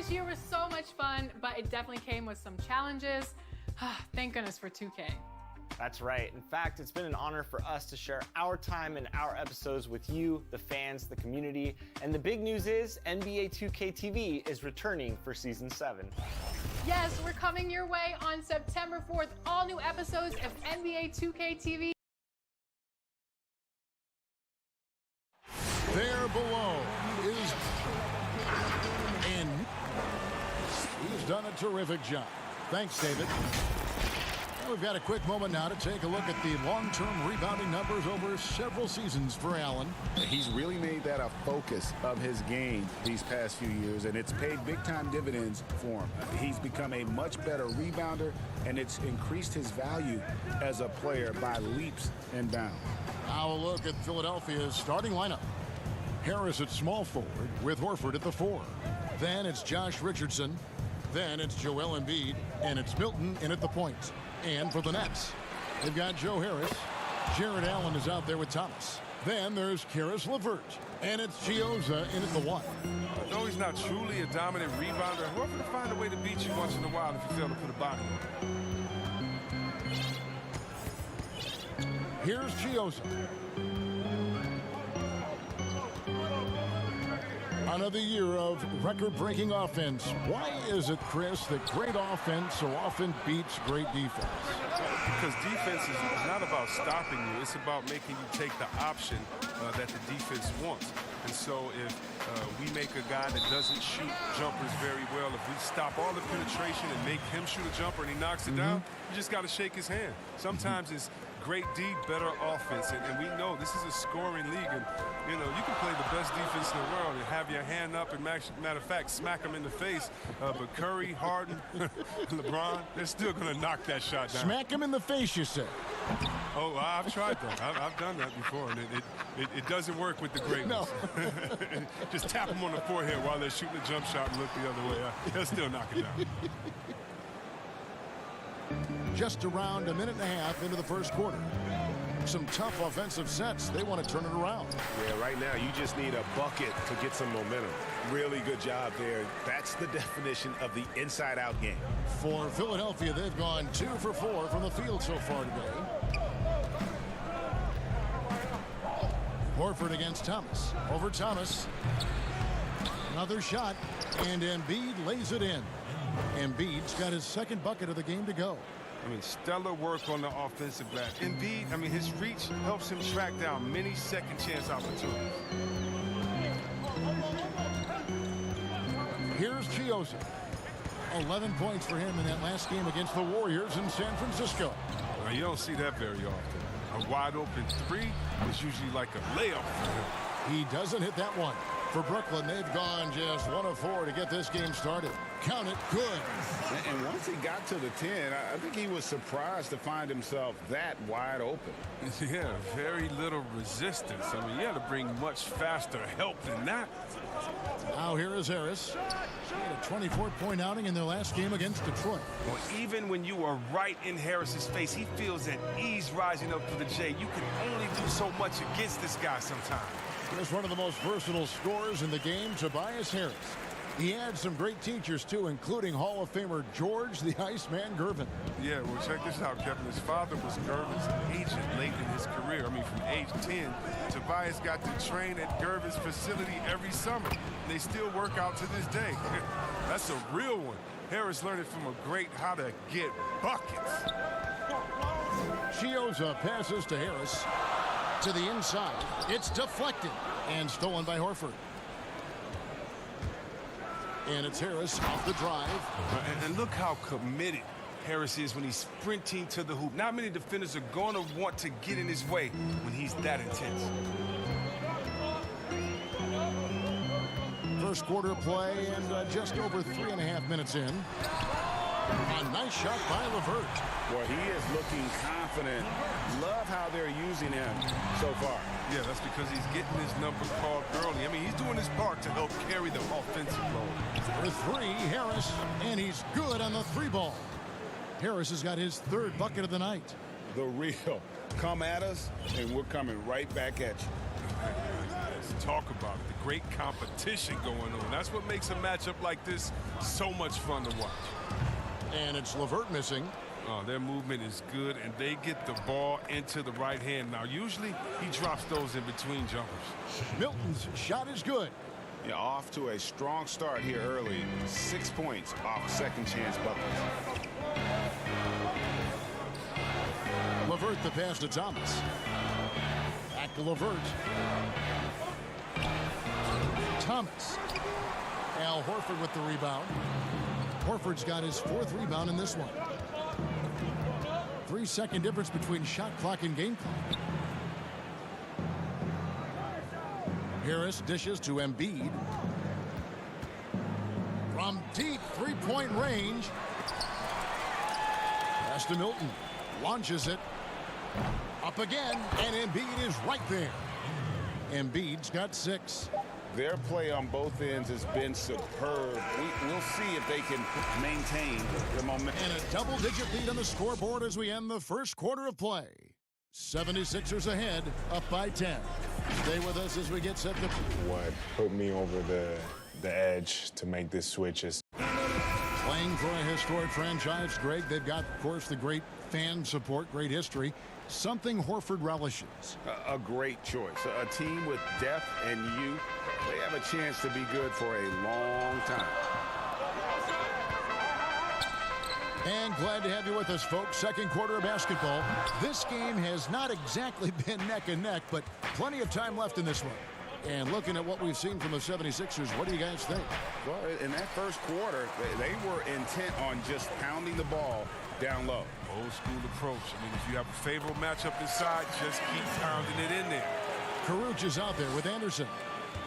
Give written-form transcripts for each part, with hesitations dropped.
this year was so much fun, but it definitely came with some challenges. Thank goodness for 2K. That's right. In fact, it's been an honor for us to share our time and our episodes with you, the fans, the community. And the big news is NBA 2K TV is returning for Season 7. Yes, we're coming your way on September 4th. All new episodes of NBA 2K TV. There below is, and he's done a terrific job. Thanks, David. Well, we've got a quick moment now to take a look at the long-term rebounding numbers over several seasons for Allen. He's really made that a focus of his game these past few years, and it's paid big-time dividends for him. He's become a much better rebounder, and it's increased his value as a player by leaps and bounds. Now a look at Philadelphia's starting lineup. Harris at small forward with Horford at the 4. Then it's Josh Richardson. Then it's Joel Embiid, and it's Milton in at the point. And for the Nets, they've got Joe Harris. Jared Allen is out there with Thomas. Then there's Karis LeVert, and it's Chioza in at the 1. Though he's not truly a dominant rebounder, Horford will find a way to beat you once in a while if you fail to put a body on. Here's Chioza. Another year of record-breaking offense. Why is it, Chris, that great offense so often beats great defense? Because defense is not about stopping you. It's about making you take the option that the defense wants. And so if we make a guy that doesn't shoot jumpers very well, if we stop all the penetration and make him shoot a jumper and he knocks it down, you just got to shake his hand. Sometimes it's great D, better offense. And we know this is a scoring league. And, you know, you can play the best defense in the world and have your hand up and, matter of fact, smack them in the face. But Curry, Harden, LeBron, they're still going to knock that shot down. Smack him in the face, you say. Oh, I've tried that. I've done that before, and it doesn't work with the great ones. No. Just tap them on the forehead while they're shooting a jump shot and look the other way. They'll still knock it down. Just around a minute and a half into the first quarter. Some tough offensive sets. They want to turn it around. Yeah, right now you just need a bucket to get some momentum. Really good job there. That's the definition of the inside-out game. For Philadelphia, they've gone 2 for 4 from the field so far today. Horford against Thomas. Over Thomas. Another shot, and Embiid lays it in. Embiid's got his second bucket of the game to go. I mean, stellar work on the offensive glass. Embiid, I mean, his reach helps him track down many second chance opportunities. Here's Chioza. 11 points for him in that last game against the Warriors in San Francisco. Now, you don't see that very often. A wide open 3 is usually like a layup for him. He doesn't hit that one. For Brooklyn, they've gone just 1 of 4 to get this game started. Count it, good. And once he got to the 10, I think he was surprised to find himself that wide open. Yeah, very little resistance. I mean, you had to bring much faster help than that. Now here is Harris. He had a 24-point outing in their last game against Detroit. Well, even when you are right in Harris's face, he feels at ease rising up to the J. You can only do so much against this guy sometimes. Here's one of the most versatile scorers in the game, Tobias Harris. He had some great teachers, too, including Hall of Famer George the Iceman Gervin. Yeah, well, check this out, Kevin. His father was Gervin's agent late in his career. I mean, from age 10, Tobias got to train at Gervin's facility every summer. They still work out to this day. That's a real one. Harris learned it from a great how to get buckets. Chioza passes to Harris. To the inside. It's deflected and stolen by Horford. And it's Harris off the drive. And look how committed Harris is when he's sprinting to the hoop. Not many defenders are going to want to get in his way when he's that intense. First quarter play and just over 3.5 minutes in. A nice shot by LeVert. Well, he is looking confident. Love how they're using him so far. Yeah, that's because he's getting his number called early. I mean, he's doing his part to help carry the offensive load. For 3, Harris, and he's good on the 3 ball. Harris has got his 3rd bucket of the night. The real. Come at us, and we're coming right back at you. Let's talk about it. The great competition going on. That's what makes a matchup like this so much fun to watch. And it's LeVert missing. Their movement is good, and they get the ball into the right hand. Now, usually he drops those in between jumpers. Milton's shot is good. Yeah, off to a strong start here early. 6 points off second chance buckets. LeVert the pass to Thomas. Back to LeVert. Thomas. Al Horford with the rebound. Horford's got his 4th rebound in this one. 3-second difference between shot clock and game clock. Harris dishes to Embiid. From deep 3-point range. Pass to Milton. Launches it. Up again, and Embiid is right there. Embiid's got 6. Their play on both ends has been superb. We'll see if they can maintain the momentum. And a double-digit lead on the scoreboard as we end the first quarter of play. 76ers ahead, up by 10. Stay with us as we get set to... What put me over the edge to make this switch is... Playing for a historic franchise, Greg, they've got, of course, the great fan support, great history. Something Horford relishes. A great choice. A team with depth and youth. They have a chance to be good for a long time. And glad to have you with us, folks. Second quarter of basketball. This game has not exactly been neck and neck, but plenty of time left in this one. And looking at what we've seen from the 76ers, what do you guys think? Well, in that first quarter, they were intent on just pounding the ball down low. Old school approach. I mean, if you have a favorable matchup inside, just keep pounding it in there. Caruch is out there with Anderson.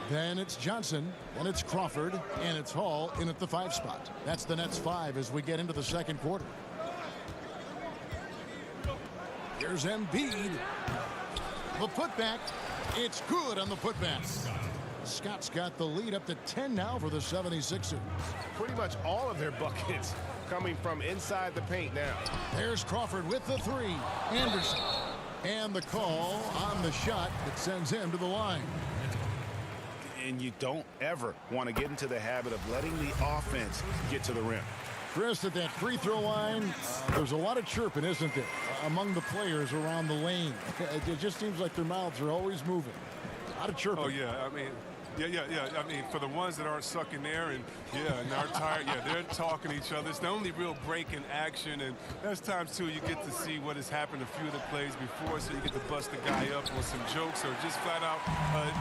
Then it's Johnson, and it's Crawford, and it's Hall in at the 5 spot. That's the Nets 5 as we get into the second quarter. Here's Embiid. The putback. It's good on the putback. Scott's got the lead up to 10 now for the 76ers. Pretty much all of their buckets coming from inside the paint now. There's Crawford with the 3. Anderson. And the call on the shot that sends him to the line. And you don't ever want to get into the habit of letting the offense get to the rim. Chris, at that free throw line, there's a lot of chirping, isn't there, among the players around the lane. It just seems like their mouths are always moving. A lot of chirping. Oh, yeah. I mean, yeah. I mean, for the ones that aren't sucking there and aren't tired, they're talking to each other. It's the only real break in action, and there's times, too, you get to see what has happened a few of the plays before, so you get to bust the guy up on some jokes or just flat out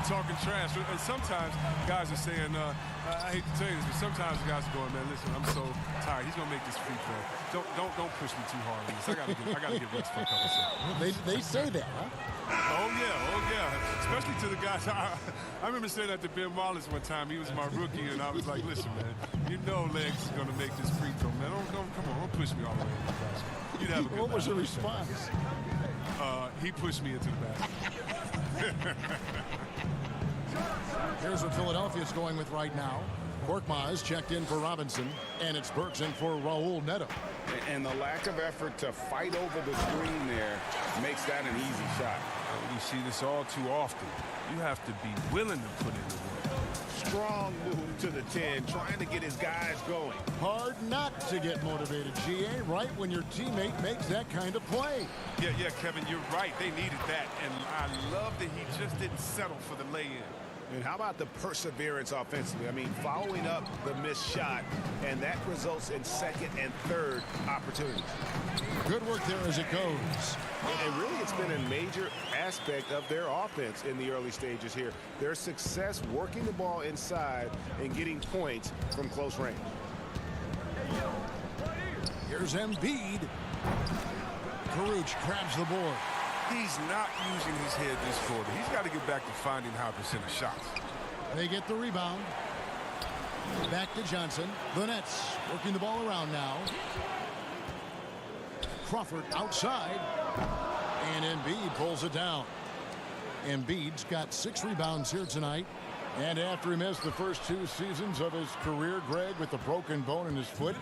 talking trash. And sometimes guys are saying, I hate to tell you this, but sometimes guys are going, man, listen, I'm so tired. He's going to make this free throw. Don't push me too hard on this. I got to get rest for a couple seconds. They say that, huh? Oh, yeah. Especially to the guys. I remember saying that to Ben Wallace one time. He was my rookie, and I was like, listen, man, you know Legs is going to make this free throw, man. Come on, don't push me all the way into the basket. You'd have a good What was the night. response? He pushed me into the basket. Here's what Philadelphia's going with right now. Korkmaz checked in for Robinson, and it's Burks in for Raul Neto. And the lack of effort to fight over the screen there makes that an easy shot. You see this all too often. You have to be willing to put in the work. Strong move to the 10, trying to get his guys going. Hard not to get motivated, GA, right when your teammate makes that kind of play. Yeah, Kevin, you're right. They needed that, and I love that he just didn't settle for the lay-in. And how about the perseverance offensively? I mean, following up the missed shot, and that results in second and third opportunities. Good work there as it goes. And really, it's been a major aspect of their offense in the early stages here. Their success working the ball inside and getting points from close range. Here's Embiid. Caruch grabs the board. He's not using his head this quarter. He's got to get back to finding high percentage shots. They get the rebound. Back to Johnson. The Nets working the ball around now. Crawford outside. And Embiid pulls it down. Embiid's got 6 rebounds here tonight. And after he missed the first 2 seasons of his career, Greg, with a broken bone in his foot,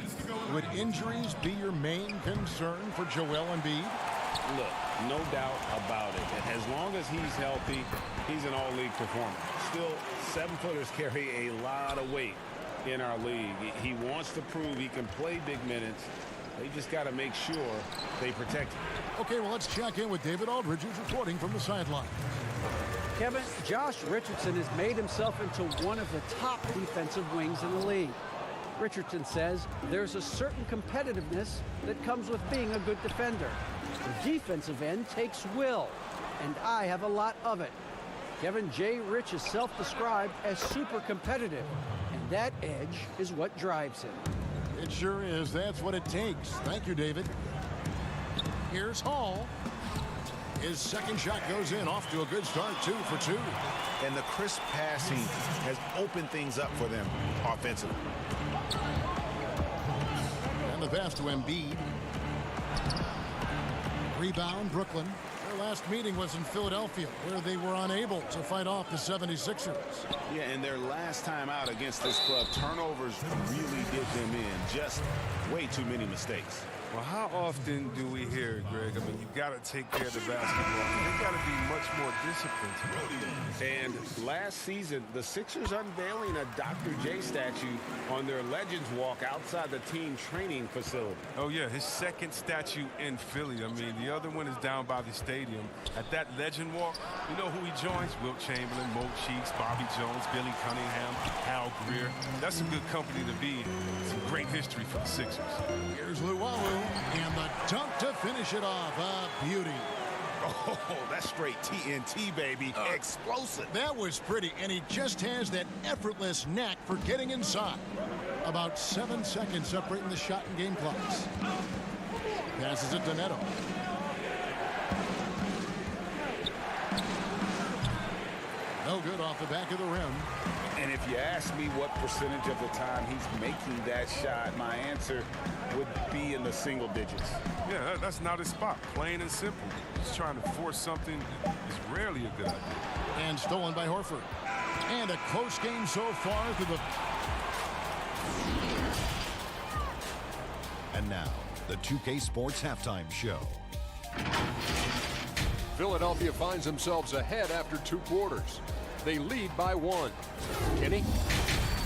would injuries be your main concern for Joel Embiid? Look, no doubt about it. As long as he's healthy, he's an all-league performer. Still, 7-footers carry a lot of weight in our league. He wants to prove he can play big minutes. They just got to make sure they protect him. Okay, well, let's check in with David Aldridge, who's reporting from the sideline. Kevin, Josh Richardson has made himself into one of the top defensive wings in the league. Richardson says there's a certain competitiveness that comes with being a good defender. The defensive end takes will, and I have a lot of it. Kevin J. Rich is self-described as super competitive, and that edge is what drives him. It sure is. That's what it takes. Thank you, David. Here's Hall. His second shot goes in, off to a good start, 2 for 2. And the crisp passing has opened things up for them offensively. And the pass to Embiid. Rebound, Brooklyn. Their last meeting was in Philadelphia, where they were unable to fight off the 76ers. Yeah, and their last time out against this club, turnovers really did them in. Just way too many mistakes. Well, how often do we hear it, Greg? I mean, you got to take care of the basketball. They got to be much more disciplined. And last season, the Sixers unveiling a Dr. J statue on their Legends Walk outside the team training facility. Oh, yeah, his second statue in Philly. I mean, the other one is down by the stadium. At that Legend Walk, you know who he joins? Wilt Chamberlain, Mo Cheeks, Bobby Jones, Billy Cunningham, Hal Greer. That's some good company to be in. Some great history for the Sixers. Here's Luwawu. And the dunk to finish it off. A beauty. Oh, that's straight TNT, baby. Explosive. That was pretty, and he just has that effortless knack for getting inside. About 7 seconds separating the shot and game clocks. Passes it to Neto. No good off the back of the rim. And if you ask me what percentage of the time he's making that shot, my answer would be in the single digits. Yeah, that's not his spot. Plain and simple. Just trying to force something is rarely a good idea. And stolen by Horford. And a close game so far to the... And now, the 2K Sports Halftime Show. Philadelphia finds themselves ahead after 2 quarters. They lead by 1. Kenny?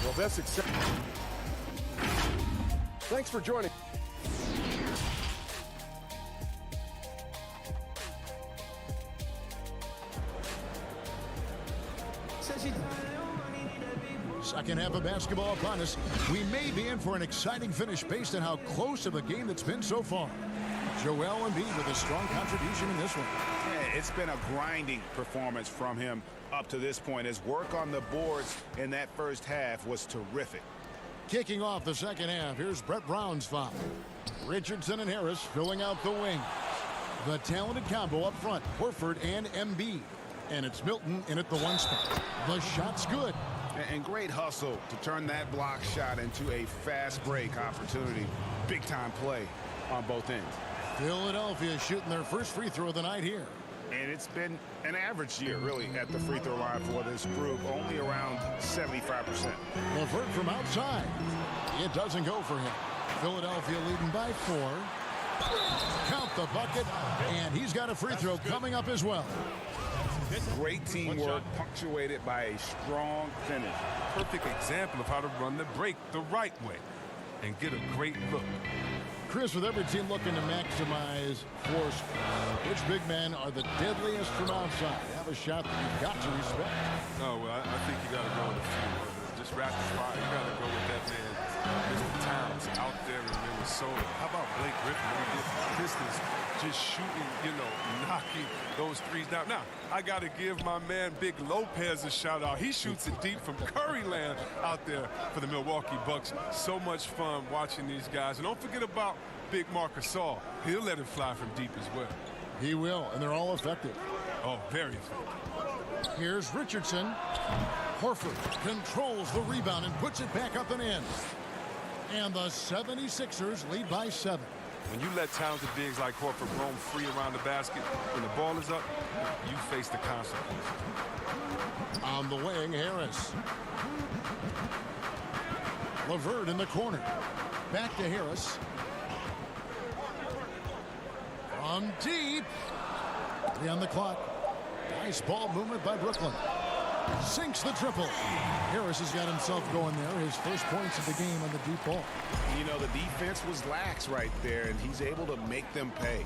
Well, that's acceptable. Thanks for joining. Second half of basketball upon us. We may be in for an exciting finish based on how close of a game that's been so far. Joel Embiid with a strong contribution in this one. Yeah, it's been a grinding performance from him up to this point. His work on the boards in that first half was terrific. Kicking off the second half, here's Brett Brown's foul. Richardson and Harris filling out the wing. The talented combo up front, Horford and Embiid. And it's Milton in at the 1 spot. The shot's good. And great hustle to turn that block shot into a fast break opportunity. Big time play on both ends. Philadelphia shooting their first free throw of the night here. And it's been an average year, really, at the free throw line for this group, only around 75%. LeVert from outside. It doesn't go for him. Philadelphia leading by 4. Count the bucket, and he's got a free throw coming up as well. Great teamwork, punctuated by a strong finish. Perfect example of how to run the break the right way and get a great look. Chris, with every team looking to maximize force, which big men are the deadliest from outside? Have a shot that you've got to respect. Oh, well, I think you got to go with a few. Just rapid fire. You got to go with that man, Mr. Towns, out there in Minnesota. How about Blake Griffin? He did the Pistons just shooting, knocking those threes down. Now, I got to give my man Big Lopez a shout out. He shoots it deep from Curryland out there for the Milwaukee Bucks. So much fun watching these guys. And don't forget about Big Marc Gasol. He'll let it fly from deep as well. He will, and they're all effective. Oh, very effective. Here's Richardson. Horford controls the rebound and puts it back up and in. And the 76ers lead by 7. When you let talented bigs like Horford roam free around the basket, when the ball is up, you face the consequences. On the wing, Harris. LeVert in the corner. Back to Harris. From deep. 3 on the clock. Nice ball movement by Brooklyn. Sinks the triple. Harris has got himself going there. His first points of the game on the deep ball. You know, the defense was lax right there, and he's able to make them pay.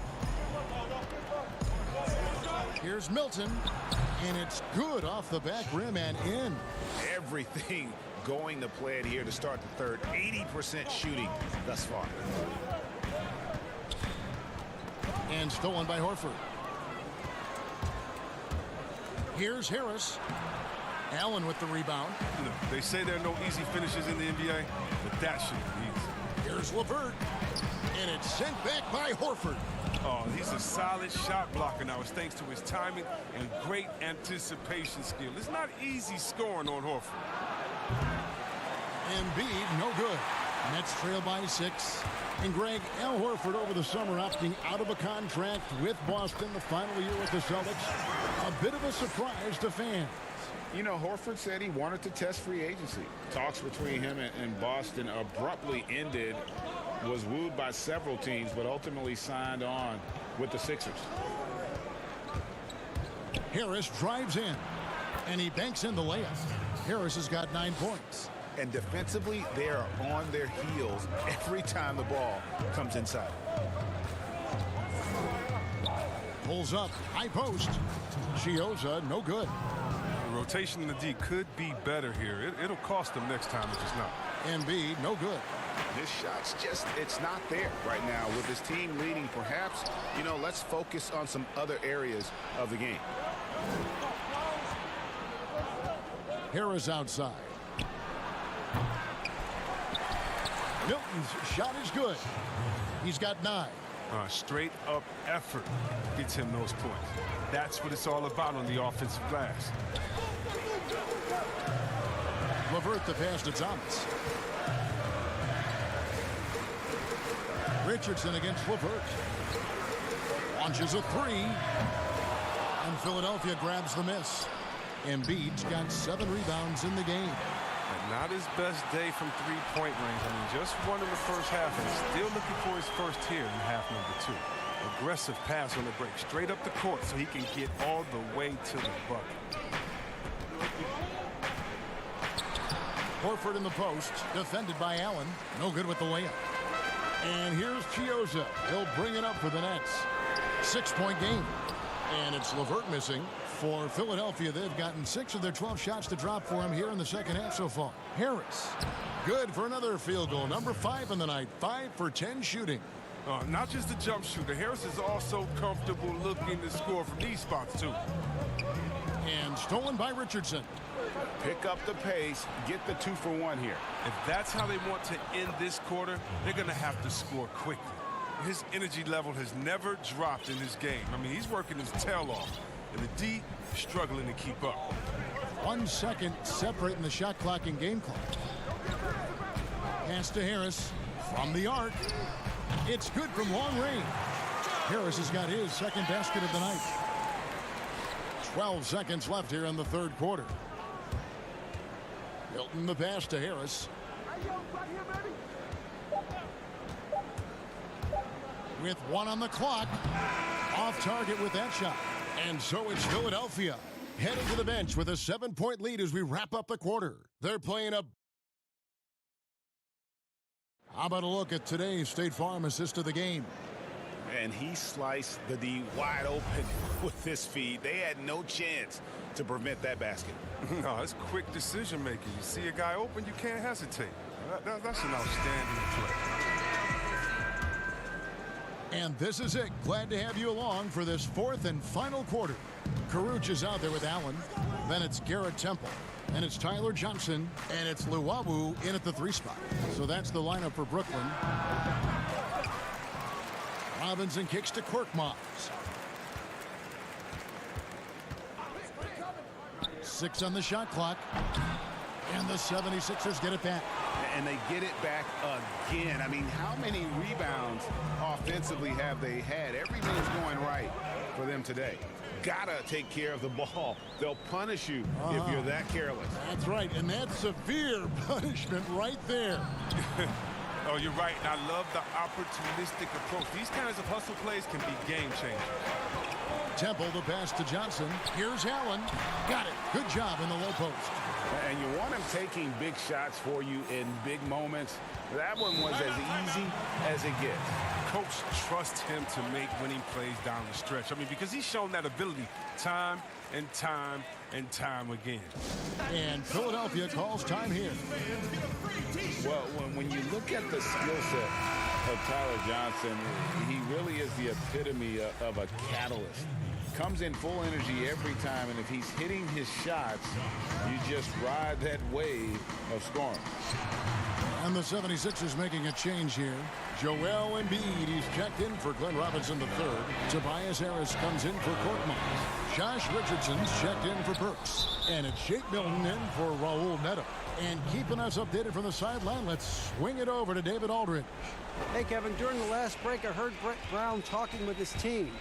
Here's Milton, and it's good off the back rim and in. Everything going to plan here to start the third. 80% shooting thus far. And stolen by Horford. Here's Harris. Allen with the rebound. You know, they say there are no easy finishes in the NBA, but that should be easy. Here's LeVert. And it's sent back by Horford. Oh, he's a solid shot blocker now. It's thanks to his timing and great anticipation skill. It's not easy scoring on Horford. Embiid, no good. Nets trail by 6. And Greg, Al Horford over the summer opting out of a contract with Boston the final year with the Celtics. A bit of a surprise to fans. You know, Horford said he wanted to test free agency. Talks between him and Boston abruptly ended. Was wooed by several teams, but ultimately signed on with the Sixers. Harris drives in, and he banks in the layup. Harris has got 9 points. And defensively, they are on their heels every time the ball comes inside. Pulls up, high post. Chioza, no good. The rotation in the D could be better here. It'll cost them next time, it's just not. Embiid, no good. This shot's just, it's not there right now. With his team leading, perhaps, you know, let's focus on some other areas of the game. Harris outside. Milton's shot is good. He's got 9. Straight up effort gets him those points. That's what it's all about on the offensive glass. LeVert the pass to Thomas. Richardson against LeVert. Launches a 3. And Philadelphia grabs the miss. Embiid's got 7 rebounds in the game. Not his best day from three-point range. I mean, just won in the first half and still looking for his first here in half number 2. Aggressive pass on the break, straight up the court so he can get all the way to the bucket. Horford in the post, defended by Allen. No good with the layup. And here's Chioza. He'll bring it up for the Nets. 6-point game. And it's LeVert missing. For Philadelphia, they've gotten 6 of their 12 shots to drop for him here in the second half so far. Harris, good for another field goal. Number 5 in the night. 5 for 10 shooting. Not just the jump shooter. Harris is also comfortable looking to score from these spots, too. And stolen by Richardson. Pick up the pace, get the 2-for-1 here. If that's how they want to end this quarter, they're going to have to score quickly. His energy level has never dropped in his game. I mean, he's working his tail off. And the D struggling to keep up. 1 second separating the shot clock and game clock. Pass to Harris from the arc. It's good from long range. Harris has got his second basket of the night. 12 seconds left here in the third quarter. Milton the pass to Harris. With 1 on the clock. Off target with that shot. And so it's Philadelphia heading to the bench with a 7-point lead as we wrap up the quarter. They're playing up. How about a look at today's State Farm assist of the game? And he sliced the D wide open with this feed. They had no chance to prevent that basket. No, it's quick decision making. You see a guy open, you can't hesitate. That's an outstanding play. And this is it. Glad to have you along for this 4th and final quarter. Caruch is out there with Allen. Then it's Garrett Temple. And it's Tyler Johnson. And it's Luwawu in at the 3 spot. So that's the lineup for Brooklyn. Robinson kicks to Korkmaz. 6 on the shot clock. And the 76ers get it back. And they get it back again. I mean, how many rebounds offensively have they had? Everything's going right for them today. Gotta take care of the ball. They'll punish you if you're that careless. That's right, and that's severe punishment right there. Oh, you're right, and I love the opportunistic approach. These kinds of hustle plays can be game changers. Temple, the pass to Johnson. Here's Allen. Got it. Good job in the low post. And you want him taking big shots for you in big moments. That one was as easy as it gets. Coach trusts him to make winning plays down the stretch. I mean, because he's shown that ability time and time and time again. And Philadelphia calls time here. Well, when you look at the skill set of Tyler Johnson, he really is the epitome of a catalyst. Comes in full energy every time, and if he's hitting his shots, you just ride that wave of scoring. And the 76ers making a change here. Joel Embiid, he's checked in for Glenn Robinson III. Tobias Harris comes in for Korkmaz. Josh Richardson's checked in for Burks. And it's Shake Milton in for Raul Neto. And keeping us updated from the sideline, let's swing it over to David Aldridge. Hey, Kevin, during the last break, I heard Brett Brown talking with his team.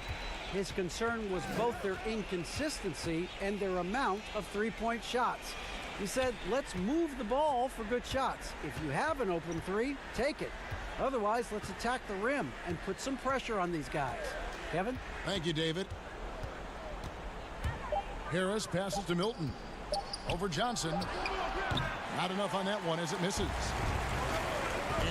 His concern was both their inconsistency and their amount of three-point shots. He said, let's move the ball for good shots. If you have an open three, take it. Otherwise, let's attack the rim and put some pressure on these guys. Kevin? Thank you, David. Harris passes to Milton. Over Johnson. Not enough on that one as it misses.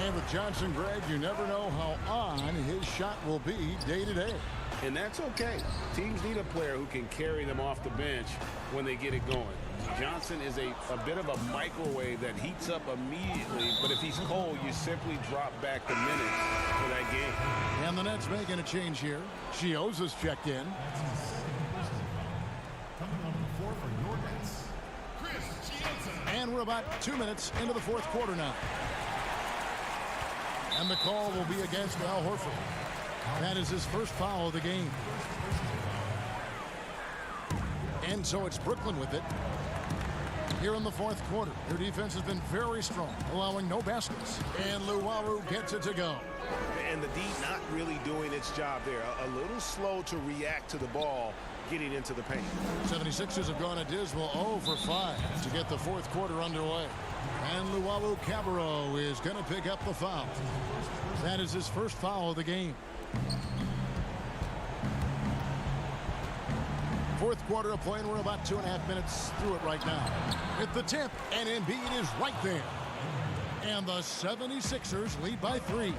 And with Johnson, Greg, you never know how on his shot will be day to day. And that's okay. Teams need a player who can carry them off the bench when they get it going. Johnson is a bit of a microwave that heats up immediately, but if he's cold, you simply drop back the minutes for that game. And the Nets making a change here. Chioza's checked in. And we're about 2 minutes into the fourth quarter now. And the call will be against Al Horford. That is his first foul of the game. And so it's Brooklyn with it. Here in the fourth quarter, their defense has been very strong, allowing no baskets. And Luwawu gets it to go. And the D not really doing its job there. A little slow to react to the ball getting into the paint. 76ers have gone a dismal 0 for 5 to get the fourth quarter underway. And Luwawu Cabarro is going to pick up the foul. That is his first foul of the game. Fourth quarter of play, and we're about 2.5 minutes through it right now. At the tip, and Embiid is right there. And the 76ers lead by 3.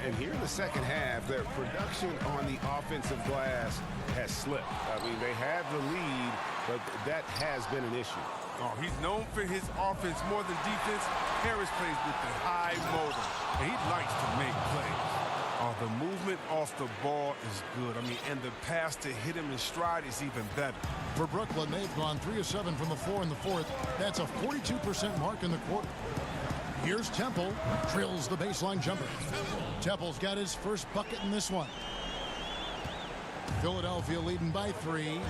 And here in the second half, their production on the offensive glass has slipped. I mean, they have the lead, but that has been an issue. Oh, he's known for his offense more than defense. Harris plays with the high motor, and he likes to make plays. Oh, the movement off the ball is good. I mean, and the pass to hit him in stride is even better. For Brooklyn, they've gone 3 of 7 from the floor in the fourth. That's a 42% mark in the quarter. Here's Temple, drills the baseline jumper. Temple's got his first bucket in this one. Philadelphia leading by 3.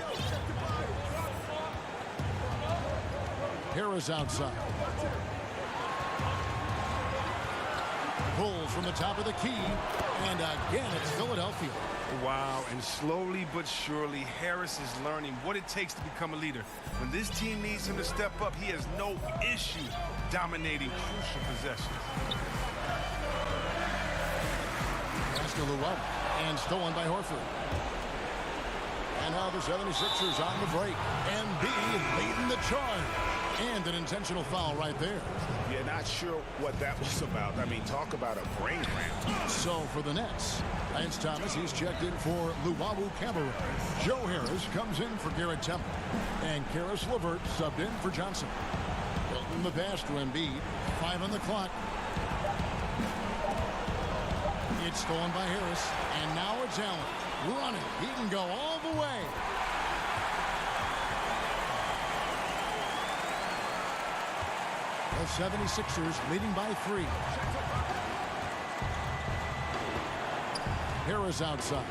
Harris outside. Pulls from the top of the key, and again it's Philadelphia. Wow, and slowly but surely, Harris is learning what it takes to become a leader. When this team needs him to step up, he has no issue dominating crucial possessions. Pass to Luwawu, and stolen by Horford. And now the 76ers on the break. Embiid leading the charge. And an intentional foul right there. Yeah, not sure what that was about. I mean, talk about a brain cramp. So for the Nets, Lance Thomas, he's checked in for Luwawu Cabarro. Joe Harris comes in for Garrett Temple. And Karis LeVert subbed in for Johnson. Hilton the pass to Embiid. 5 on the clock. It's stolen by Harris. And now it's Allen. Running. He can go all the way. The 76ers leading by 3. Harris outside.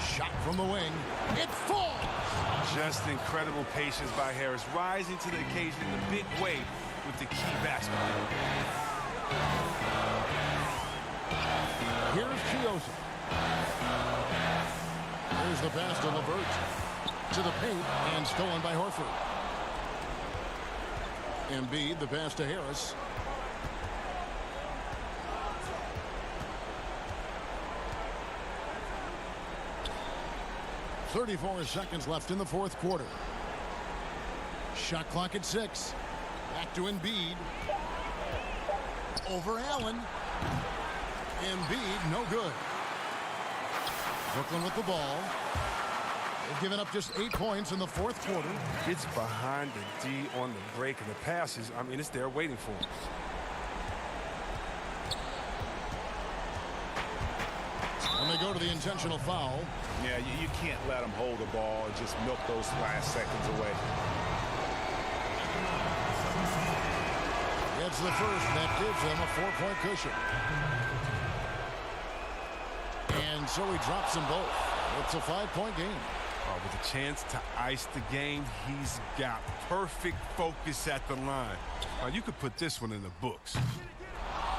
Shot from the wing. It falls! Just incredible patience by Harris, rising to the occasion in a big way with the key basketball. Here's Chioza. Here's the pass to LeVert. To the paint, and stolen by Horford. Embiid, the pass to Harris. 34 seconds left in the fourth quarter. Shot clock at 6. Back to Embiid. Over Allen. Embiid, no good. Brooklyn with the ball. They've given up just 8 points in the fourth quarter. It's behind the D on the break, and the passes, I mean, it's there waiting for him. And they go to the intentional foul. Yeah, you can't let them hold the ball and just milk those last seconds away. It's the first that gives them a 4-point cushion. And so he drops them both. It's a 5-point game. With a chance to ice the game, he's got perfect focus at the line. You could put this one in the books.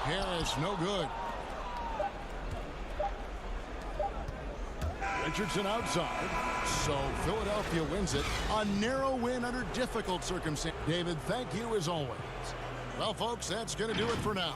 Harris, no good. Richardson outside. So Philadelphia wins it. A narrow win under difficult circumstances. David, thank you as always. Well, folks, that's going to do it for now.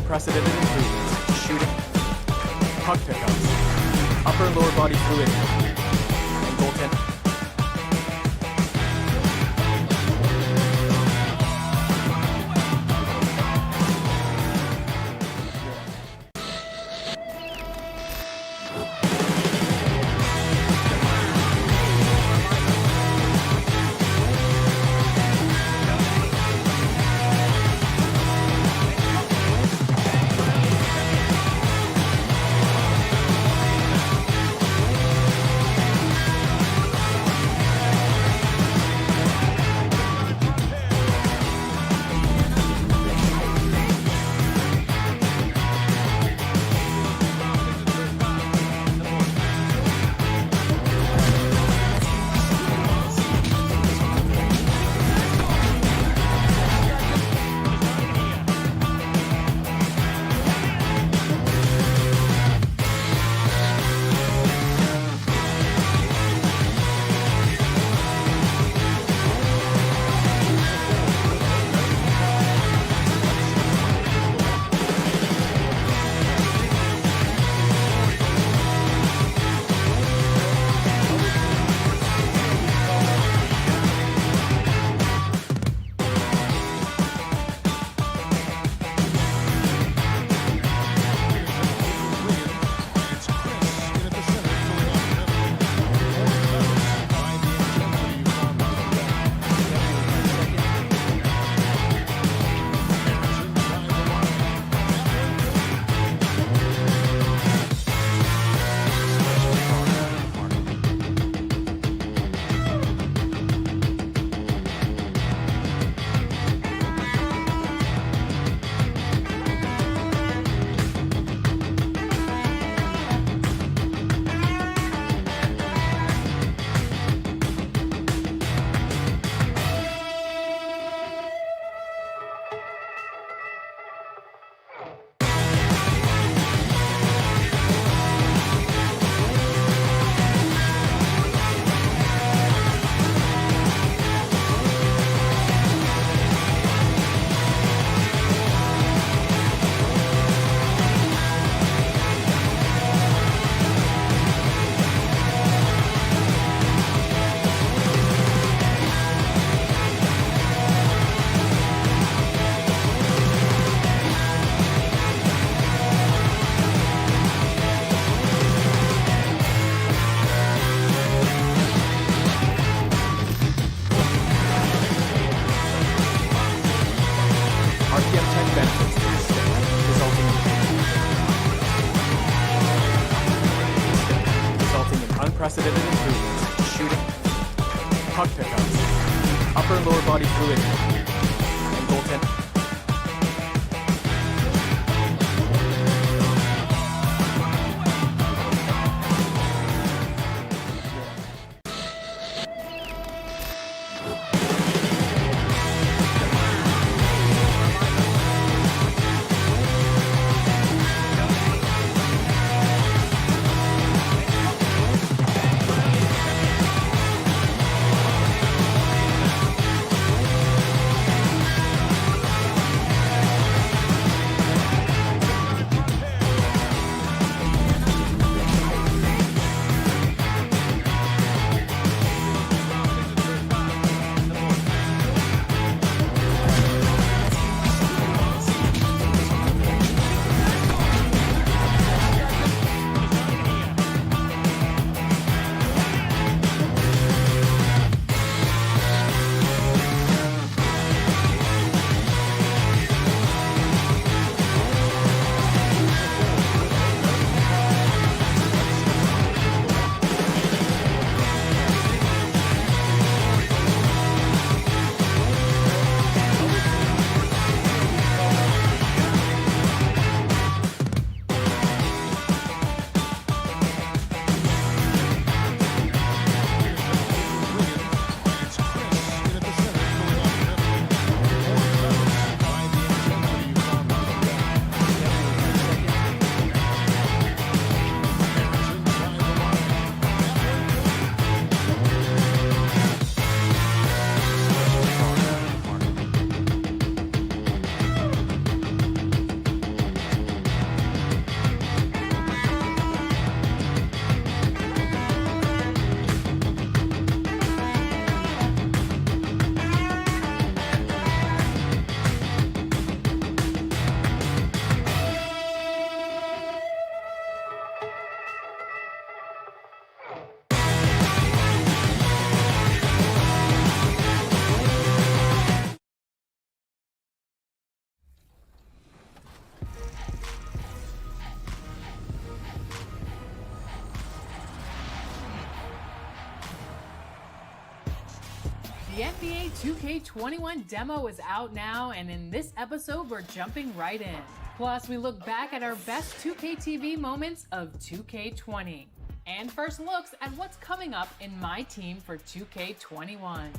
unprecedented improvements in shooting, puck pickups, upper and lower body fluidity, and goaltending. RPM tech benefits to the stick, resulting in unprecedented improvements in shooting, puck pickups, upper and lower body fluidity, and goaltending. The NBA 2K21 demo is out now, and in this episode, we're jumping right in. Plus, we look back at our best 2K TV moments of 2K20. And first looks at what's coming up in my team for 2K21.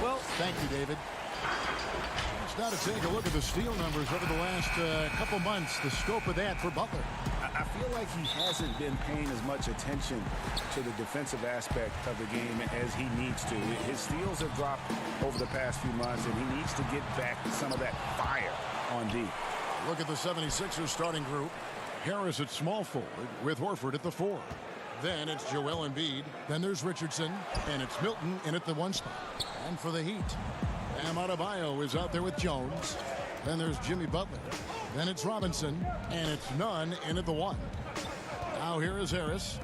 Well, thank you, David. Let's now to take a look at the steal numbers over the last couple months. The scope of that for Butler. I feel like he hasn't been paying as much attention to the defensive aspect of the game as he needs to. His steals have dropped over the past few months, and he needs to get back some of that fire on D. Look at the 76ers starting group. Harris at small forward with Horford at the 4. Then it's Joel Embiid. Then there's Richardson. And it's Milton in at the 1 spot. And for the Heat, Bam Adebayo is out there with Jones. Then there's Jimmy Butler. Then it's Robinson. And it's Nunn in at the 1. Now here is Harris.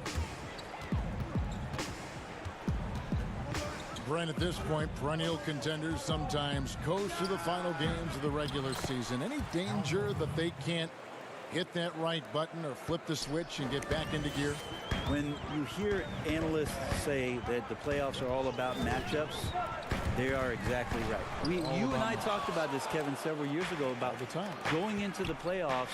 Brent, at this point, perennial contenders sometimes coast to the final games of the regular season. Any danger that they can't hit that right button or flip the switch and get back into gear? When you hear analysts say that the playoffs are all about matchups, they are exactly right. You and I talked about this, Kevin, several years ago about the time going into the playoffs.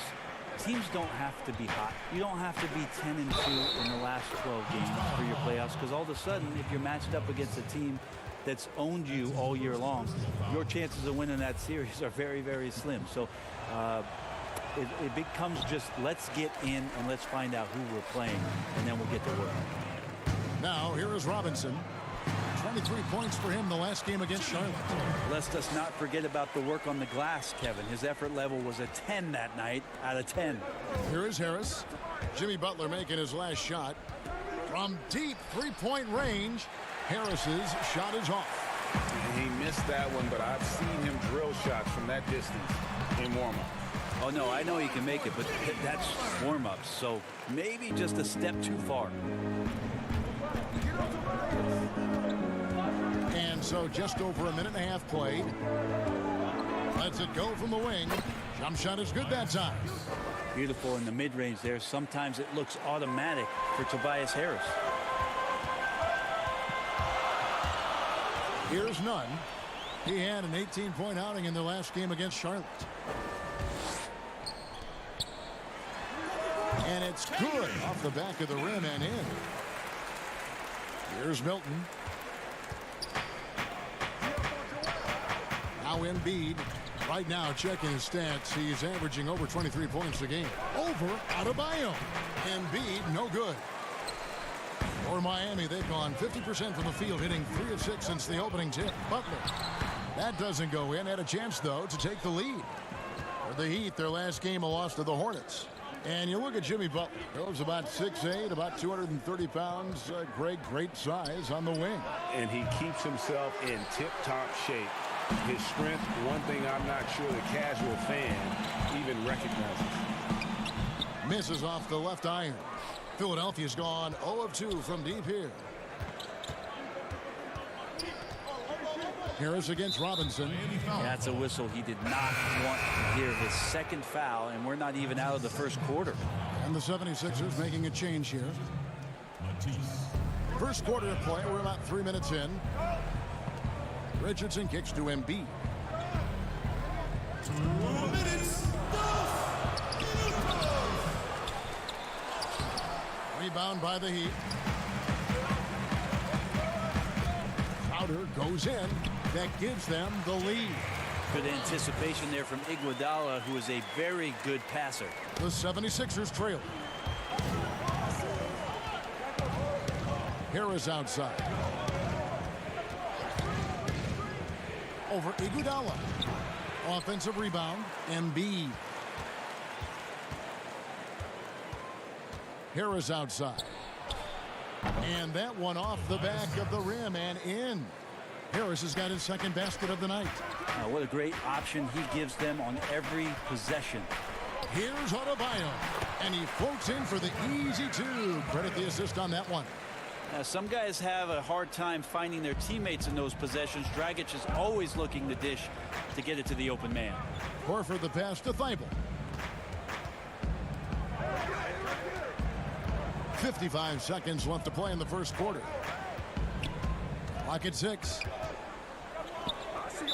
Teams don't have to be hot. You don't have to be 10-2 in the last 12 games for your playoffs, because all of a sudden, if you're matched up against a team that's owned you all year long, your chances of winning that series are very, very slim. So it becomes just let's get in and let's find out who we're playing, and then we'll get to work. Now here is Robinson. 23 points for him the last game against Charlotte. Let's just not forget about the work on the glass, Kevin. His effort level was a 10 that night out of 10. Here is Harris. Jimmy Butler making his last shot. From deep three-point range, Harris's shot is off. He missed that one, but I've seen him drill shots from that distance in warm-up. Oh, no, I know he can make it, but that's warm-ups, so maybe just a step too far. And so just over a minute and a half played. Lets it go from the wing. Jump shot is good that time. Beautiful in the mid-range there. Sometimes it looks automatic for Tobias Harris. Here's Nunn. He had an 18-point outing in the last game against Charlotte. And it's good off the back of the rim and in. Here's Milton. Now Embiid. Right now, checking his stats, he's averaging over 23 points a game. Over Adebayo. Embiid, no good. For Miami, they've gone 50% from the field, hitting 3 of 6 since the opening tip. Butler. That doesn't go in. Had a chance, though, to take the lead. For the Heat, their last game, a loss to the Hornets. And you look at Jimmy Butler. He's about 6'8", about 230 pounds. Great size on the wing. And he keeps himself in tip-top shape. His strength, one thing I'm not sure the casual fan even recognizes. Misses off the left iron. Philadelphia's gone 0 of 2 from deep here. Harris against Robinson. That's a whistle. He did not want to hear his second foul, and we're not even out of the first quarter. And the 76ers making a change here. First quarter of play. We're about 3 minutes in. Richardson kicks to Embiid. 2 minutes. Rebound by the Heat. Crowder goes in. That gives them the lead. Good anticipation there from Iguodala, who is a very good passer. The 76ers trail. Harris outside. Over Iguodala. Offensive rebound. Embiid. Harris outside. And that one off the back of the rim and in. Harris has got his second basket of the night. What a great option he gives them on every possession. Here's Adebayo. And he floats in for the easy two. Credit the assist on that one. Some guys have a hard time finding their teammates in those possessions. Dragic is always looking to dish to get it to the open man. Horford the pass to Thibault. 55 seconds left to play in the first quarter. Clock at 6.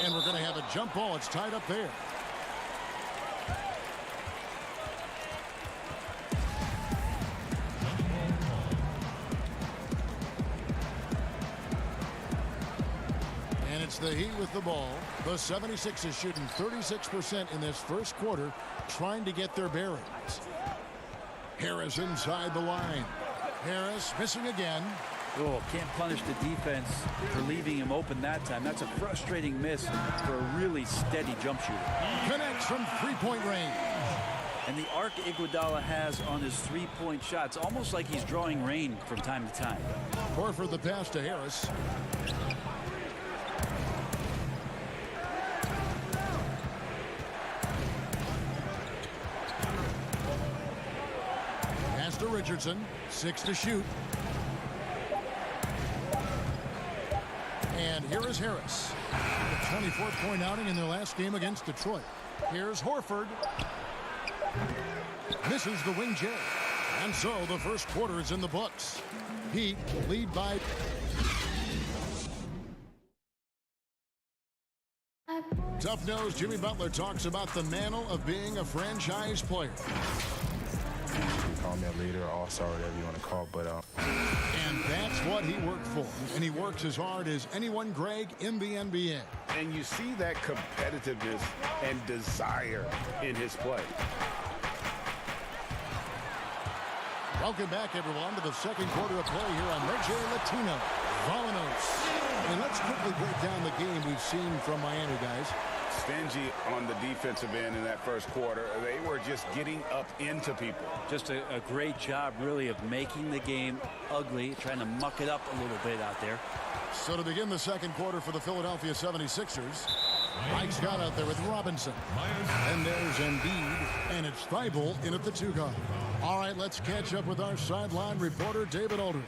And we're going to have a jump ball. It's tied up there. And it's the Heat with the ball. The 76ers shooting 36% in this first quarter, trying to get their bearings. Harris inside the line. Harris missing again. Oh, can't punish the defense for leaving him open that time. That's a frustrating miss for a really steady jump shooter. Connects from three-point range. And the arc Iguodala has on his three-point shots, almost like he's drawing rain from time to time. Horford the pass to Harris. Pass to Richardson. 6 to shoot. And here is Harris. A 24-point outing in their last game against Detroit. Here's Horford. Misses the wing J. And so the first quarter is in the books. Heat lead by... Tough nose Jimmy Butler talks about the mantle of being a franchise player. You call me a leader, all-star, whatever you want to call it, but... And that's what he worked for. And he works as hard as anyone, Greg, in the NBA. And you see that competitiveness and desire in his play. Welcome back, everyone, to the second quarter of play here on Noche Latino. Vallanos. And let's quickly break down the game we've seen from Miami, guys. Stingy on the defensive end in that first quarter. They were just getting up into people. Just a great job, really, of making the game ugly, trying to muck it up a little bit out there. So to begin the second quarter for the Philadelphia 76ers, Mike Scott out there with Robinson. And there's Embiid, and it's Thibault in at the 2 guard. All right, let's catch up with our sideline reporter, David Aldridge.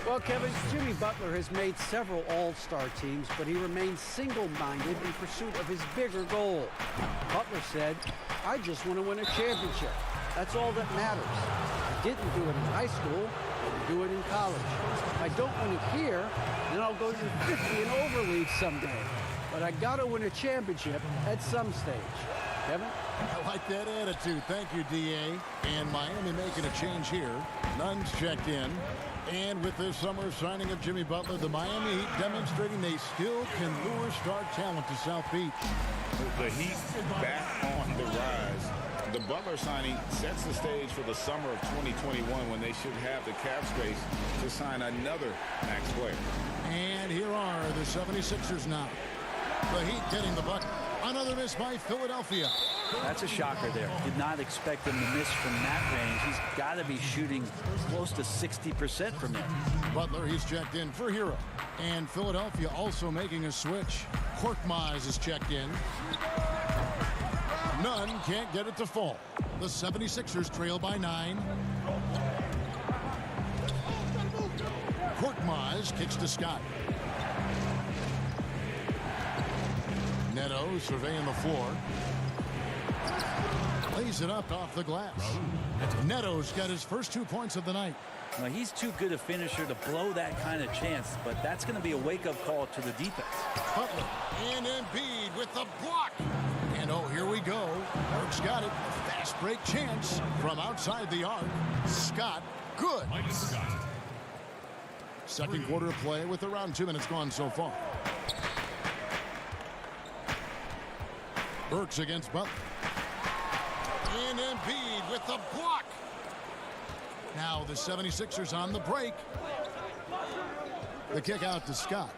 Well, Kevin, Jimmy Butler has made several All-Star teams, but he remains single-minded in pursuit of his bigger goal. Butler said, "I just want to win a championship. That's all that matters. I didn't do it in high school. I didn't do it in college. If I don't win it here, then I'll go to 50 and over league someday. But I got to win a championship at some stage." Kevin? I like that attitude. Thank you, D.A. And Miami making a change here. Nunn's checked in. And with this summer signing of Jimmy Butler, the Miami Heat demonstrating they still can lure star talent to South Beach. The Heat back on the rise. The Butler signing sets the stage for the summer of 2021 when they should have the cap space to sign another max player. And here are the 76ers now. The Heat getting the bucket. Another miss by Philadelphia. That's a shocker there. Did not expect him to miss from that range. He's got to be shooting close to 60% from there. Butler, he's checked in for Hero. And Philadelphia also making a switch. Korkmaz is checked in. Nunn can't get it to fall. The 76ers trail by 9. Korkmaz kicks to Scott. Neto surveying the floor. Lays it up off the glass. Neto's got his first 2 points of the night. Now, he's too good a finisher to blow that kind of chance, but that's going to be a wake-up call to the defense. Butler and Embiid with the block. And oh, here we go. Burke's got it. A fast break chance from outside the arc. Scott, good. Second quarter of play with around 2 minutes gone so far. Burks against Butler. And Embiid with the block. Now the 76ers on the break. The kick out to Scott.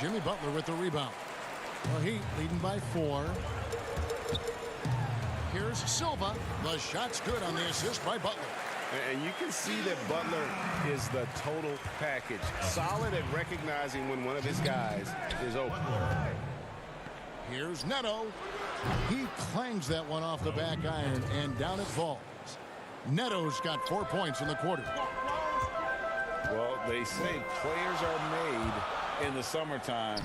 Jimmy Butler with the rebound. The Heat leading by 4. Here's Silva. The shot's good on the assist by Butler. And you can see that Butler is the total package. Solid at recognizing when one of his guys is open. Here's Neto. He clangs that one off the back iron, and down it falls. Neto's got 4 points in the quarter. Well, they say players are made in the summertime,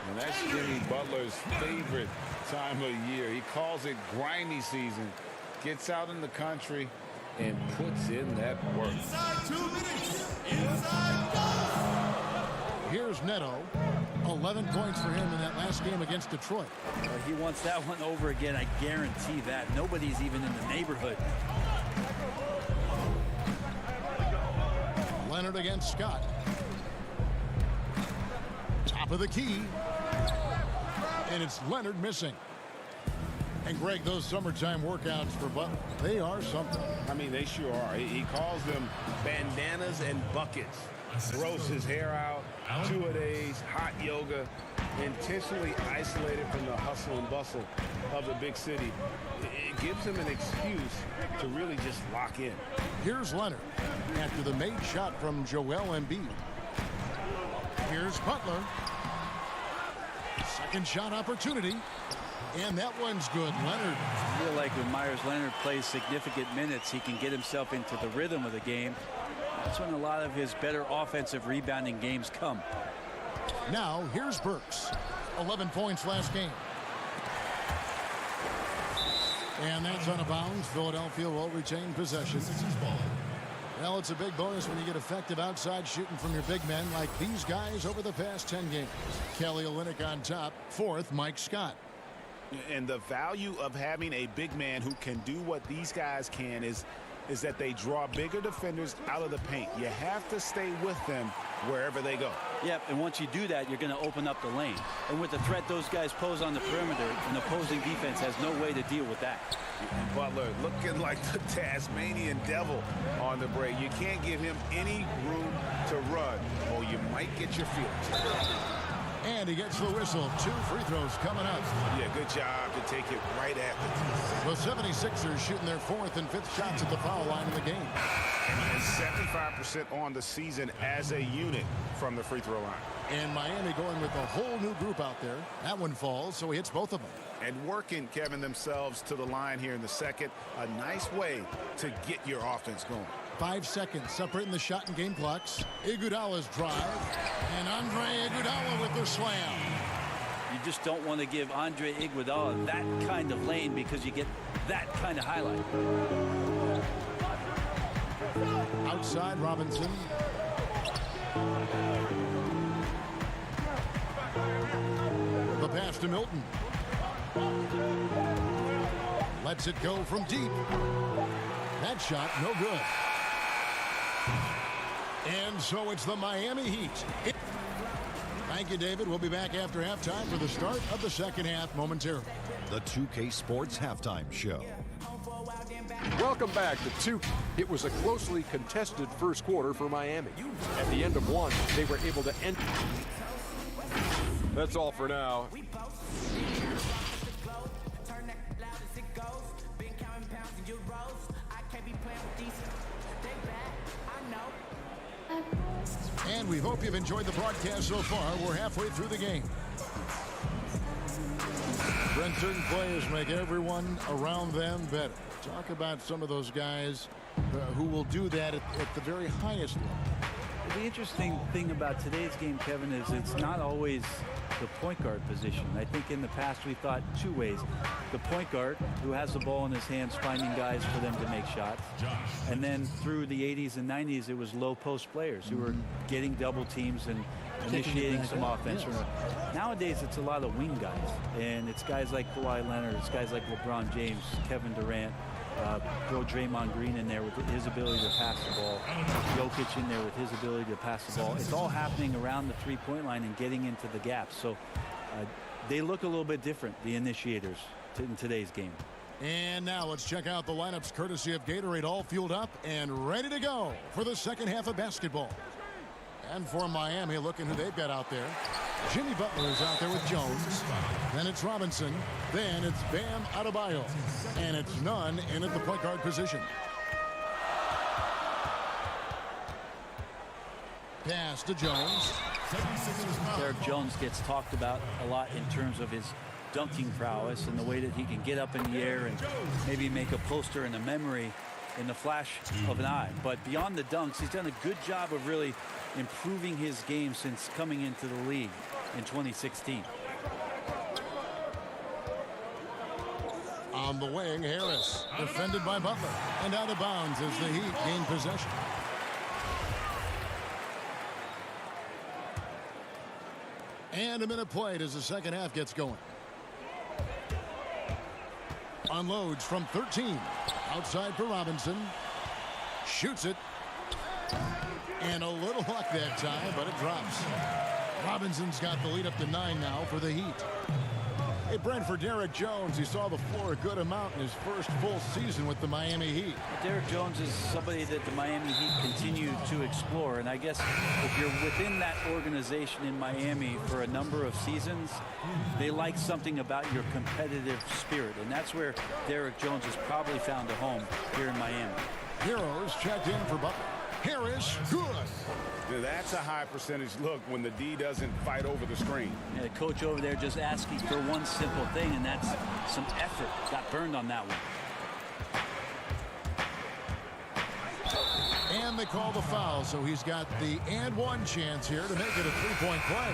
and that's Jimmy Butler's favorite time of year. He calls it grimy season. Gets out in the country and puts in that work. Inside 2 minutes. Inside goal. Here's Neto. 11 points for him in that last game against Detroit. He wants that one over again. I guarantee that. Nobody's even in the neighborhood. Leonard against Scott. Top of the key. And it's Leonard missing. And Greg, those summertime workouts for Butler, they are something. I mean, they sure are. He calls them bandanas and buckets. Grows his hair out, 2-a-days, hot yoga, intentionally isolated from the hustle and bustle of the big city. It gives him an excuse to really just lock in. Here's Leonard after the made shot from Joel Embiid. Here's Butler. Second shot opportunity. And that one's good. Leonard. I feel like when Myers Leonard plays significant minutes, he can get himself into the rhythm of the game. That's when a lot of his better offensive rebounding games come. Now, here's Burks. 11 points last game. And that's out of bounds. Philadelphia will retain possession. Well, it's a big bonus when you get effective outside shooting from your big men like these guys over the past 10 games. Kelly Olynyk on top. Fourth, Mike Scott. And the value of having a big man who can do what these guys can is that they draw bigger defenders out of the paint. You have to stay with them wherever they go. Yep, and once you do that, you're going to open up the lane. And with the threat those guys pose on the perimeter, an opposing defense has no way to deal with that. Butler looking like the Tasmanian devil on the break. You can't give him any room to run, or you might get your feelings. And he gets the whistle. 2 free throws coming up. Yeah, good job to take it right at the The 76ers shooting their 4th and 5th shots at the foul line in the game. And 75% on the season as a unit from the free throw line. And Miami going with a whole new group out there. That one falls, so he hits both of them. And working, Kevin, themselves to the line here in the second. A nice way to get your offense going. 5 seconds separating the shot and game clocks. Iguodala's drive. And Andre Iguodala with the slam. You just don't want to give Andre Iguodala that kind of lane because you get that kind of highlight. Outside Robinson. The pass to Milton. Lets it go from deep. That shot no good. And so it's the Miami Heat. Thank you, David. We'll be back after halftime for the start of the second half momentarily. The 2K Sports Halftime Show. Welcome back to 2K. It was a closely contested first quarter for Miami. At the end of one, they were able to end. That's all for now. And we hope you've enjoyed the broadcast so far. We're halfway through the game. When certain players make everyone around them better. Talk about some of those guys who will do that at the very highest level. The interesting thing about today's game, Kevin, is it's not always the point guard position. I think in the past we thought 2 ways. The point guard, who has the ball in his hands, finding guys for them to make shots. And then through the 80s and 90s, it was low post players who were getting double teams and initiating some offense. Yes. Nowadays, it's a lot of wing guys. And it's guys like Kawhi Leonard, it's guys like LeBron James, Kevin Durant. Throw Draymond Green in there with his ability to pass the ball. Jokic in there with his ability to pass the ball. It's all happening around the three-point line and getting into the gaps. So they look a little bit different, the initiators, in today's game. And now let's check out the lineups courtesy of Gatorade, all fueled up and ready to go for the second half of basketball. And for Miami, looking who they've got out there. Jimmy Butler is out there with Jones. Then it's Robinson. Then it's Bam Adebayo. And it's Nunn in at the point guard position. Pass to Jones. Derek Jones gets talked about a lot in terms of his dunking prowess and the way that he can get up in the air and maybe make a poster and a memory in the flash of an eye. But beyond the dunks, he's done a good job of really improving his game since coming into the league in 2016. On the wing, Harris, defended by Butler, and out of bounds as the Heat gain possession. And a minute played as the second half gets going. Unloads from 13. Outside for Robinson. Shoots it. And a little luck that time, but it drops. Robinson's got the lead up to 9 now for the Heat. Hey, Brent, for Derek Jones, he saw the floor a good amount in his first full season with the Miami Heat. Derek Jones is somebody that the Miami Heat continue to explore. And I guess if you're within that organization in Miami for a number of seasons, they like something about your competitive spirit. And that's where Derek Jones has probably found a home here in Miami. Heroes checked in for Butler. Harris, good. That's a high percentage look when the D doesn't fight over the screen. Yeah, the coach over there just asking for one simple thing, and that's some effort. Got burned on that one. And they call the foul, so he's got the and one chance here to make it a three-point play.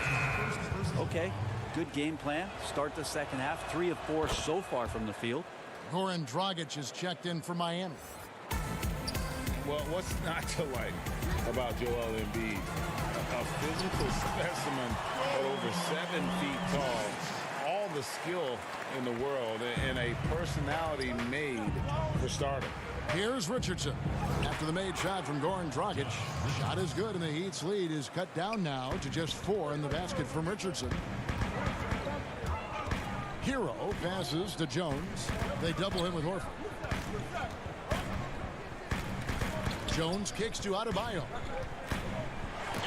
Okay, good game plan. Start the second half. 3 of 4 so far from the field. Goran Dragic is checked in for Miami. Well, what's not to like about Joel Embiid? A physical specimen at over 7 feet tall, all the skill in the world, and a personality made for stardom. Here's Richardson. After the made shot from Goran Dragic, shot is good, and the Heat's lead is cut down now to just 4 in the basket from Richardson. Hero passes to Jones. They double him with Horford. Jones kicks to Adebayo.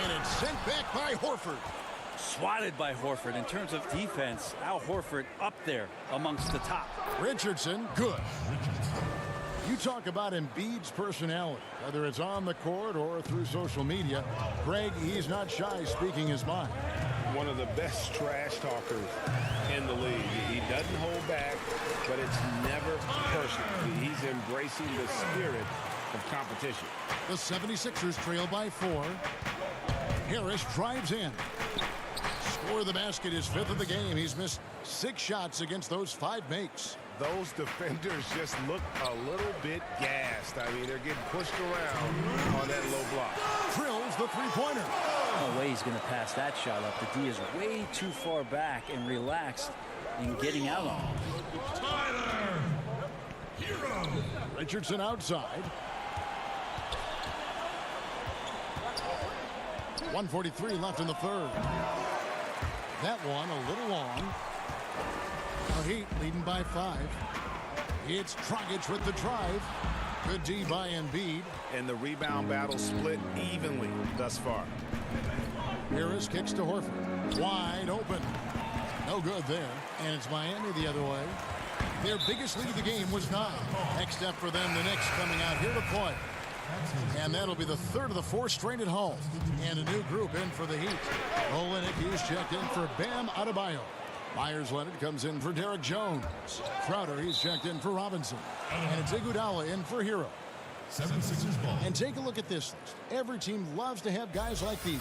And it's sent back by Horford. Swatted by Horford. In terms of defense, Al Horford up there amongst the top. Richardson, good. You talk about Embiid's personality, whether it's on the court or through social media. Greg, he's not shy speaking his mind. One of the best trash talkers in the league. He doesn't hold back, but it's never personal. He's embracing the spirit of competition. The 76ers trail by 4. Harris drives in. Score of the basket is 5th of the game. He's missed 6 shots against those 5 makes. Those defenders just look a little bit gassed. I mean, they're getting pushed around on that low block. Drills the three-pointer. No way he's going to pass that shot up. The D is way too far back and relaxed in getting out on him. Tyler Hero. Richardson outside. 1:43 left in the third. That one a little long. The Heat leading by 5. It's Dragic with the drive. Good D by Embiid. And the rebound battle split evenly thus far. Harris kicks to Horford. Wide open. No good there. And it's Miami the other way. Their biggest lead of the game was 9. Next step for them, the Knicks coming out here to play. And that'll be the 3rd of the 4 straight at home. And a new group in for the Heat. Olynyk, he's checked in for Bam Adebayo. Myers-Leonard comes in for Derek Jones. Crowder, he's checked in for Robinson. And it's Iguodala in for Hero. 76ers ball. And take a look at this list. Every team loves to have guys like these.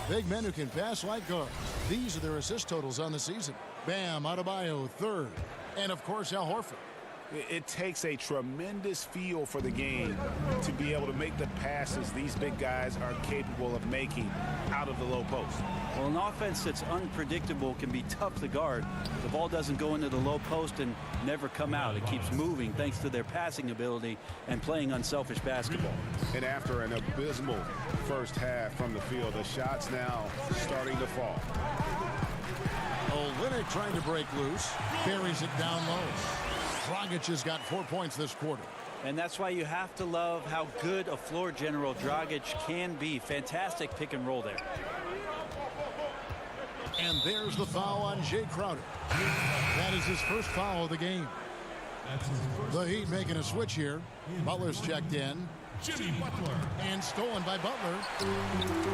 Big men who can pass like guards. These are their assist totals on the season. Bam Adebayo, 3rd. And, of course, Al Horford. It takes a tremendous feel for the game to be able to make the passes these big guys are capable of making out of the low post. Well, an offense that's unpredictable can be tough to guard. The ball doesn't go into the low post and never come out. It keeps moving thanks to their passing ability and playing unselfish basketball. And after an abysmal first half from the field, the shots now starting to fall. Olynyk trying to break loose. Buries it down low. Dragic has got 4 points this quarter. And that's why you have to love how good a floor general Dragic can be. Fantastic pick and roll there. And there's the foul on Jay Crowder. That is his first foul of the game. The Heat making a switch here. Butler's checked in. Jimmy Butler. And stolen by Butler.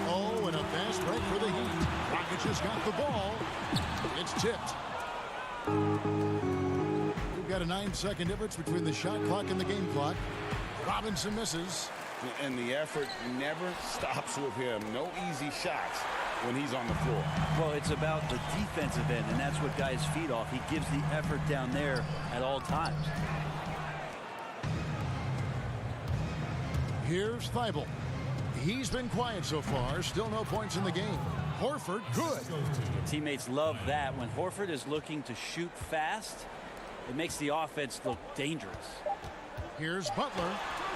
Oh, and a fast break for the Heat. Dragic has got the ball. It's tipped. We've got a 9-second difference between the shot clock and the game clock. Robinson misses. And the effort never stops with him. No easy shots when he's on the floor. Well, it's about the defensive end, and that's what guys feed off. He gives the effort down there at all times. Here's Thibault. He's been quiet so far. Still no points in the game. Horford, good. Teammates love that. When Horford is looking to shoot fast, it makes the offense look dangerous. Here's Butler.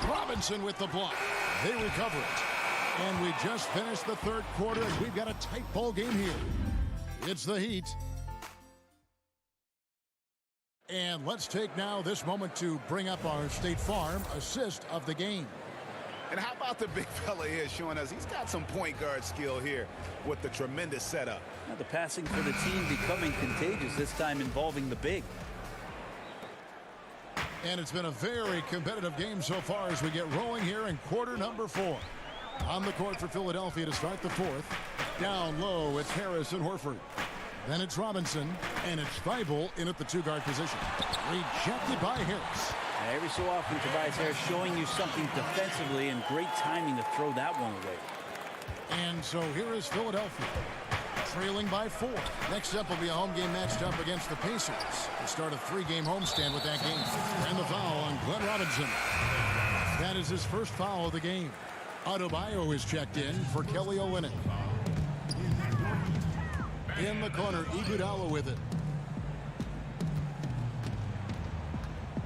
Robinson with the block. They recover it. And we just finished the third quarter, and we've got a tight ball game here. It's the Heat. And let's take now this moment to bring up our State Farm assist of the game. And how about the big fella here showing us he's got some point guard skill here with the tremendous setup. Now the passing for the team becoming contagious, this time involving the big. And it's been a very competitive game so far as we get rolling here in quarter number 4. On the court for Philadelphia to start the fourth. Down low, it's Harris and Horford. Then it's Robinson, and it's Thibault in at the 2-guard position. Rejected by Harris. Every so often, Tobias Harris showing you something defensively, and great timing to throw that one away. And so here is Philadelphia, trailing by 4. Next up will be a home game matched up against the Pacers to start a 3-game homestand with that game. And the foul on Glenn Robinson. That is his first foul of the game. Adebayo is checked in for Kelly Olynyk. In the corner, Iguodala with it.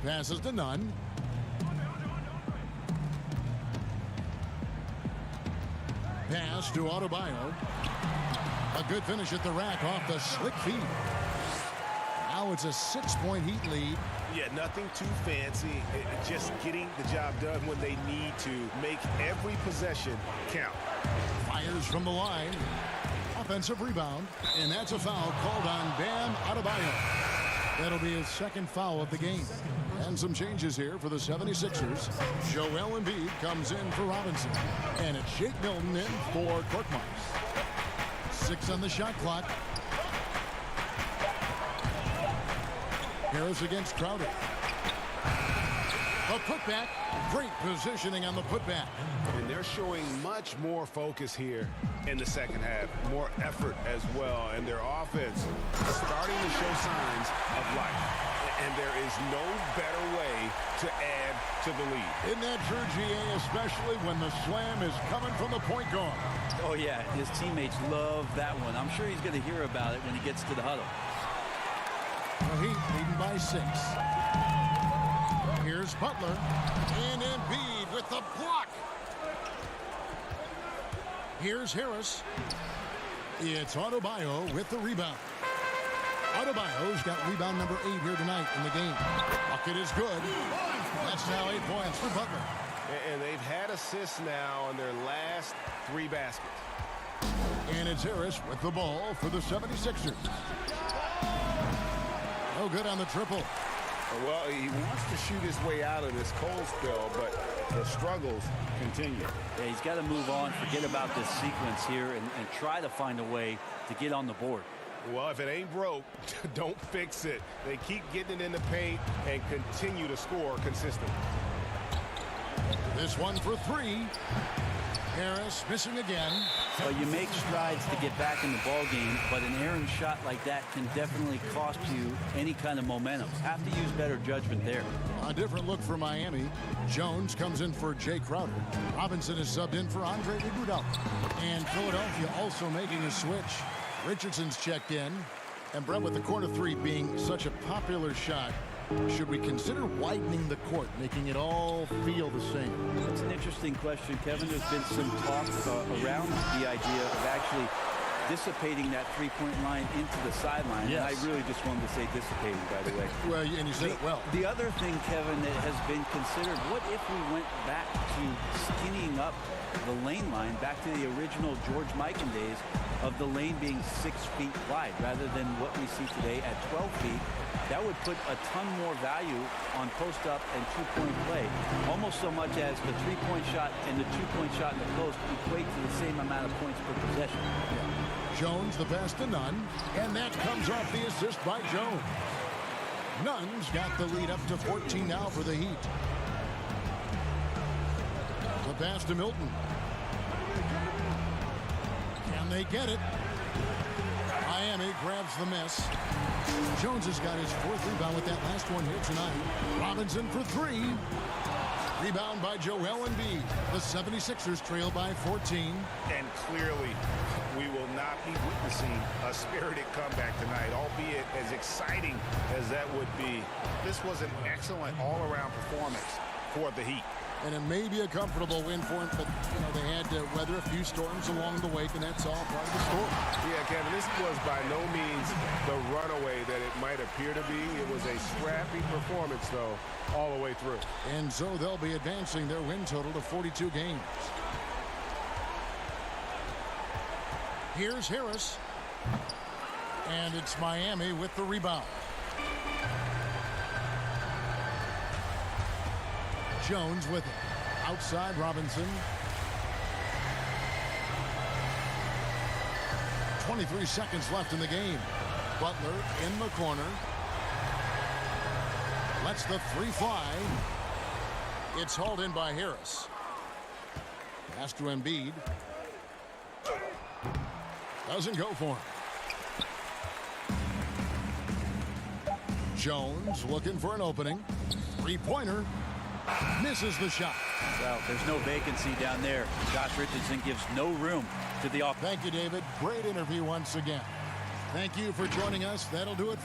Passes to Nunn. Pass to Adebayo. A good finish at the rack off the slick feed. Now it's a 6-point Heat lead. Yeah, nothing too fancy. Just getting the job done when they need to. Make every possession count. Fires from the line. offensive rebound, and that's a foul called on Bam Adebayo. That'll be his second foul of the game. And some changes here for the 76ers. Joel Embiid comes in for Robinson. And it's Shake Milton in for Korkmaz. 6 on the shot clock. Harris against Crowder. A putback. Great positioning on the putback. And they're showing much more focus here in the second half. More effort as well. And their offense starting to show signs of life. And there is no better way to add to the lead. Isn't that true, GA, especially when the slam is coming from the point guard? Oh, yeah. His teammates love that one. I'm sure he's going to hear about it when he gets to the huddle. The Heat leading by 6. Here's Butler. And Embiid with the block. Here's Harris. It's Adebayo with the rebound. Adebayo's got rebound number 8 here tonight in the game. Bucket is good. That's now 8 points for Butler. And they've had assists now in their last 3 baskets. And it's Harris with the ball for the 76ers. No good on the triple. Well, he wants to shoot his way out of this cold spell, but the struggles continue. Yeah, he's got to move on, forget about this sequence here, and try to find a way to get on the board. Well, if it ain't broke, don't fix it. They keep getting it in the paint and continue to score consistently. This one for 3. Harris missing again. Well, you make strides to get back in the ball game, but an errant shot like that can definitely cost you any kind of momentum. Have to use better judgment there. A different look for Miami. Jones comes in for Jay Crowder. Robinson is subbed in for Andre Iguodala. And Philadelphia also making a switch. Richardson's checked in. And Brett, with the corner 3 being such a popular shot, should we consider widening the court, making it all feel the same? That's an interesting question, Kevin. There's been some talk around the idea of actually dissipating that three-point line into the sideline. Yes. And I really just wanted to say dissipating, by the way. Well, and you said it well. The other thing, Kevin, that has been considered, what if we went back to skinnying up the lane line, back to the original George Mikan days of the lane being 6 feet wide rather than what we see today at 12 feet. That would put a ton more value on post-up and two-point play, almost so much as the three-point shot and the two-point shot in the post equate to the same amount of points per possession. Jones the pass to Nunn, and that comes off the assist by Jones. Nunn's got the lead up to 14 now for the Heat. The pass to Milton. Can they get it? Miami grabs the miss. Jones has got his 4th rebound with that last one here tonight. Robinson for 3. Rebound by Joel Embiid. The 76ers trail by 14. And clearly, we will not be witnessing a spirited comeback tonight, albeit as exciting as that would be. This was an excellent all-around performance for the Heat. And it may be a comfortable win for him, but they had to weather a few storms along the way, and that's all part of the story. Yeah, Kevin, this was by no means the runaway that it might appear to be. It was a scrappy performance, though, all the way through. And so they'll be advancing their win total to 42 games. Here's Harris. And it's Miami with the rebound. Jones with it. Outside Robinson. 23 seconds left in the game. Butler in the corner. Lets the 3 fly. It's hauled in by Harris. Pass to Embiid. Doesn't go for him. Jones looking for an opening. 3-pointer. Misses the shot. Well, there's no vacancy down there. Josh Richardson gives no room to the offense. Thank you, David. Great interview once again. Thank you for joining us. That'll do it.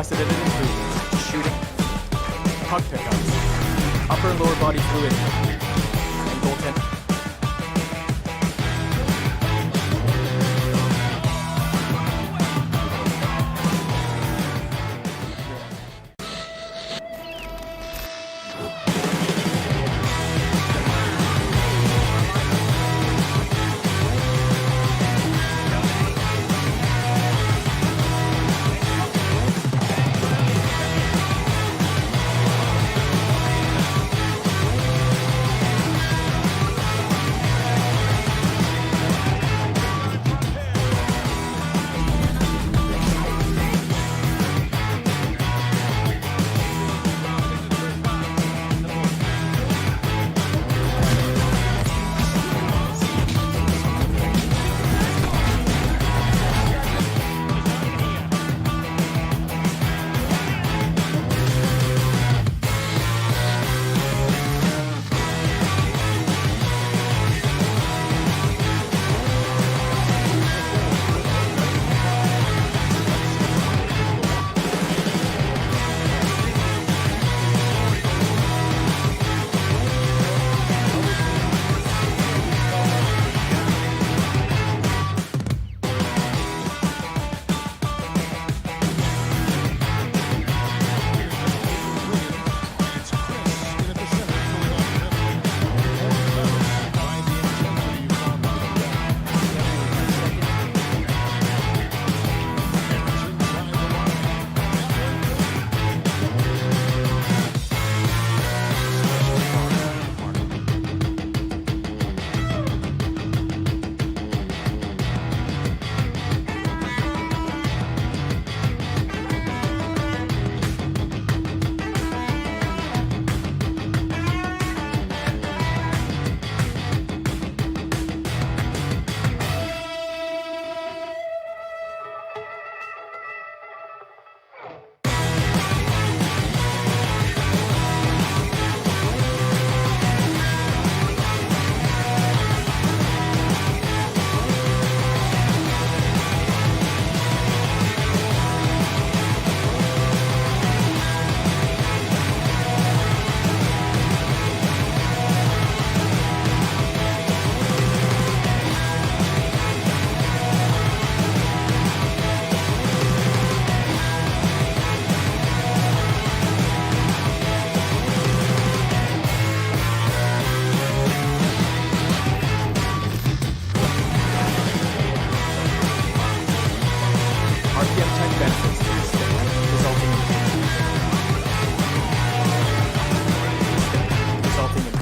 unprecedented improvements to shooting, puck pickups, upper and lower body fluidity, and goaltending.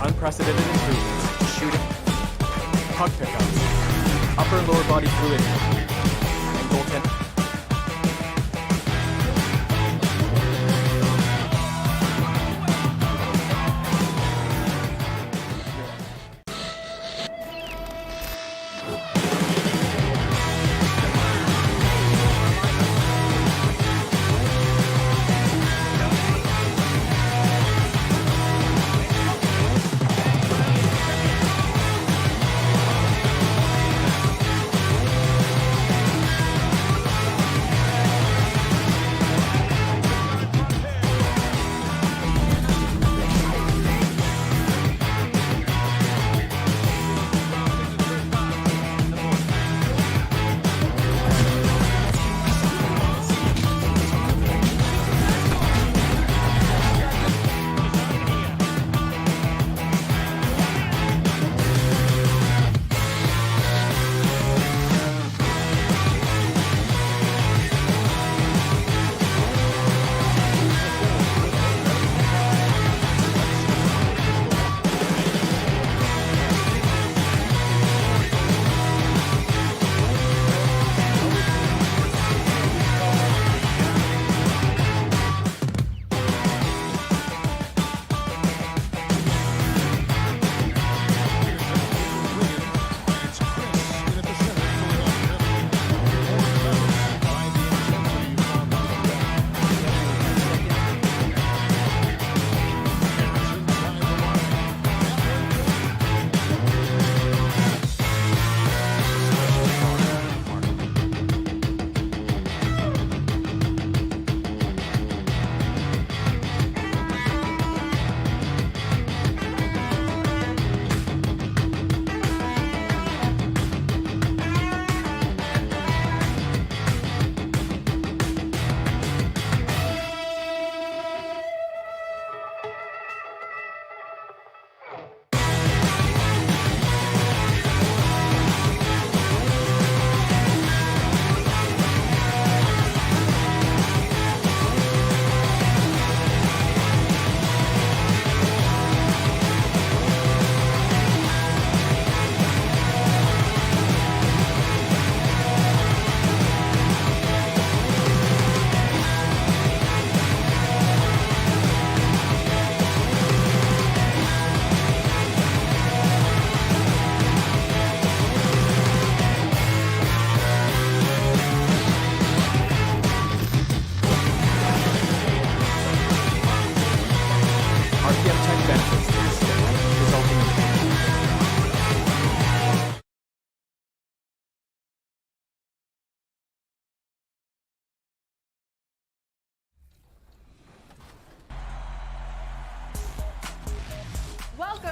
Unprecedented improvements to shooting, puck pickups, upper and lower body fluidity, and goaltending.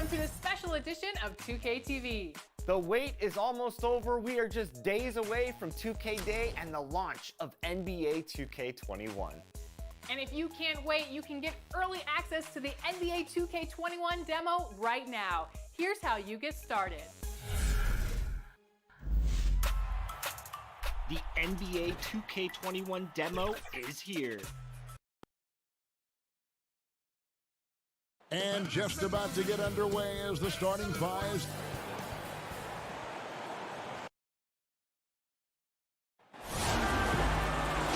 welcome to this special edition of 2K TV. The wait is almost over. We are just days away from 2K Day and the launch of NBA 2K21. And if you can't wait, you can get early access to the NBA 2K21 demo right now. Here's how you get started. The NBA 2K21 demo is here. And just about to get underway as the starting fives.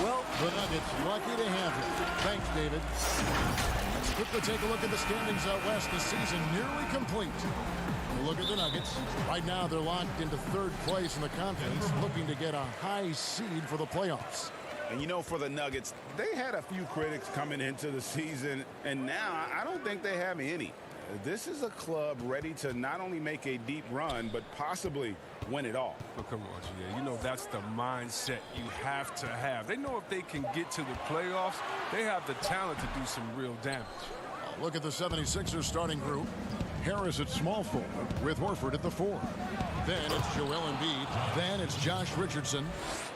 Well, the Nuggets lucky to have him. Thanks, David. Let's quickly take a look at the standings out west. The season nearly complete. Look at the Nuggets. Right now, they're locked into third place in the conference, looking to get a high seed for the playoffs. And you know, for the Nuggets, they had a few critics coming into the season, and now I don't think they have any. This is a club ready to not only make a deep run, but possibly win it all. Oh, come on, GA. You know that's the mindset you have to have. They know if they can get to the playoffs, they have the talent to do some real damage. Look at the 76ers starting group. Harris at small forward with Horford at the 4. Then it's Joel Embiid. Then it's Josh Richardson.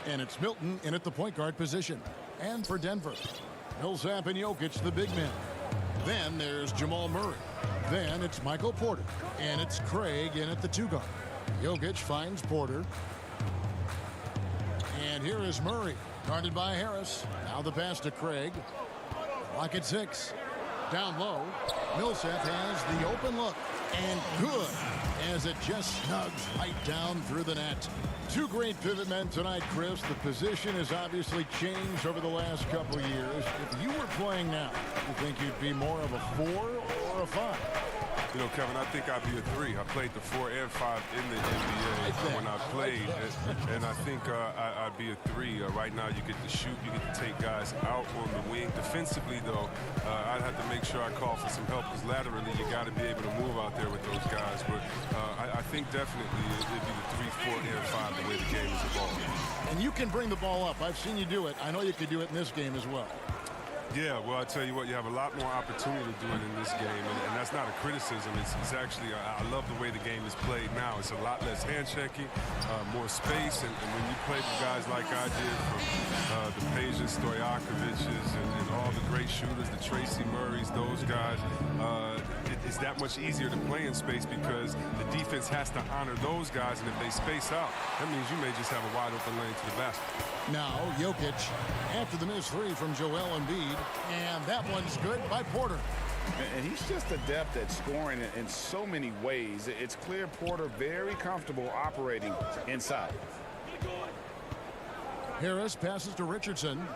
And it's Milton in at the point guard position. And for Denver, Millsap and Jokic, the big men. Then there's Jamal Murray. Then it's Michael Porter. And it's Craig in at the 2 guard. Jokic finds Porter. And here is Murray, guarded by Harris. Now the pass to Craig. Clock at 6. Down low, Millsap has the open look, and good, as it just snugs right down through the net. Two great pivot men tonight, Chris. The position has obviously changed over the last couple years. If you were playing now, you think you'd be more of a 4 or a 5? You know, Kevin, I think I'd be a 3. I played the 4 and 5 in the NBA when I played, and I think I'd be a 3. Right now, you get to shoot, you get to take guys out on the wing. Defensively, though, I'd have to make sure I call for some help, because laterally, you got to be able to move out there with those guys. But I think definitely it'd be the 3, 4, and 5 the way the game is evolving. And you can bring the ball up. I've seen you do it. I know you could do it in this game as well. Yeah, well, I tell you what, you have a lot more opportunity to do it in this game, and that's not a criticism. It's actually, I love the way the game is played now. It's a lot less hand-checking, more space, and when you play with guys like I did, from the Peja Stojakovic's and all the great shooters, the Tracy Murrays, those guys, it's that much easier to play in space because the defense has to honor those guys, and if they space out, that means you may just have a wide-open lane to the basket. Now, Jokic, after the missed 3 from Joel Embiid, and that one's good by Porter. And he's just adept at scoring in so many ways. It's clear Porter very comfortable operating inside. Harris passes to Richardson.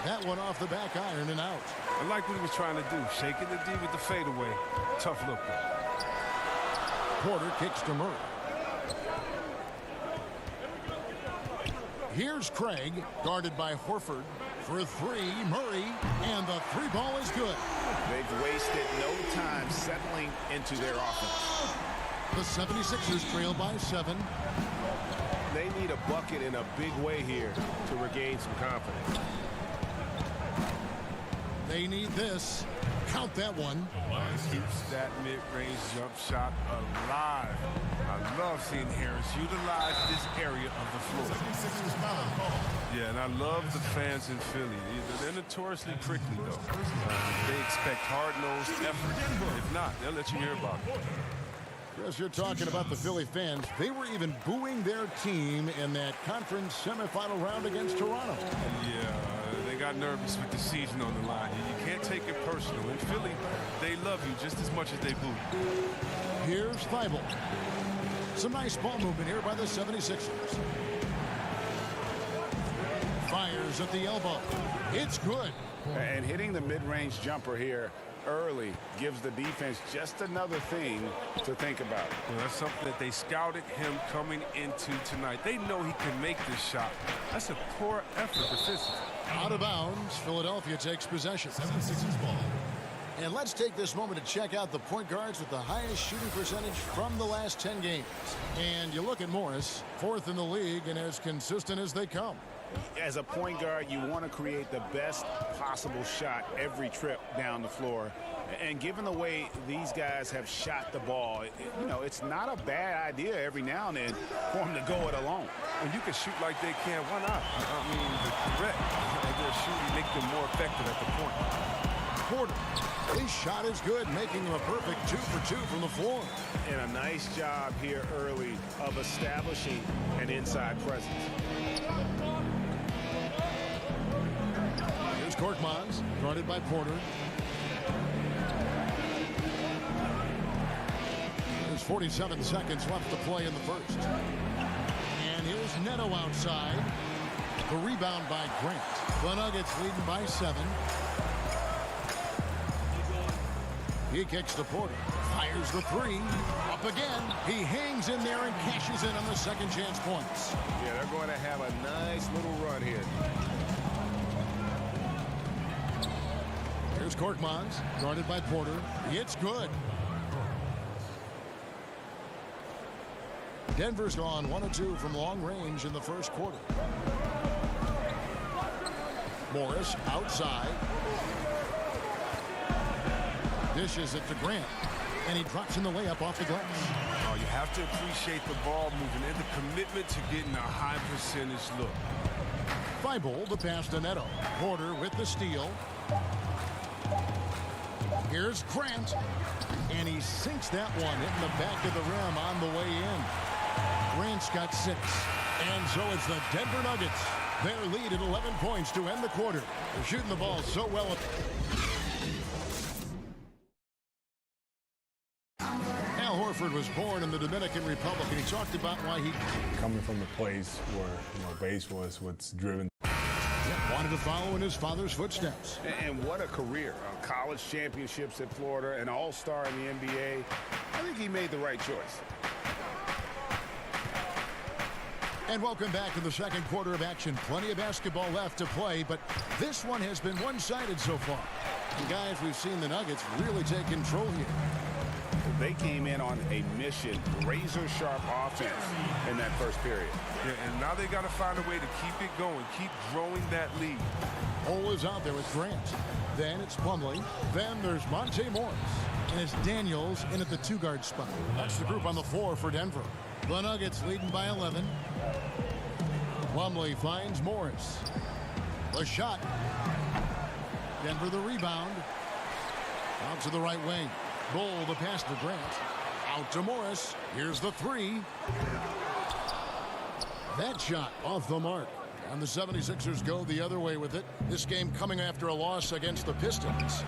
That one off the back iron and out. I like what he was trying to do, shaking the D with the fadeaway. Tough look, though. Porter kicks to Murray. Here's Craig, guarded by Horford. For 3, Murray, and the 3 ball is good. They've wasted no time settling into their offense. The 76ers trail by 7. They need a bucket in a big way here to regain some confidence. They need this. Count that one. Keeps that mid-range jump shot alive. I love seeing Harris utilize this area of the floor. Yeah, and I love the fans in Philly. They're notoriously prickly, though. They expect hard-nosed effort. If not, they'll let you hear about it. Chris, you're talking about the Philly fans. They were even booing their team in that conference semifinal round against Toronto. Yeah, they got nervous with the season on the line. You can't take it personal. In Philly, they love you just as much as they boo. Here's Thibault. Some nice ball movement here by the 76ers. Fires at the elbow. It's good. And hitting the mid-range jumper here early gives the defense just another thing to think about. Well, that's something that they scouted him coming into tonight. They know he can make this shot. That's a poor effort defensively. Out of bounds, Philadelphia takes possession. 76ers ball. And let's take this moment to check out the point guards with the highest shooting percentage from the last 10 games. And you look at Morris, 4th in the league and as consistent as they come. As a point guard, you want to create the best possible shot every trip down the floor. And given the way these guys have shot the ball, it's not a bad idea every now and then for them to go it alone. When you can shoot like they can, why not? I mean, the threat of their shooting make them more effective at the point. Porter, his shot is good, making him a perfect 2 for 2 from the floor. And a nice job here early of establishing an inside presence. Here's Korkmaz, guarded by Porter. There's 47 seconds left to play in the first. And here's Neto outside. The rebound by Grant. The Nuggets leading by 7. He kicks to Porter. Fires the 3. Up again. He hangs in there and cashes in on the second chance points. Yeah, they're going to have a nice little run here. Here's Korkmaz, guarded by Porter. It's good. Denver's gone 1 of 2 from long range in the first quarter. Morris outside. Dishes it to Grant. And he drops in the layup off the glass. Oh, you have to appreciate the ball movement and the commitment to getting a high percentage look. Thibault, the pass to Neto. Porter with the steal. Here's Grant. And he sinks that one, hitting the back of the rim on the way in. Grant's got 6. And so it's the Denver Nuggets. Their lead at 11 points to end the quarter. They're shooting the ball so well. Al Horford was born in the Dominican Republic, and he talked about why he... Coming from the place where, base was what's driven. Wanted to follow in his father's footsteps. And what a career. College championships at Florida, an all-star in the NBA. I think he made the right choice. And welcome back to the second quarter of action. Plenty of basketball left to play, but this one has been one-sided so far. And guys, we've seen the Nuggets really take control here. They came in on a mission, razor-sharp offense in that first period. Yeah, and now they got to find a way to keep it going, keep growing that lead. Hole is out there with Grant. Then it's Plumlee. Then there's Monte Morris. And it's Daniels in at the 2-guard spot. That's the group on the floor for Denver. The Nuggets leading by 11. Plumlee finds Morris. The shot. Denver the rebound. Out to the right wing. Bull the pass to Grant. Out to Morris. Here's the 3. That shot off the mark. And the 76ers go the other way with it. This game coming after a loss against the Pistons.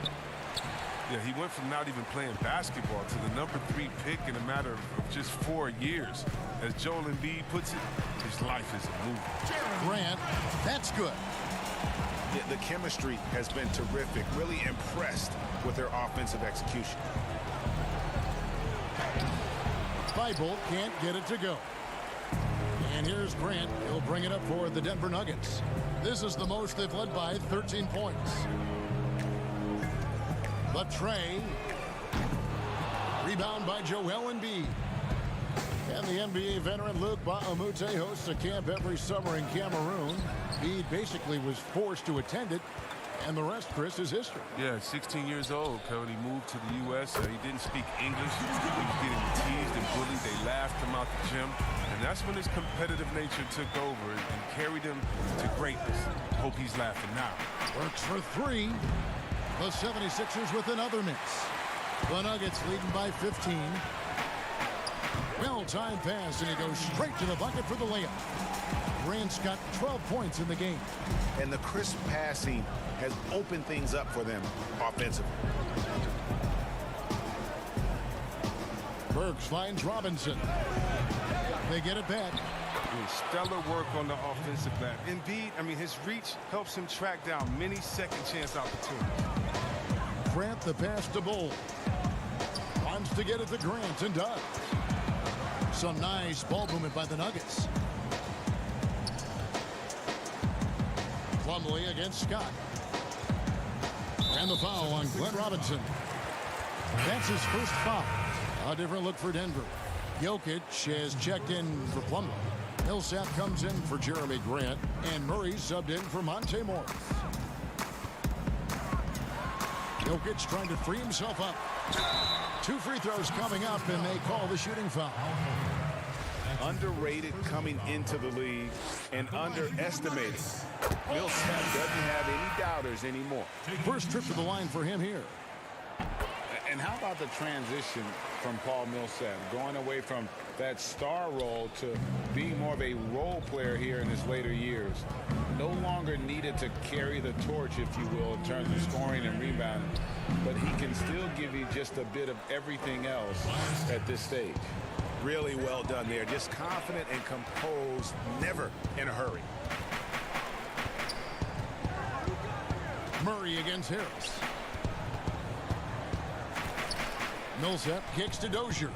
Yeah, he went from not even playing basketball to the number 3 pick in a matter of just 4 years. As Joel Embiid puts it, his life is a movie. Grant, that's good. Yeah, the chemistry has been terrific. Really impressed with their offensive execution. Thibault can't get it to go. And here's Grant. He'll bring it up for the Denver Nuggets. This is the most they've led by 13 points. The tray. Rebound by Joel Embiid. And the NBA veteran Luc Mbah a Moute hosts a camp every summer in Cameroon. Embiid basically was forced to attend it. And the rest, Chris, is history. Yeah, 16 years old, Kevin. He moved to the U.S. He didn't speak English. He was getting teased and bullied. They laughed him out the gym. And that's when his competitive nature took over and carried him to greatness. Hope he's laughing now. Works for 3. The 76ers with another miss. The Nuggets leading by 15. Well-timed pass, and he goes straight to the bucket for the layup. Grant's got 12 points in the game. And the crisp passing has opened things up for them offensively. Burks finds Robinson. They get it back. Stellar work on the offensive end. Embiid, his reach helps him track down many second chance opportunities. Grant the pass to Bull. Wants to get it to Grant and does. Some nice ball movement by the Nuggets. Plumlee against Scott. And the foul on Glenn Robinson. That's his first foul. A different look for Denver. Jokic has checked in for Plumlee. Millsap comes in for Jeremy Grant, and Murray subbed in for Monte Morris. Jokic trying to free himself up. 2 free throws coming up, and they call the shooting foul. Underrated coming into the league and underestimated. Millsap doesn't have any doubters anymore. First trip to the line for him here. And how about the transition from Paul Millsap, going away from that star role to being more of a role player here in his later years? No longer needed to carry the torch, if you will, in terms of scoring and rebounding, but he can still give you just a bit of everything else at this stage. Really well done there. Just confident and composed, never in a hurry. Murray against Harris. Millsap kicks to Dozier.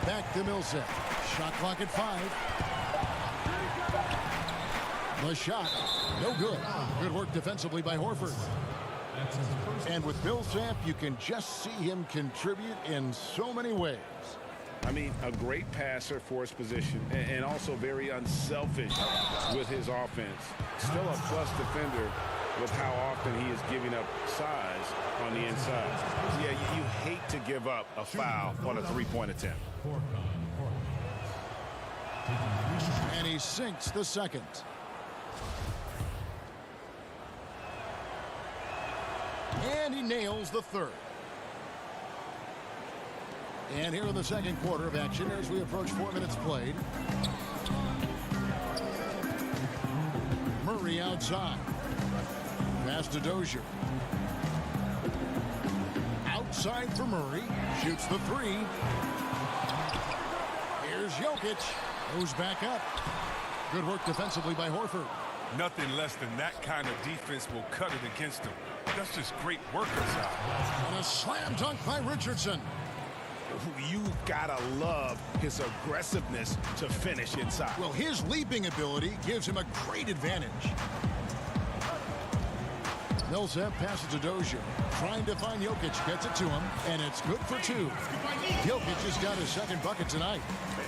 Back to Millsap. Shot clock at 5. The shot, no good. Good work defensively by Horford. And with Millsap, you can just see him contribute in so many ways. I mean, a great passer for his position and also very unselfish with his offense. Still a plus defender with how often he is giving up size on the inside. Yeah, you hate to give up a foul on a three-point attempt. And he sinks the second. And he nails the third. And here in the second quarter of action as we approach 4 minutes played. Murray outside. Pass to Dozier. Outside for Murray. Shoots the 3. Here's Jokic. Goes back up. Good work defensively by Horford. Nothing less than that kind of defense will cut it against him. That's just great work inside. And a slam dunk by Richardson. You've got to love his aggressiveness to finish inside. Well, his leaping ability gives him a great advantage. Millsap passes to Dozier. Trying to find Jokic. Gets it to him. And it's good for 2. Jokic has got his second bucket tonight.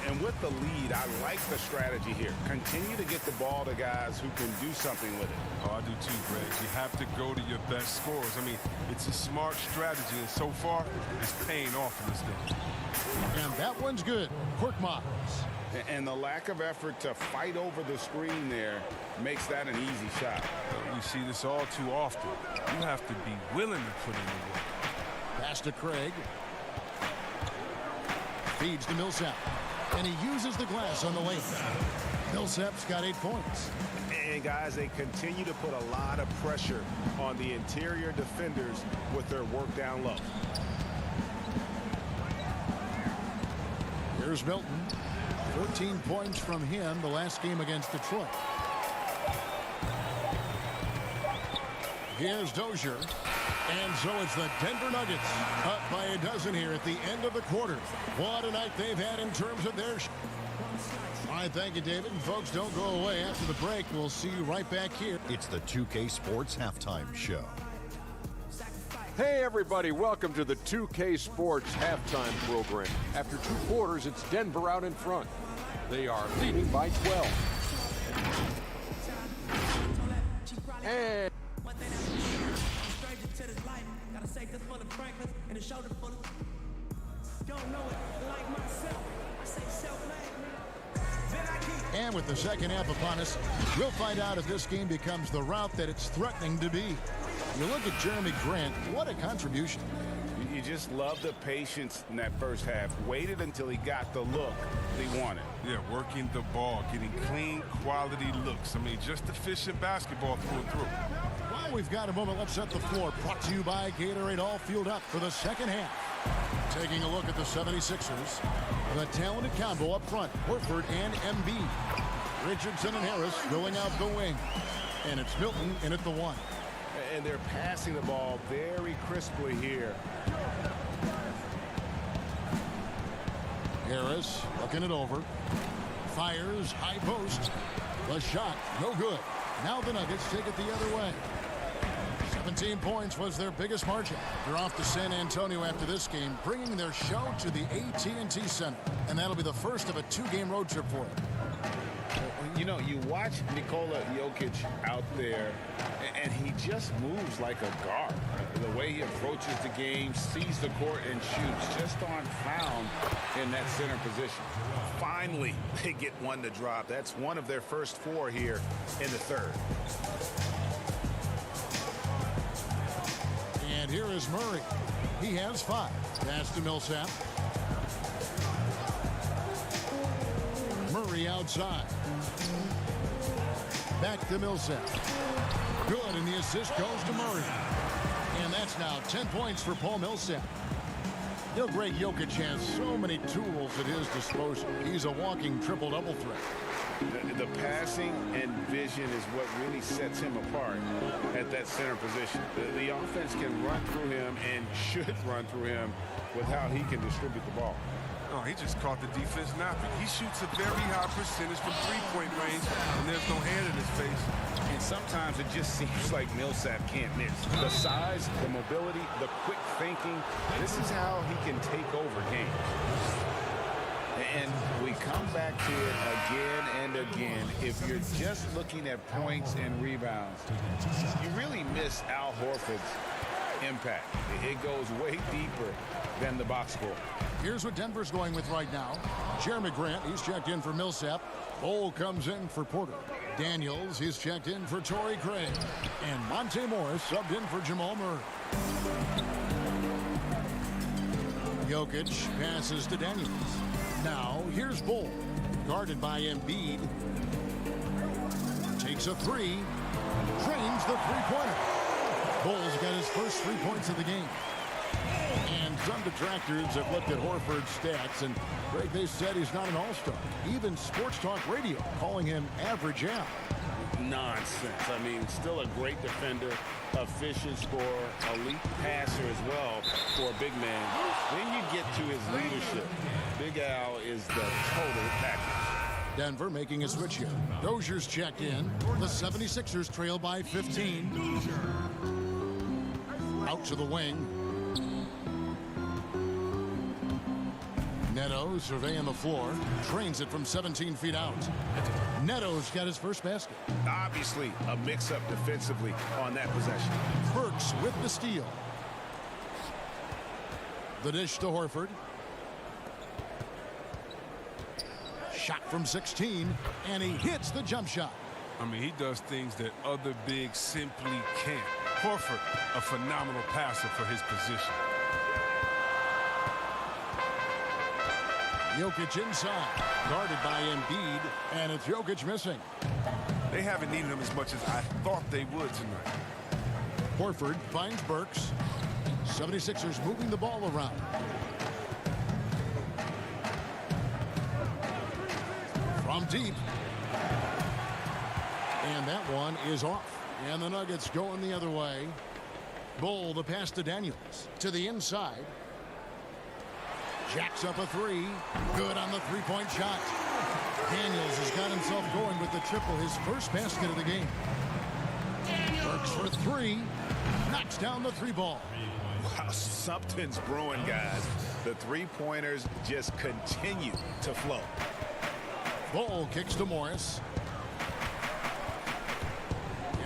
And with the lead, I like the strategy here. Continue to get the ball to guys who can do something with it. Oh, I do too, Greg. You have to go to your best scorers. I mean, it's a smart strategy, and so far, it's paying off in this game. And that one's good. Korkmaz. And the lack of effort to fight over the screen there makes that an easy shot. We see this all too often. You have to be willing to put in the work. Pass to Craig. Feeds to Millsap. And he uses the glass on the lane. Millsap's got 8 points. And guys, they continue to put a lot of pressure on the interior defenders with their work down low. Here's Milton. 13 points from him the last game against Detroit. Here's Dozier. And so it's the Denver Nuggets up by a dozen here at the end of the quarter. What a night they've had in terms of their... All right, thank you, David. And folks, don't go away. After the break, we'll see you right back here. It's the 2K Sports Halftime Show. Hey, everybody. Welcome to the 2K Sports Halftime program. After 2 quarters, it's Denver out in front. They are leading by 12. And... And with the second half upon us, we'll find out if this game becomes the rout that it's threatening to be. You look at Jeremy Grant, what a contribution. You just love the patience in that first half. Waited until he got the look he wanted. Yeah, working the ball, getting clean, quality looks. I mean, just efficient basketball through and through. Well, we've got a moment. Let's set the floor. Brought to you by Gatorade, all fueled up for the second half. Taking a look at the 76ers. The talented combo up front, Horford and Embiid. Richardson and Harris going out the wing. And it's Milton in at the 1. And they're passing the ball very crisply here. Harris looking it over. Fires, high post. The shot, no good. Now the Nuggets take it the other way. 17 points was their biggest margin. They're off to San Antonio after this game, bringing their show to the AT&T Center. And that'll be the first of a 2-game road trip for them. You know, you watch Nikola Jokic out there, and he just moves like a guard. The way he approaches the game, sees the court, and shoots just aren't found in that center position. Finally, they get one to drop. That's one of their first 4 here in the third. And here is Murray. He has 5. Pass to Millsap. Murray outside. Back to Millsap. Good, and the assist goes to Murray. And that's now 10 points for Paul Millsap. You know, Greg Jokic has so many tools at his disposal. He's a walking triple-double threat. The passing and vision is what really sets him apart at that center position. The offense can run through him and should run through him with how he can distribute the ball. Oh, he just caught the defense napping. He shoots a very high percentage from three-point range, and there's no hand in his face. And sometimes it just seems like Millsap can't miss. The size, the mobility, the quick thinking, this is how he can take over games. And we come back to it again and again. If you're just looking at points and rebounds, you really miss Al Horford's impact. It goes way deeper than the box score. Here's what Denver's going with right now. Jeremy Grant, he's checked in for Millsap. Bol comes in for Porter. Daniels, he's checked in for Torrey Craig. And Monte Morris subbed in for Jamal Murray. Jokic passes to Daniels. Now, here's Bol, guarded by Embiid. Takes a 3. Drains the three-pointer. Bol's got his first 3 points of the game. And some detractors have looked at Horford's stats, and Greg, they said he's not an all-star. Even Sports Talk Radio calling him average Al. Nonsense. I mean, still a great defender, efficient scorer, elite passer as well for a big man. Then you get to his leadership. Big Al is the total package. Denver making a switch here. Dozier's checked in. The 76ers trail by 15. Out to the wing. Neto surveying the floor. Trains it from 17 feet out. Neto's got his first basket. Obviously, a mix-up defensively on that possession. Burks with the steal. The dish to Horford. Shot from 16, and he hits the jump shot. I mean, he does things that other bigs simply can't. Horford, a phenomenal passer for his position. Jokic inside, guarded by Embiid, and it's Jokic missing. They haven't needed him as much as I thought they would tonight. Horford finds Burks. 76ers moving the ball around. From deep. And that one is off. And the Nuggets going the other way. Bol the pass to Daniels. To the inside. Jacks up a 3. Good on the three-point shot. Daniels has got himself going with the triple, his first basket of the game. Burks for 3. Knocks down the 3 ball. Wow, something's brewing, guys. The three-pointers just continue to flow. Bol kicks to Morris.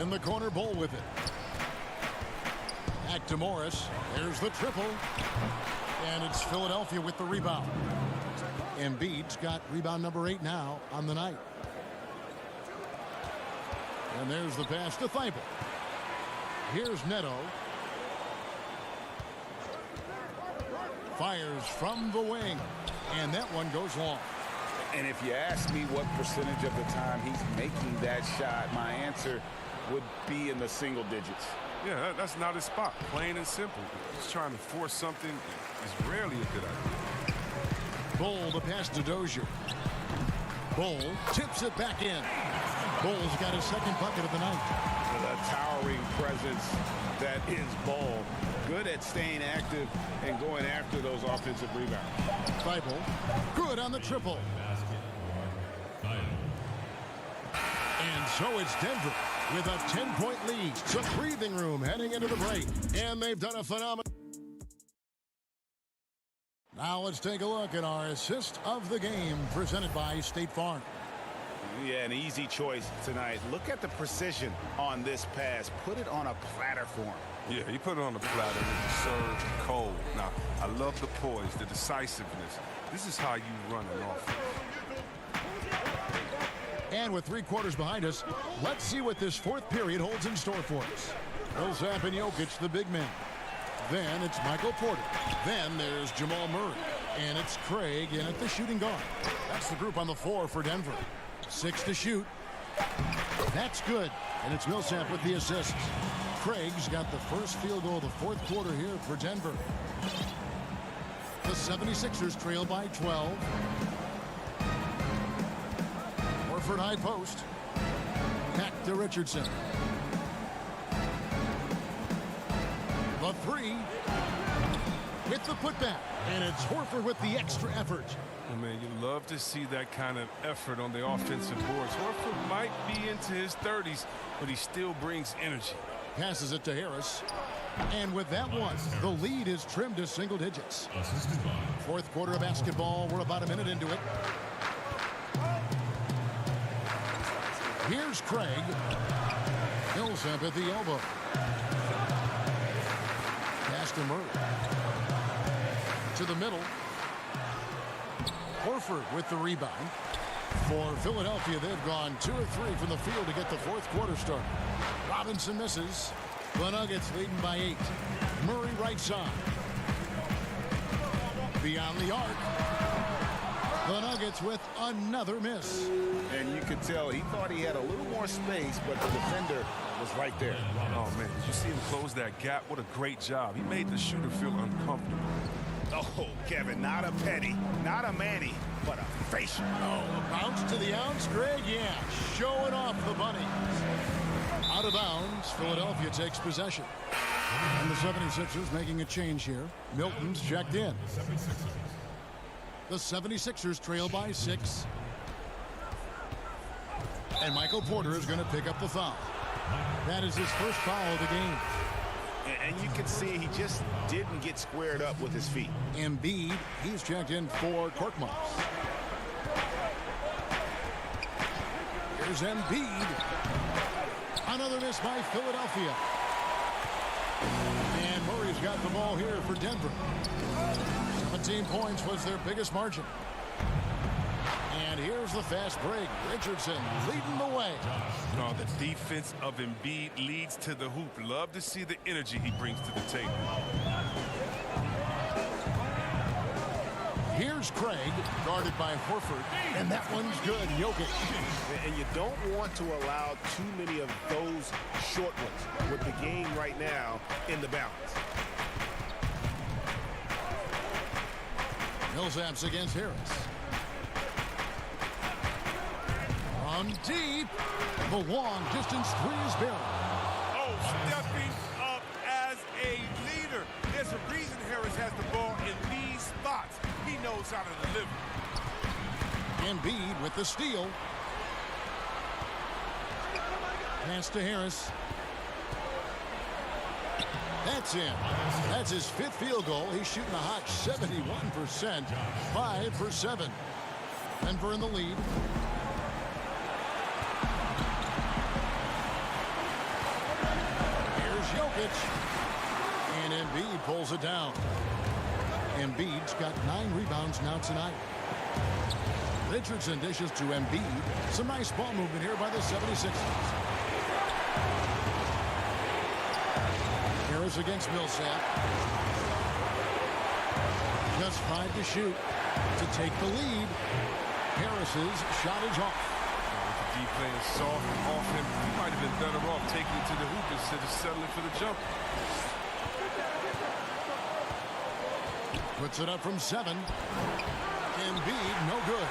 In the corner, Bol with it. Back to Morris. There's the triple. And it's Philadelphia with the rebound. Embiid's got rebound number 8 now on the night. And there's the pass to Thibault. Here's Neto. Fires from the wing. And that one goes long. And if you ask me what percentage of the time he's making that shot, my answer would be in the single digits. Yeah, that's not his spot. Plain and simple. Just trying to force something is rarely a good idea. Bol the pass to Dozier. Bol tips it back in. Bol's got his second bucket of the night. The towering presence that is Bol. Good at staying active and going after those offensive rebounds. Thibault, good on the triple. And So it's Denver with a 10-point lead. Some breathing room heading into the break. And they've done a phenomenal. Now let's take a look at our assist of the game presented by State Farm. Yeah, an easy choice tonight. Look at the precision on this pass. Put it on a platter for him. Yeah, he put it on the platter and it served cold. Now, I love the poise, the decisiveness. This is how you run an offense. And with 3 quarters behind us, let's see what this fourth period holds in store for us. Millsap and Jokic, the big men. Then it's Michael Porter. Then there's Jamal Murray. And it's Craig in at the shooting guard. That's the group on the floor for Denver. 6 to shoot. That's good. And it's Millsap with the assists. Craig's got the first field goal of the fourth quarter here for Denver. The 76ers trail by 12. Horford high post. Back to Richardson. The 3 with the putback. And it's Horford with the extra effort. Oh, man, you love to see that kind of effort on the offensive boards. Horford might be into his 30s, but he still brings energy. Passes it to Harris. And with that one, the lead is trimmed to single digits. Fourth quarter of basketball. We're about a minute into it. Here's Craig. Millsap at the elbow. Pass to Murray. To the middle. Horford with the rebound. For Philadelphia, they've gone 2 or 3 from the field to get the fourth quarter started. Robinson misses. The Nuggets leading by 8. Murray right side. Beyond the arc. The Nuggets with another miss. And you could tell he thought he had a little more space, but the defender was right there. Oh, man, did you see him close that gap? What a great job. He made the shooter feel uncomfortable. Oh, Kevin, not a petty, not a Manny, but a facial. Oh, a bounce to the ounce, Greg? Yeah, showing off the bunnies. Out of bounds, Philadelphia takes possession. And the 76ers making a change here. Milton's checked in. The 76ers trail by 6. And Michael Porter is going to pick up the foul. That is his first foul of the game. And you can see he just didn't get squared up with his feet. Embiid, he's checked in for Korkmaz. Here's Embiid. Another miss by Philadelphia. And Murray's got the ball here for Denver. 17 points was their biggest margin. And here's the fast break. Richardson leading the way. No, the defense of Embiid leads to the hoop. Love to see the energy he brings to the table. Here's Craig, guarded by Horford. And that one's good. Jokic. And you don't want to allow too many of those short ones with the game right now in the balance. Millsap's against Harris. From deep. The long distance 3 is buried. Oh, stepping up as a leader. There's a reason Harris has the ball in these spots. He knows how to deliver. Embiid with the steal. Pass to Harris. That's in. That's his 5th field goal. He's shooting a hot 71%. 5 for 7. Denver in the lead. Here's Jokic. And Embiid pulls it down. Embiid's got 9 rebounds now tonight. Richardson dishes to Embiid. Some nice ball movement here by the 76ers. Harris against Millsap. Just 5 to shoot to take the lead. Harris's shot is off. With the D playing soft off him, he might have been better off taking it to the hoop instead of settling for the jump. Puts it up from 7. Embiid, no good.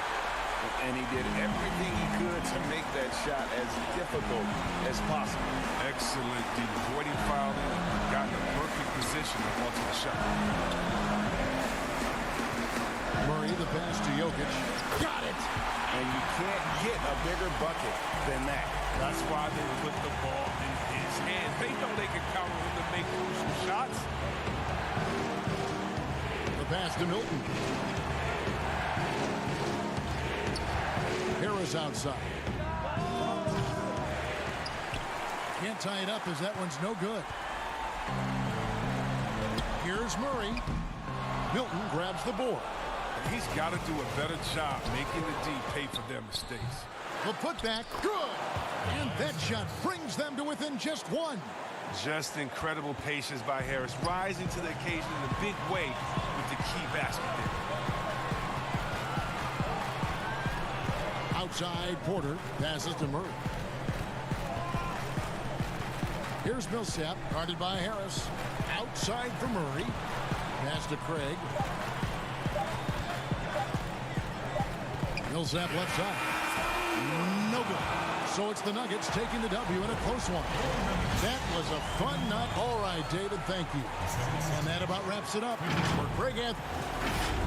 And he did everything he could to make that shot as difficult as possible. Excellent D. Avoiding fouling, got in a perfect position to launch the shot. Murray, the pass to Jokic. Got it! And you can't get a bigger bucket than that. That's why they put the ball in his hands. They know they can count on him to make crucial shots. The pass to Milton. Harris outside. Can't tie it up as that one's no good. Here's Murray. Milton grabs the board. He's got to do a better job making the D pay for their mistakes. The putback, good. And that shot brings them to within just one. Just incredible patience by Harris, rising to the occasion in a big way with the key basket there. Outside, Porter passes to Murray. Here's Millsap, guarded by Harris. Outside for Murray. Pass to Craig. Millsap left side. No good. So it's the Nuggets taking the W in a close one. That was a fun night. All right, David, thank you. And that about wraps it up for Craig Anthony.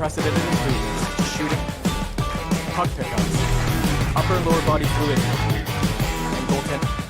unprecedented improvements to shooting, puck pickups, upper and lower body fluidity, and goaltending.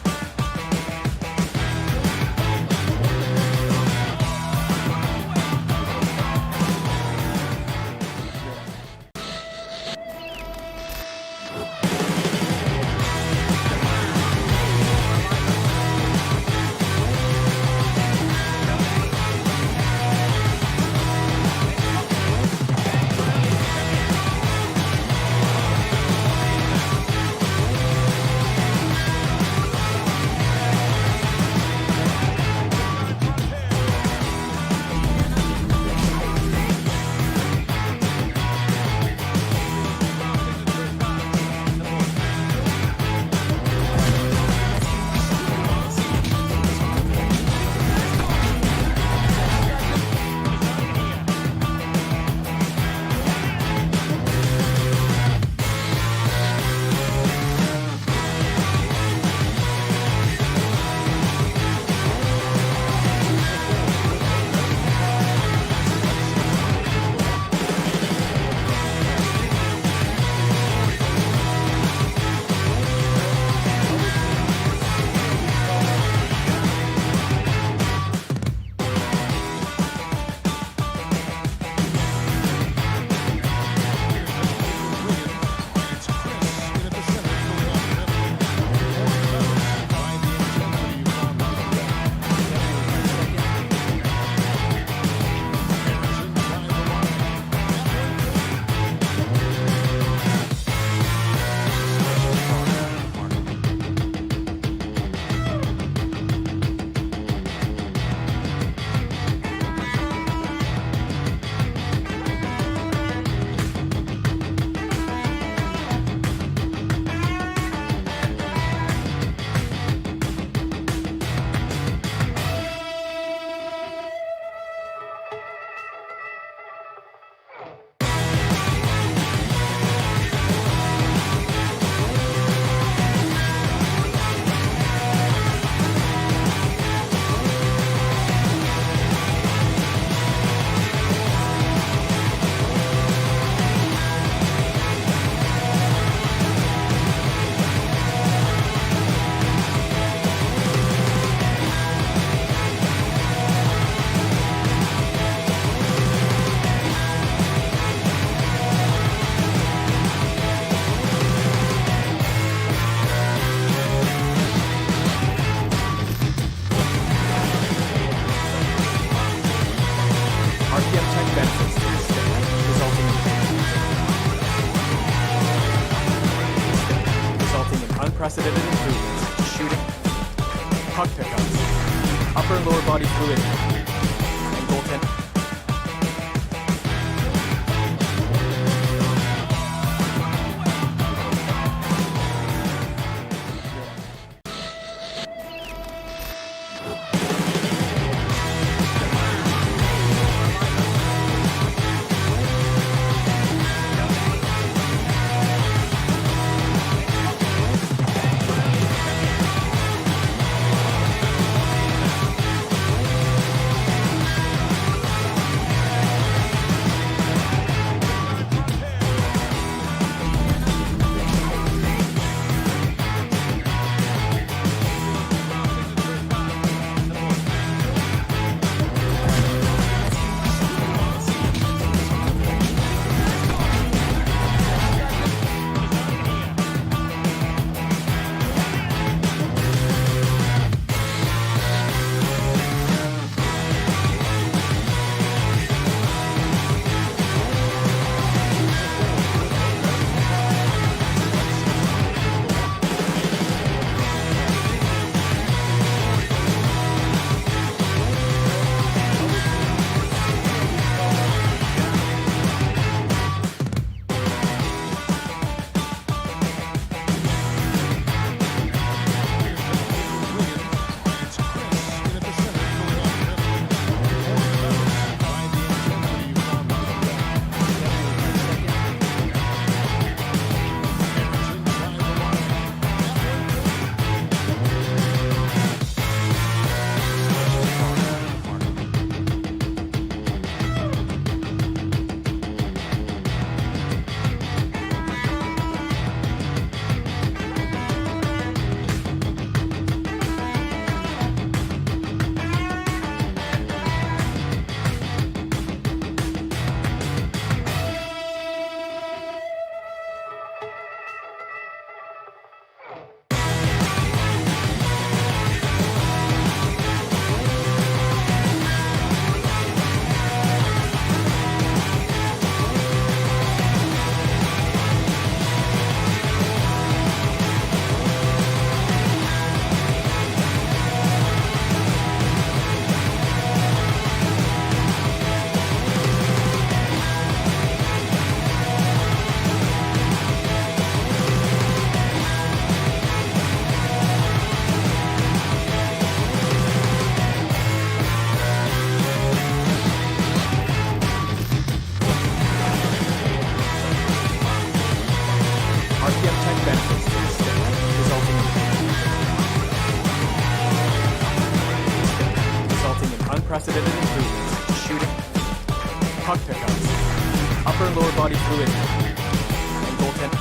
unprecedented improvements, shooting, puck pickups, upper and lower body fluidity, and goaltending. Unprecedented improvements, shooting, puck pickups, upper and lower body fluidity, and goaltending.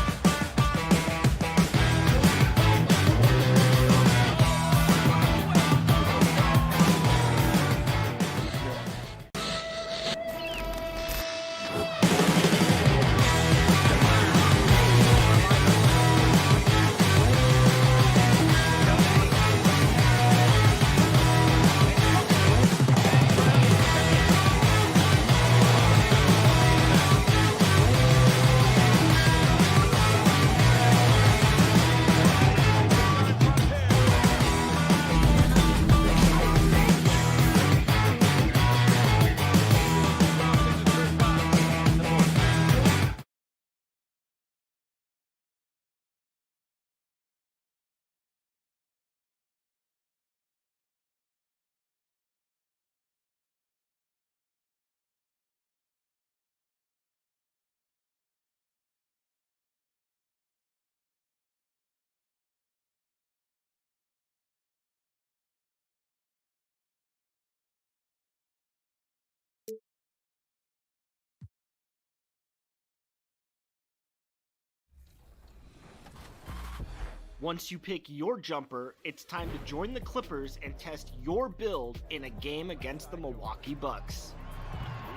Once you pick your jumper, it's time to join the Clippers and test your build in a game against the Milwaukee Bucks.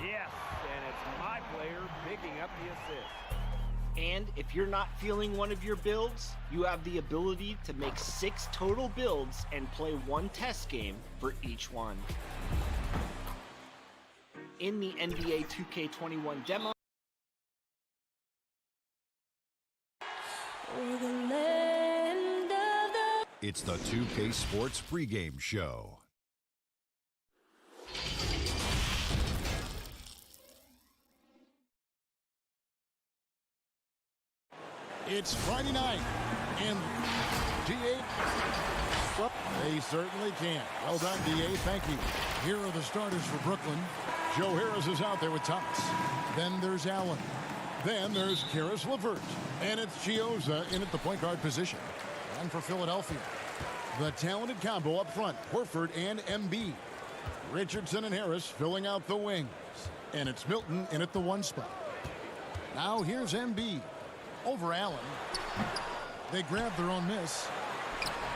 Yes, and it's my player picking up the assist. And if you're not feeling one of your builds, you have the ability to make 6 total builds and play 1 test game for each one. In the NBA 2K21 demo, for the land It's the 2K Sports pregame show. It's Friday night, and DA, well, they certainly can. Well done, DA. Thank you. Here are the starters for Brooklyn. Joe Harris is out there with Thomas. Then there's Allen. Then there's Karis LeVert. And it's Chioza in at the point guard position. And for Philadelphia, the talented combo up front, Horford and Embiid. Richardson and Harris filling out the wings. And it's Milton in at the 1 spot. Now here's Embiid. Over Allen. They grab their own miss.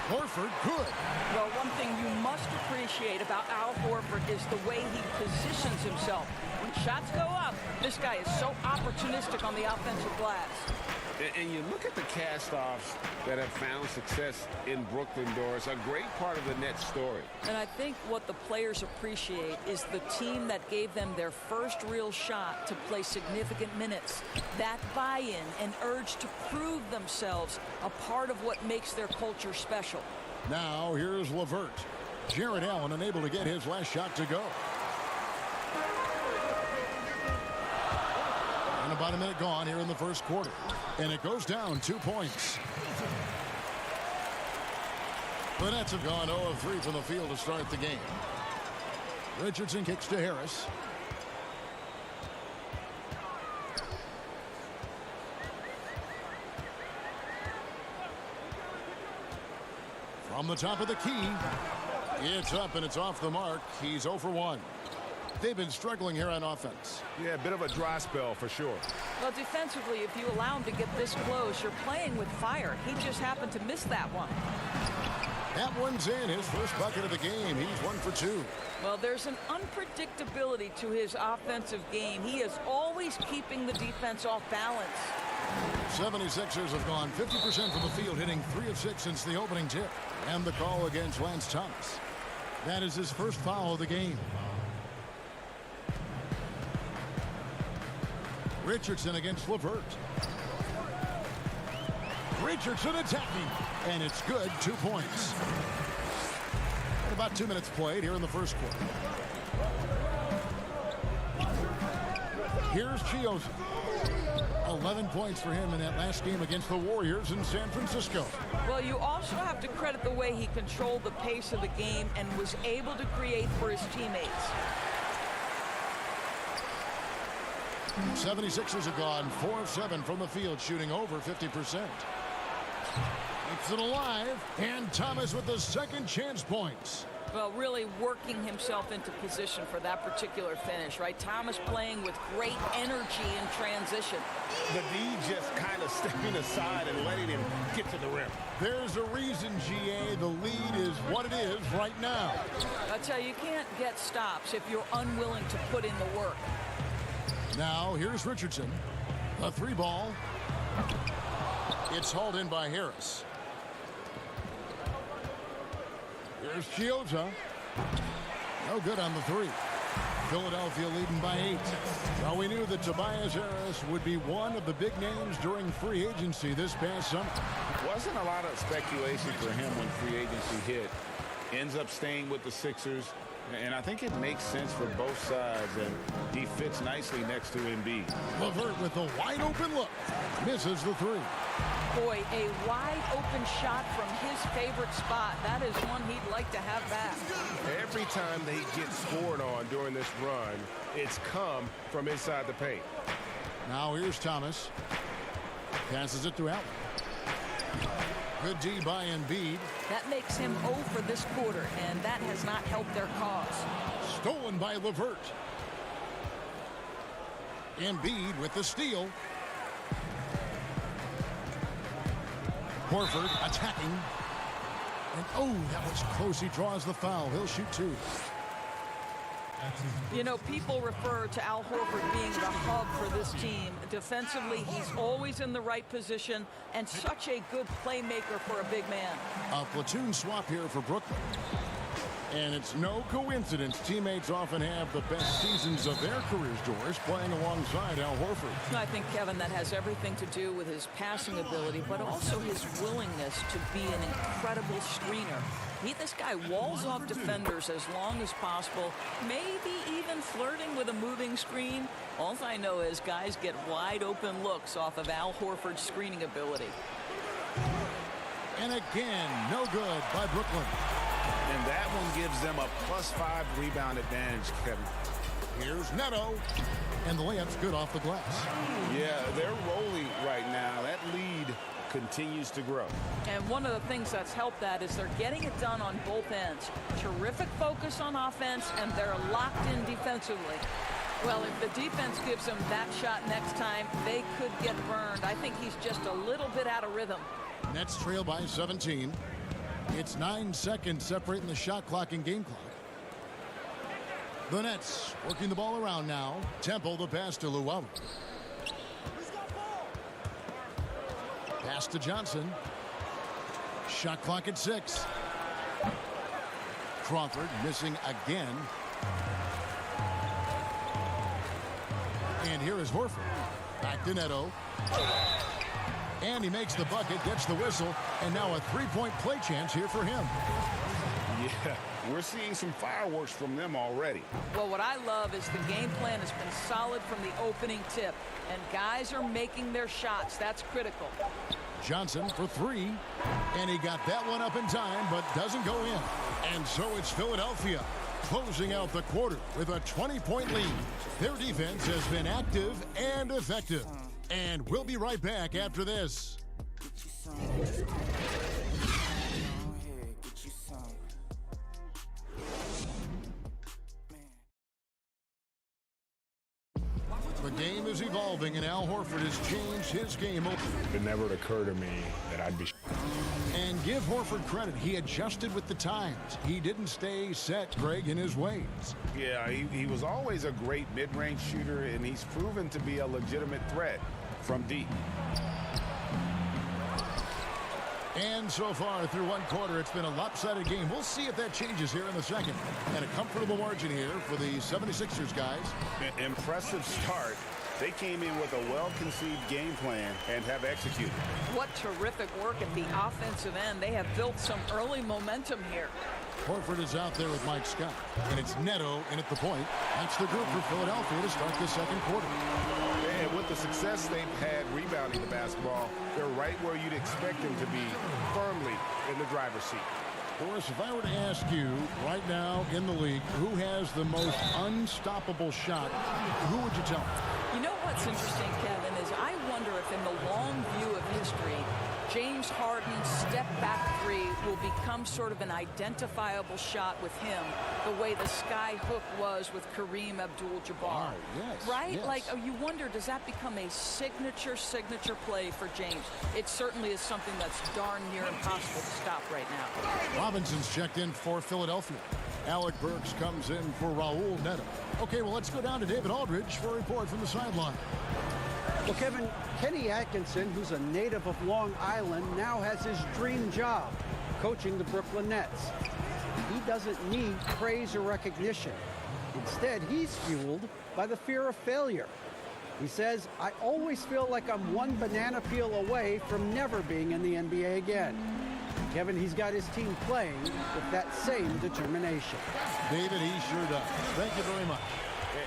Horford good. Well, one thing you must appreciate about Al Horford is the way he positions himself. When shots go up, this guy is so opportunistic on the offensive glass. And you look at the cast-offs that have found success in Brooklyn, Doris, a great part of the Nets story. And I think what the players appreciate is the team that gave them their first real shot to play significant minutes. That buy-in and urge to prove themselves a part of what makes their culture special. Now here's LeVert. Jared Allen unable to get his last shot to go. And about a minute gone here in the first quarter. And it goes down 2 points. The Nets have gone 0 of 3 from the field to start the game. Richardson kicks to Harris. From the top of the key. It's up and it's off the mark. He's 0 for 1. They've been struggling here on offense. Yeah, a bit of a dry spell for sure. Well, defensively, if you allow him to get this close, you're playing with fire. He just happened to miss that one. That one's in. His first bucket of the game. He's 1 for 2. Well, there's an unpredictability to his offensive game. He is always keeping the defense off balance. 76ers have gone 50% from the field, hitting 3 of 6 since the opening tip. And the call against Lance Thomas. That is his first foul of the game. Richardson against LeVert. Richardson attacking. And it's good. 2 points. And about 2 minutes played here in the first quarter. Here's Chioza. 11 points for him in that last game against the Warriors in San Francisco. Well, you also have to credit the way he controlled the pace of the game and was able to create for his teammates. 76ers have gone 4 of 7 from the field, shooting over 50%. Keeps it alive, and Thomas with the second chance points. Well, really working himself into position for that particular finish, right? Thomas playing with great energy in transition. The D just kind of stepping aside and letting him get to the rim. There's a reason, GA, the lead is what it is right now. I tell you, you can't get stops if you're unwilling to put in the work. Now, here's Richardson. A 3 ball. It's hauled in by Harris. Here's Chioza. No good on the 3. Philadelphia leading by 8. Well, we knew that Tobias Harris would be one of the big names during free agency this past summer. Wasn't a lot of speculation for him when free agency hit. Ends up staying with the Sixers. And I think it makes sense for both sides, and he fits nicely next to Embiid. LeVert with a wide open look. Misses the 3. Boy, a wide open shot from his favorite spot. That is one he'd like to have back. Every time they get scored on during this run, it's come from inside the paint. Now here's Thomas. Passes it to Allen. Good D by Embiid. That makes him 0 for this quarter, and that has not helped their cause. Stolen by LeVert. Embiid with the steal. Horford attacking. And oh, that was close. He draws the foul. He'll shoot 2. You know, people refer to Al Horford being the hub for this team. Defensively, he's always in the right position and such a good playmaker for a big man. A platoon swap here for Brooklyn. And it's no coincidence teammates often have the best seasons of their careers, Doris, playing alongside Al Horford. I think, Kevin, that has everything to do with his passing ability, but also his willingness to be an incredible screener. This guy walls off defenders as long as possible, maybe even flirting with a moving screen. All I know is guys get wide open looks off of Al Horford's screening ability. And again, no good by Brooklyn. And that one gives them a +5 rebound advantage, Kevin. Here's Neto. And the layup's good off the glass. Yeah, they're rolling right now. That lead continues to grow. And one of the things that's helped that is they're getting it done on both ends. Terrific focus on offense, and they're locked in defensively. Well, if the defense gives them that shot next time, they could get burned. I think he's just a little bit out of rhythm. Nets trail by 17. It's 9 seconds separating the shot clock and game clock. The Nets working the ball around now. Temple the pass to Luau. Pass to Johnson. Shot clock at 6. Crawford missing again. And here is Horford. Back to Neto. And he makes the bucket, gets the whistle, and now a three-point play chance here for him. Yeah, we're seeing some fireworks from them already. Well, what I love is the game plan has been solid from the opening tip, and guys are making their shots. That's critical. Johnson for 3, and he got that one up in time, but doesn't go in. And so it's Philadelphia closing out the quarter with a 20-point lead. Their defense has been active and effective. And we'll be right back after this. The game is evolving, and Al Horford has changed his game. It never occurred to me that I'd be... And give Horford credit. He adjusted with the times. He didn't stay set, Greg, in his ways. Yeah, he was always a great mid-range shooter, and he's proven to be a legitimate threat from deep. And so far through one quarter, it's been a lopsided game. We'll see if that changes here in the second. And a comfortable margin here for the 76ers guys. Impressive start. They came in with a well-conceived game plan and have executed. What terrific work at the offensive end. They have built some early momentum here. Horford is out there with Mike Scott. And it's Neto in at the point. That's the group for Philadelphia to start the second quarter. And with the success they've had rebounding the basketball, they're right where you'd expect them to be, firmly in the driver's seat. Boris, if I were to ask you right now in the league, who has the most unstoppable shot, who would you tell me? You know what's interesting, Kevin, is I wonder if in the long view of history, James Harden's step-back three will become sort of an identifiable shot with him, the way the sky hook was with Kareem Abdul-Jabbar. Oh, yes, right? yes. Like, you wonder, does that become a signature play for James? It certainly is something that's darn near impossible to stop right now. Robinson's checked in for Philadelphia. Alec Burks comes in for Raul Neto. Okay, well, let's go down to David Aldridge for a report from the sideline. Well, Kevin, Kenny Atkinson, who's a native of Long Island, now has his dream job, coaching the Brooklyn Nets. He doesn't need praise or recognition. Instead, he's fueled by the fear of failure. He says, I always feel like I'm one banana peel away from never being in the NBA again. Kevin, he's got his team playing with that same determination. David, he sure does. Thank you very much.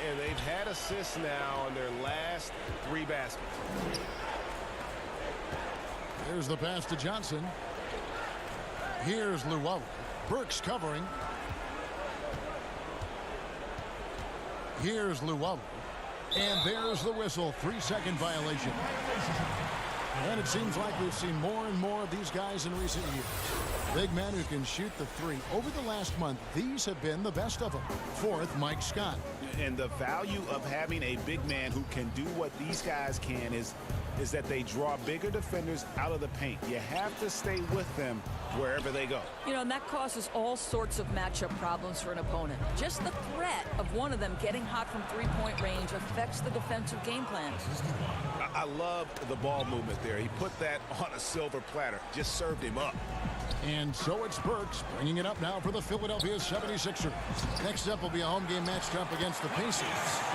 And they've had assists now on their last 3 baskets. Here's the pass to Johnson. Here's Luau. Burks covering. Here's Luau. And there's the whistle. 3-second violation. And it seems like we've seen more and more of these guys in recent years. Big men who can shoot the three. Over the last month, these have been the best of them. Fourth, Mike Scott. And the value of having a big man who can do what these guys can is is that they draw bigger defenders out of the paint. You have to stay with them wherever they go. You know, and that causes all sorts of matchup problems for an opponent. Just the threat of one of them getting hot from three-point range affects the defensive game plan. I love the ball movement there. He put that on a silver platter, just served him up. And so it's Burks bringing it up now for the Philadelphia 76ers. Next up will be a home game matched up against the Pacers,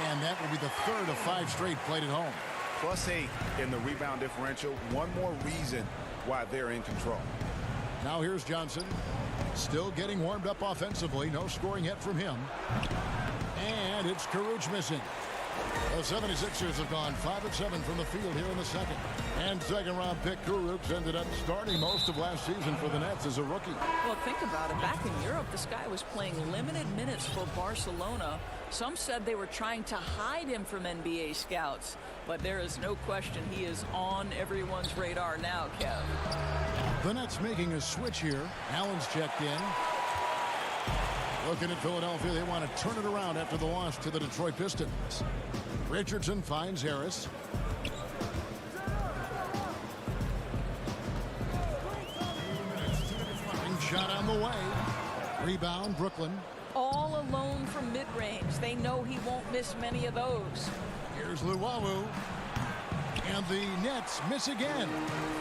and that will be the third of 5 straight played at home. +8 in the rebound differential. One more reason why they're in control. Now here's Johnson, still getting warmed up offensively. No scoring yet from him. And it's Caruth missing. The 76ers have gone 5 of 7 from the field here in the second. And second-round pick Caruth ended up starting most of last season for the Nets as a rookie. Well, think about it. Back in Europe, this guy was playing limited minutes for Barcelona. Some said they were trying to hide him from NBA scouts. But there is no question he is on everyone's radar now, Kev. The Nets making a switch here. Allen's checked in. Looking at Philadelphia, they want to turn it around after the loss to the Detroit Pistons. Richardson finds Harris. Shot on the way. Rebound, Brooklyn. All alone from mid-range. They know he won't miss many of those. Here's Luwawu. And the Nets miss again.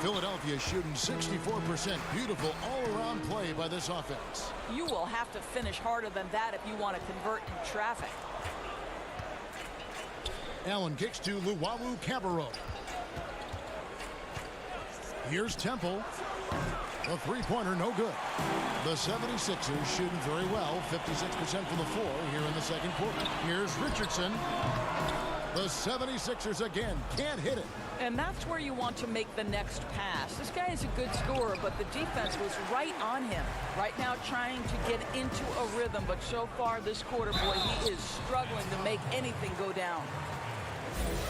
Philadelphia shooting 64%. Beautiful all-around play by this offense. You will have to finish harder than that if you want to convert in traffic. Allen kicks to Luwawu-Cabarrot. Here's Temple. The three-pointer, no good. The 76ers shooting very well, 56% from the floor here in the second quarter. Here's Richardson. The 76ers again can't hit it. And that's where you want to make the next pass. This guy is a good scorer, but the defense was right on him. Right now trying to get into a rhythm, but so far this quarter, boy, he is struggling to make anything go down.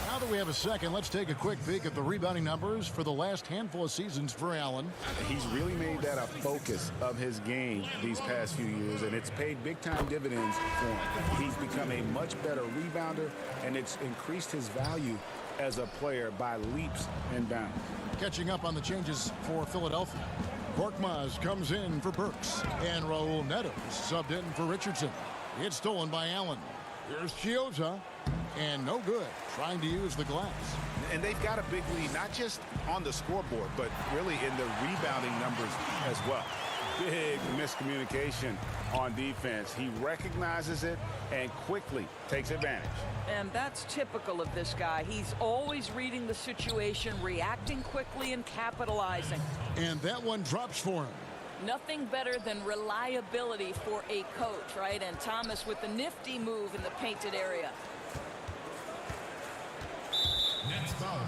Now that we have a second, let's take a quick peek at the rebounding numbers for the last handful of seasons for Allen. He's really made that a focus of his game these past few years, and it's paid big-time dividends for him. He's become a much better rebounder, and it's increased his value as a player by leaps and bounds. Catching up on the changes for Philadelphia. Korkmaz comes in for Burks, and Raul Neto subbed in for Richardson. It's stolen by Allen. Here's Chiozza, and no good, trying to use the glass. And they've got a big lead, not just on the scoreboard, but really in the rebounding numbers as well. Big miscommunication on defense. He recognizes it and quickly takes advantage. And that's typical of this guy. He's always reading the situation, reacting quickly, and capitalizing. And that one drops for him. Nothing better than reliability for a coach, right? And Thomas with the nifty move in the painted area. Next foul.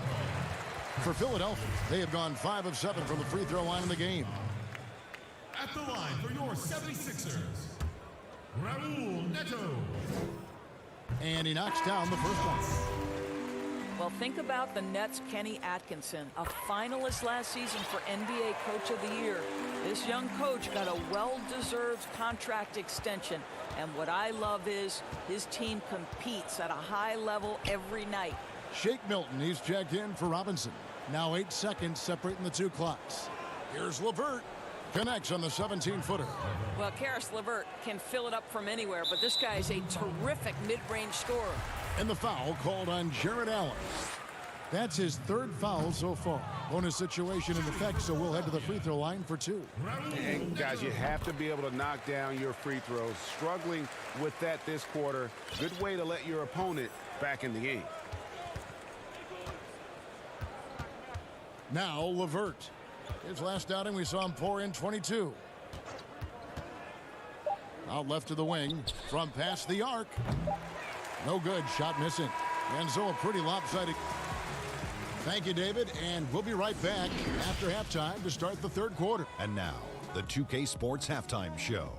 For Philadelphia, they have gone 5 of 7 from the free throw line in the game. At the line for your 76ers, Raul Neto. And he knocks down the first one. Well, think about the Nets' Kenny Atkinson, a finalist last season for NBA Coach of the Year. This young coach got a well-deserved contract extension. And what I love is his team competes at a high level every night. Shake Milton, he's checked in for Robinson. Now 8 seconds separating the two clocks. Here's LeVert. Connects on the 17-footer. Well, Karis LeVert can fill it up from anywhere, but this guy is a terrific mid-range scorer. And the foul called on Jared Allen. That's his third foul so far. Bonus situation in effect, so we'll head to the free throw line for 2. And guys, you have to be able to knock down your free throws. Struggling with that this quarter. Good way to let your opponent back in the game. Now LeVert. His last outing, we saw him pour in 22. Out left to the wing, from past the arc. No good, shot missing. And so a pretty lopsided. Thank you, David, and we'll be right back after halftime to start the third quarter. And now, the 2K Sports Halftime Show.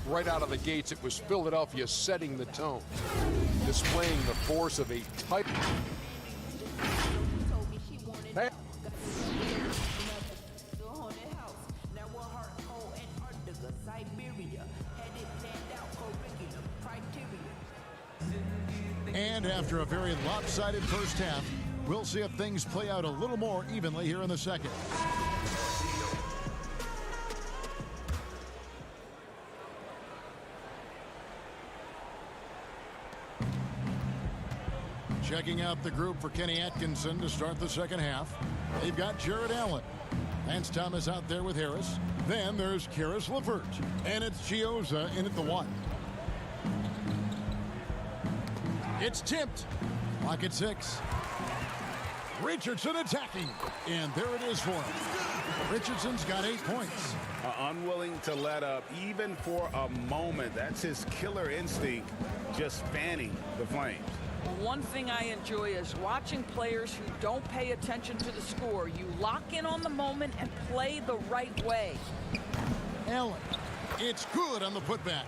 Right out of the gates, it was Philadelphia setting the tone, displaying the force of a tight. And after a very lopsided first half, we'll see if things play out a little more evenly here in the second. Checking out the group for Kenny Atkinson to start the second half. They've got Jared Allen. Lance Thomas out there with Harris. Then there's Karis LeVert. And it's Chioza in at the 1. It's tipped. Clock at 6. Richardson attacking. And there it is for him. Richardson's got 8 points. Unwilling to let up even for a moment. That's his killer instinct, just fanning the flames. One thing I enjoy is watching players who don't pay attention to the score. You lock in on the moment and play the right way. Allen. It's good on the putback.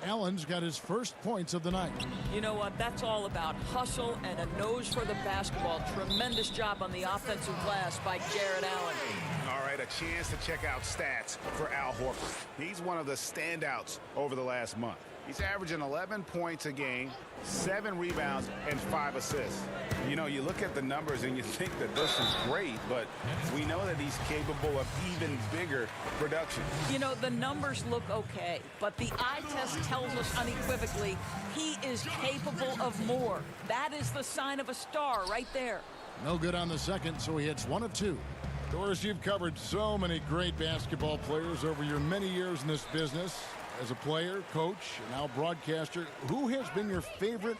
Allen's got his first points of the night. You know what? That's all about hustle and a nose for the basketball. Tremendous job on the offensive glass by Jared Allen. All right, a chance to check out stats for Al Horford. He's one of the standouts over the last month. He's averaging 11 points a game, 7 rebounds, and 5 assists. You know, you look at the numbers and you think that this is great, but we know that he's capable of even bigger production. You know, the numbers look okay, but the eye test tells us unequivocally he is capable of more. That is the sign of a star right there. No good on the second, so he hits 1 of 2. Doris, you've covered so many great basketball players over your many years in this business. As a player, coach, and now broadcaster, who has been your favorite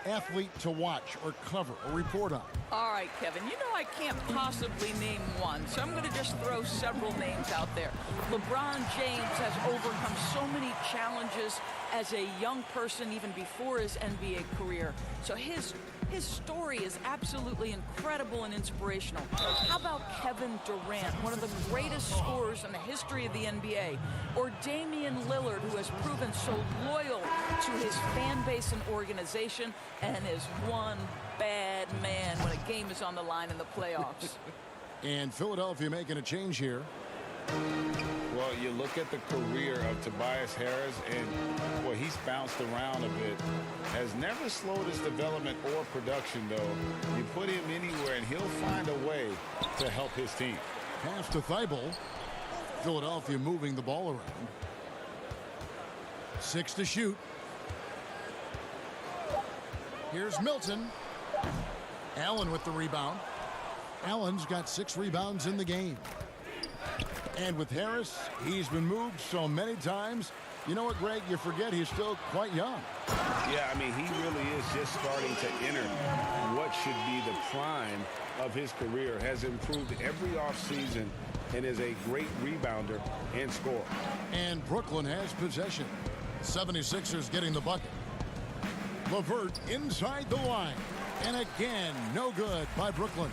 athlete to watch or cover or report on? All right, Kevin, you know I can't possibly name one, so I'm going to just throw several names out there. LeBron James has overcome so many challenges as a young person even before his NBA career. So his story is absolutely incredible and inspirational. How about Kevin Durant, one of the greatest scorers in the history of the NBA? Or Damian Lillard, who has proven so loyal to his fan base and organization and is one bad man when a game is on the line in the playoffs. And Philadelphia making a change here. Well, you look at the career of Tobias Harris, and, well, he's bounced around a bit. Has never slowed his development or production, though. You put him anywhere, and he'll find a way to help his team. Pass to Thibault. Philadelphia moving the ball around. 6 to shoot. Here's Milton. Allen with the rebound. Allen's got 6 rebounds in the game. And with Harris, he's been moved so many times. You know what, Greg? You forget he's still quite young. Yeah, I mean, he really is just starting to enter what should be the prime of his career. Has improved every offseason and is a great rebounder and scorer. And Brooklyn has possession. 76ers getting the bucket. LeVert inside the line. And again, no good by Brooklyn.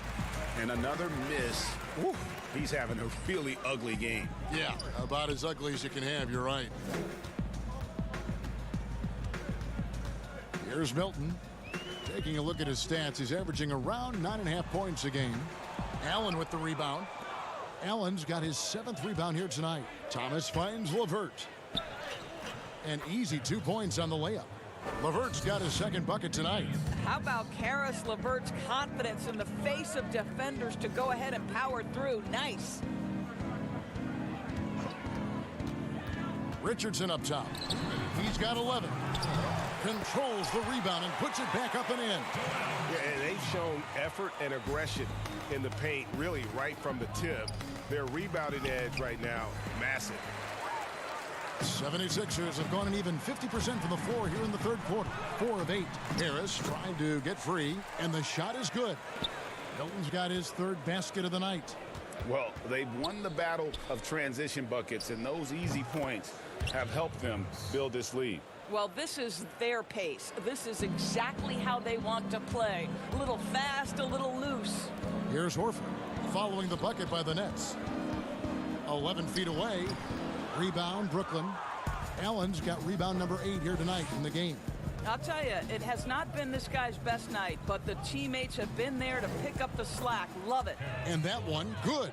And another miss. Oof. He's having a really ugly game. Yeah, about as ugly as you can have, you're right. Here's Milton. Taking a look at his stats, he's averaging around 9.5 points a game. Allen with the rebound. Allen's got his 7th rebound here tonight. Thomas finds LeVert. An easy 2 points on the layup. LeVert's got his 2nd bucket tonight. How about Karis LeVert's confidence in the face of defenders to go ahead and power through? Nice. Richardson up top. He's got 11. Controls the rebound and puts it back up and in. Yeah, and they've shown effort and aggression in the paint really right from the tip. Their rebounding edge right now, massive. 76ers have gone an even 50% from the floor here in the 3rd quarter. 4 of 8. Harris trying to get free, and the shot is good. Milton's got his 3rd basket of the night. Well, they've won the battle of transition buckets, and those easy points have helped them build this lead. Well, this is their pace. This is exactly how they want to play. A little fast, a little loose. Here's Horford following the bucket by the Nets. 11 feet away. Rebound, Brooklyn. Allen's got rebound number 8 here tonight in the game. I'll tell you, it has not been this guy's best night, but the teammates have been there to pick up the slack. Love it. And that one, good.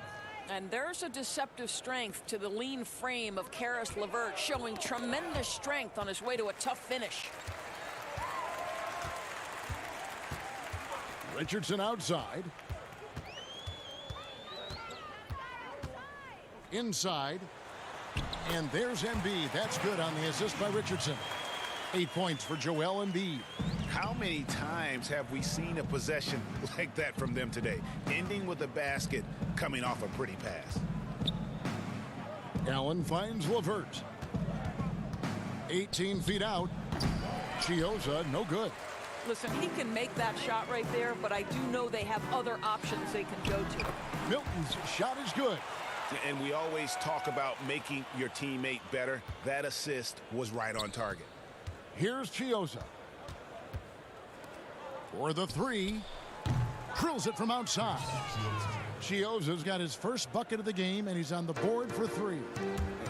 And there's a deceptive strength to the lean frame of Karis LeVert, showing tremendous strength on his way to a tough finish. Richardson outside. Inside. And there's Embiid. That's good on the assist by Richardson. 8 points for Joel Embiid. How many times have we seen a possession like that from them today? Ending with a basket, coming off a pretty pass. Allen finds LeVert. 18 feet out. Chioza, no good. Listen, he can make that shot right there, but I do know they have other options they can go to. Milton's shot is good. And we always talk about making your teammate better. That assist was right on target. Here's Chioza. For the three. Drills it from outside. Chioza's got his first bucket of the game, and he's on the board for three.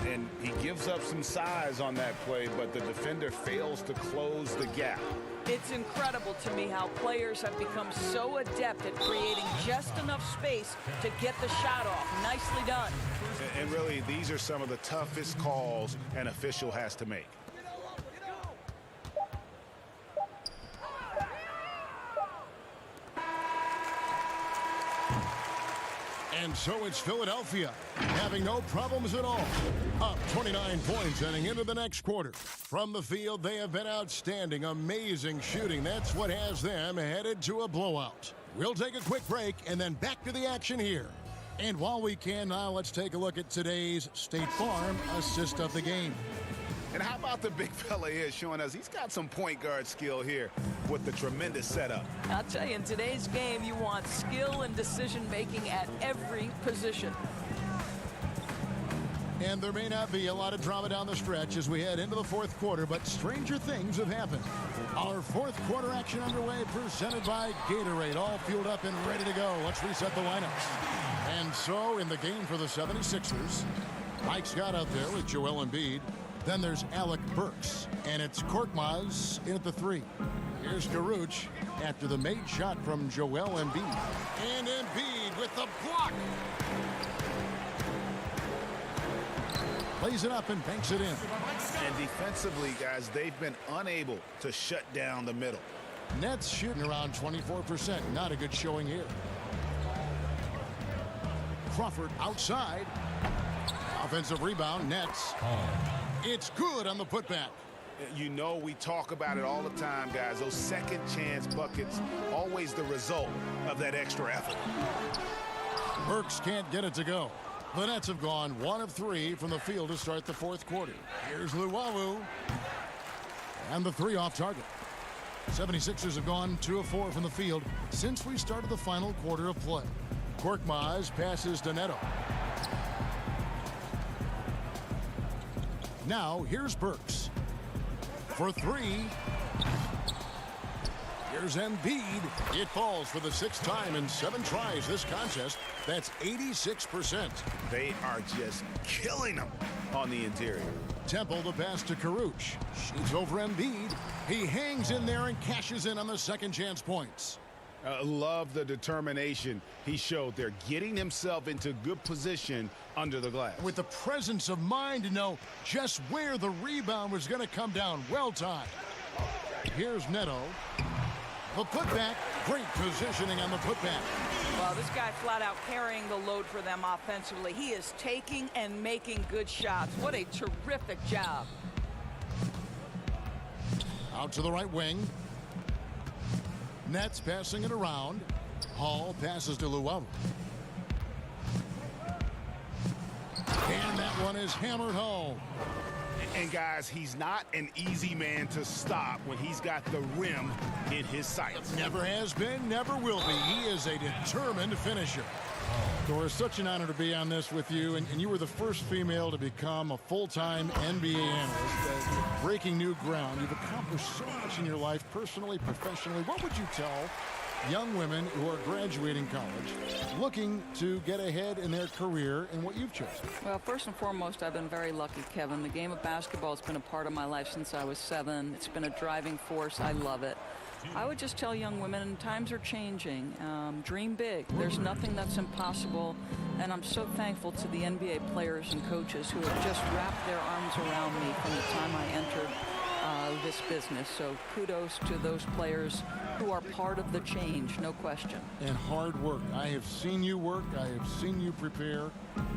And he gives up some size on that play, but the defender fails to close the gap. It's incredible to me how players have become so adept at creating just enough space to get the shot off. Nicely done. And really, these are some of the toughest calls an official has to make. And so it's Philadelphia, having no problems at all. Up 29 points heading into the next quarter. From the field, they have been outstanding, amazing shooting. That's what has them headed to a blowout. We'll take a quick break and then back to the action here. And while we can now, let's take a look at today's State Farm assist of the game. And how about the big fella here showing us he's got some point guard skill here with the tremendous setup. I'll tell you, in today's game, you want skill and decision-making at every position. And there may not be a lot of drama down the stretch as we head into the fourth quarter, but stranger things have happened. Our fourth quarter action underway, presented by Gatorade, all fueled up and ready to go. Let's reset the lineups. And so in the game for the 76ers, Mike Scott out there with Joel Embiid. Then there's Alec Burks, and it's Korkmaz in at the three. Here's Karuch after the made shot from Joel Embiid. And Embiid with the block. Plays it up and banks it in. And defensively, guys, they've been unable to shut down the middle. Nets shooting around 24%. Not a good showing here. Crawford outside. Offensive rebound, Nets. It's good on the putback. You know, we talk about it all the time, guys. Those second chance buckets, always the result of that extra effort. Burks can't get it to go. The Nets have gone 1 of 3 from the field to start the fourth quarter. Here's Luwawu. And the three off target. 76ers have gone 2 of 4 from the field since we started the final quarter of play. Korkmaz passes to Neto. Now, here's Burks. For three. Here's Embiid. It falls for the 6th time in 7 tries this contest. That's 86%. They are just killing them on the interior. Temple the pass to Karuch. Shoots over Embiid. He hangs in there and cashes in on the second chance points. Love the determination he showed there, getting himself into good position under the glass. With the presence of mind to know just where the rebound was going to come down. Well timed. Here's Neto. The putback. Great positioning on the putback. Well, this guy flat out carrying the load for them offensively. He is taking and making good shots. What a terrific job. Out to the right wing. Nets passing it around. Hall passes to Luwawu. And that one is hammered home. And guys, he's not an easy man to stop when he's got the rim in his sights. Never has been, never will be. He is a determined finisher. Dora, such an honor to be on this with you, and you were the first female to become a full-time NBA analyst. Breaking new ground. You've accomplished so much in your life, personally, professionally. What would you tell young women who are graduating college, looking to get ahead in their career and what you've chosen? Well, first and foremost, I've been very lucky, Kevin. The game of basketball has been a part of my life since I was 7. It's been a driving force. I love it. I would just tell young women, times are changing. Dream big. There's nothing that's impossible. And I'm so thankful to the NBA players and coaches who have just wrapped their arms around me from the time I entered this business. So kudos to those players who are part of the change, no question. And hard work. I have seen you work. I have seen you prepare.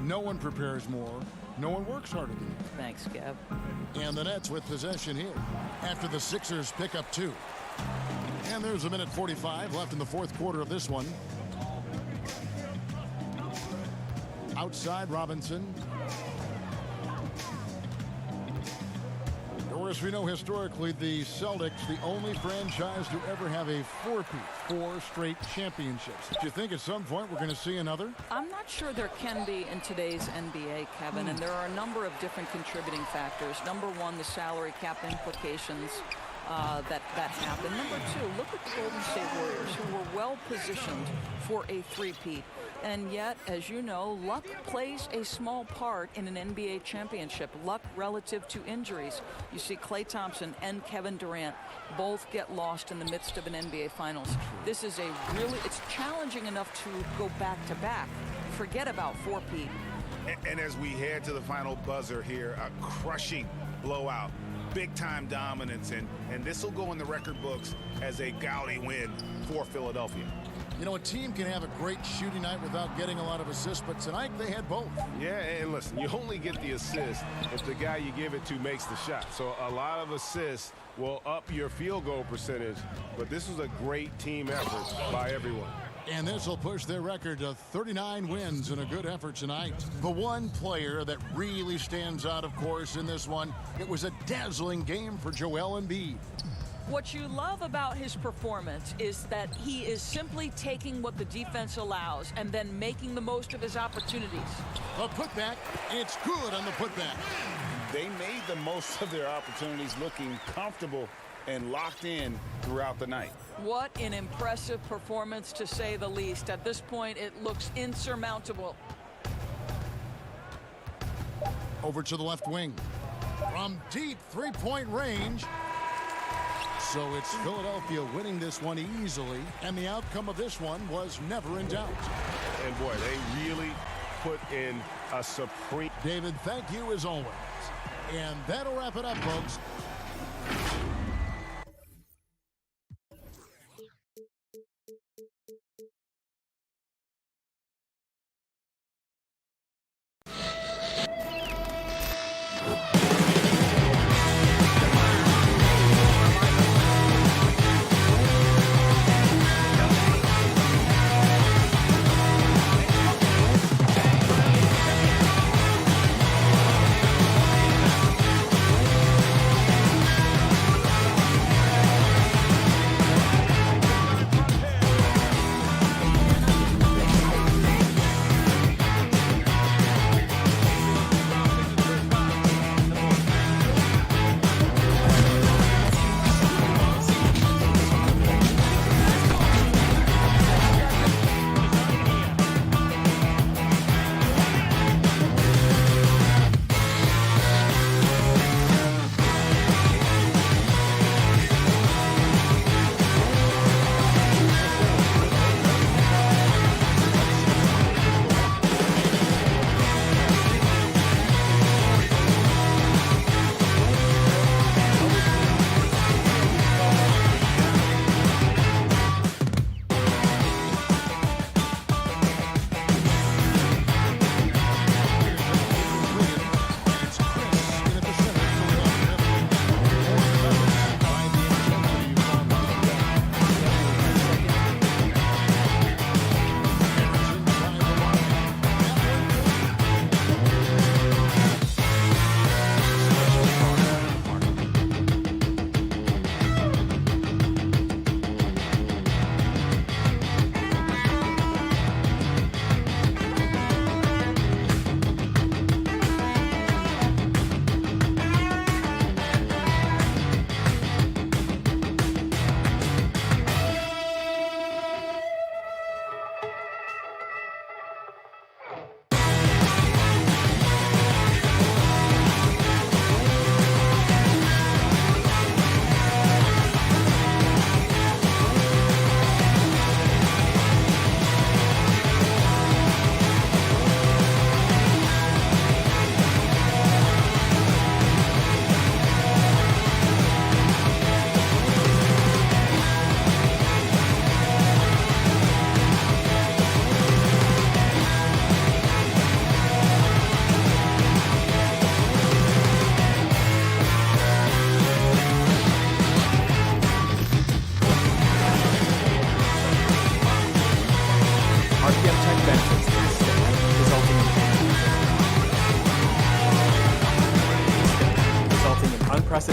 No one prepares more. No one works harder than you. Thanks, Gav. And the Nets with possession here after the Sixers pick up 2. And there's a minute 45 left in the fourth quarter of this one. Outside Robinson. Doris, we know historically the Celtics, the only franchise to ever have a four-peat, 4 straight championships. Do you think at some point we're going to see another? I'm not sure there can be in today's NBA, Kevin, and there are a number of different contributing factors. Number one, the salary cap implications that happen. Number two, look at the Golden State Warriors, who were well positioned for a three-peat. And yet, as you know, luck plays a small part in an NBA championship. Luck relative to injuries. You see Klay Thompson and Kevin Durant both get lost in the midst of an NBA Finals. This is it's challenging enough to go back-to-back. Forget about four-peat. And as we head to the final buzzer here, a crushing blowout. Big-time dominance, and this will go in the record books as a gaudy win for Philadelphia. You know, a team can have a great shooting night without getting a lot of assists, but tonight they had both. Yeah, and listen, you only get the assist if the guy you give it to makes the shot. So a lot of assists will up your field goal percentage, but this was a great team effort by everyone. And this will push their record to 39 wins in a good effort tonight. The one player that really stands out, of course, in this one, it was a dazzling game for Joel Embiid. What you love about his performance is that he is simply taking what the defense allows and then making the most of his opportunities. A putback, it's good on the putback. They made the most of their opportunities, looking comfortable and locked in throughout the night. What an impressive performance, to say the least. At this point, it looks insurmountable. Over to the left wing. From deep three-point range. So it's Philadelphia winning this one easily, and the outcome of this one was never in doubt. And boy, they really put in a supreme... David, thank you as always. And that'll wrap it up, folks.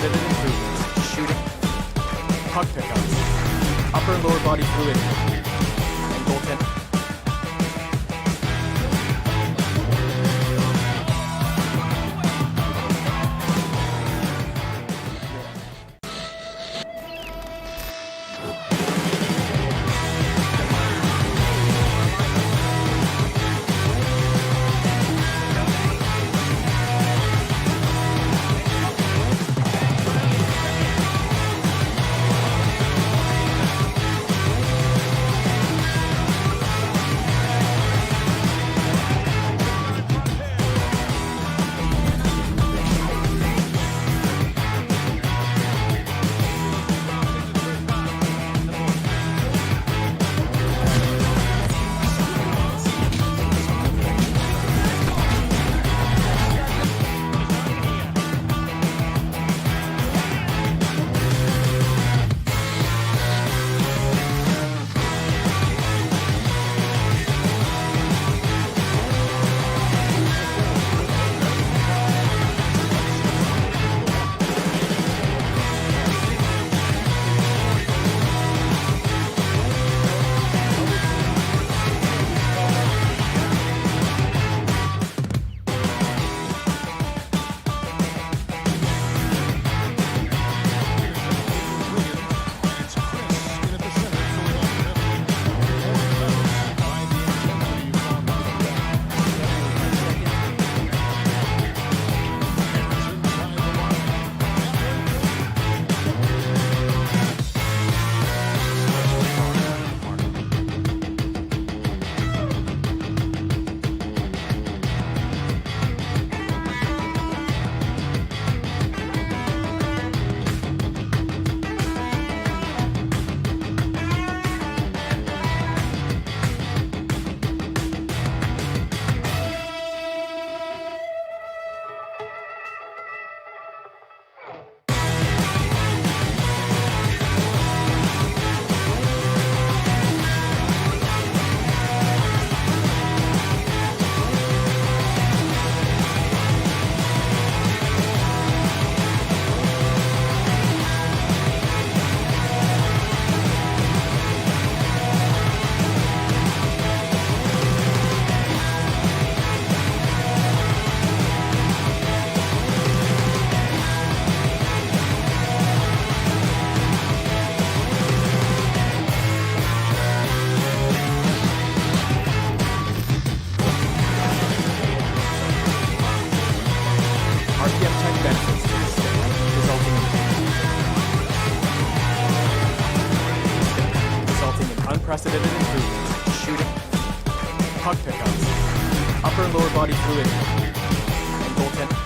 unprecedented improvements, shooting, puck pickups, upper and lower body fluidity, and goaltending. Unprecedented improvements, shooting, puck pickups, upper and lower body fluidity, and goaltending.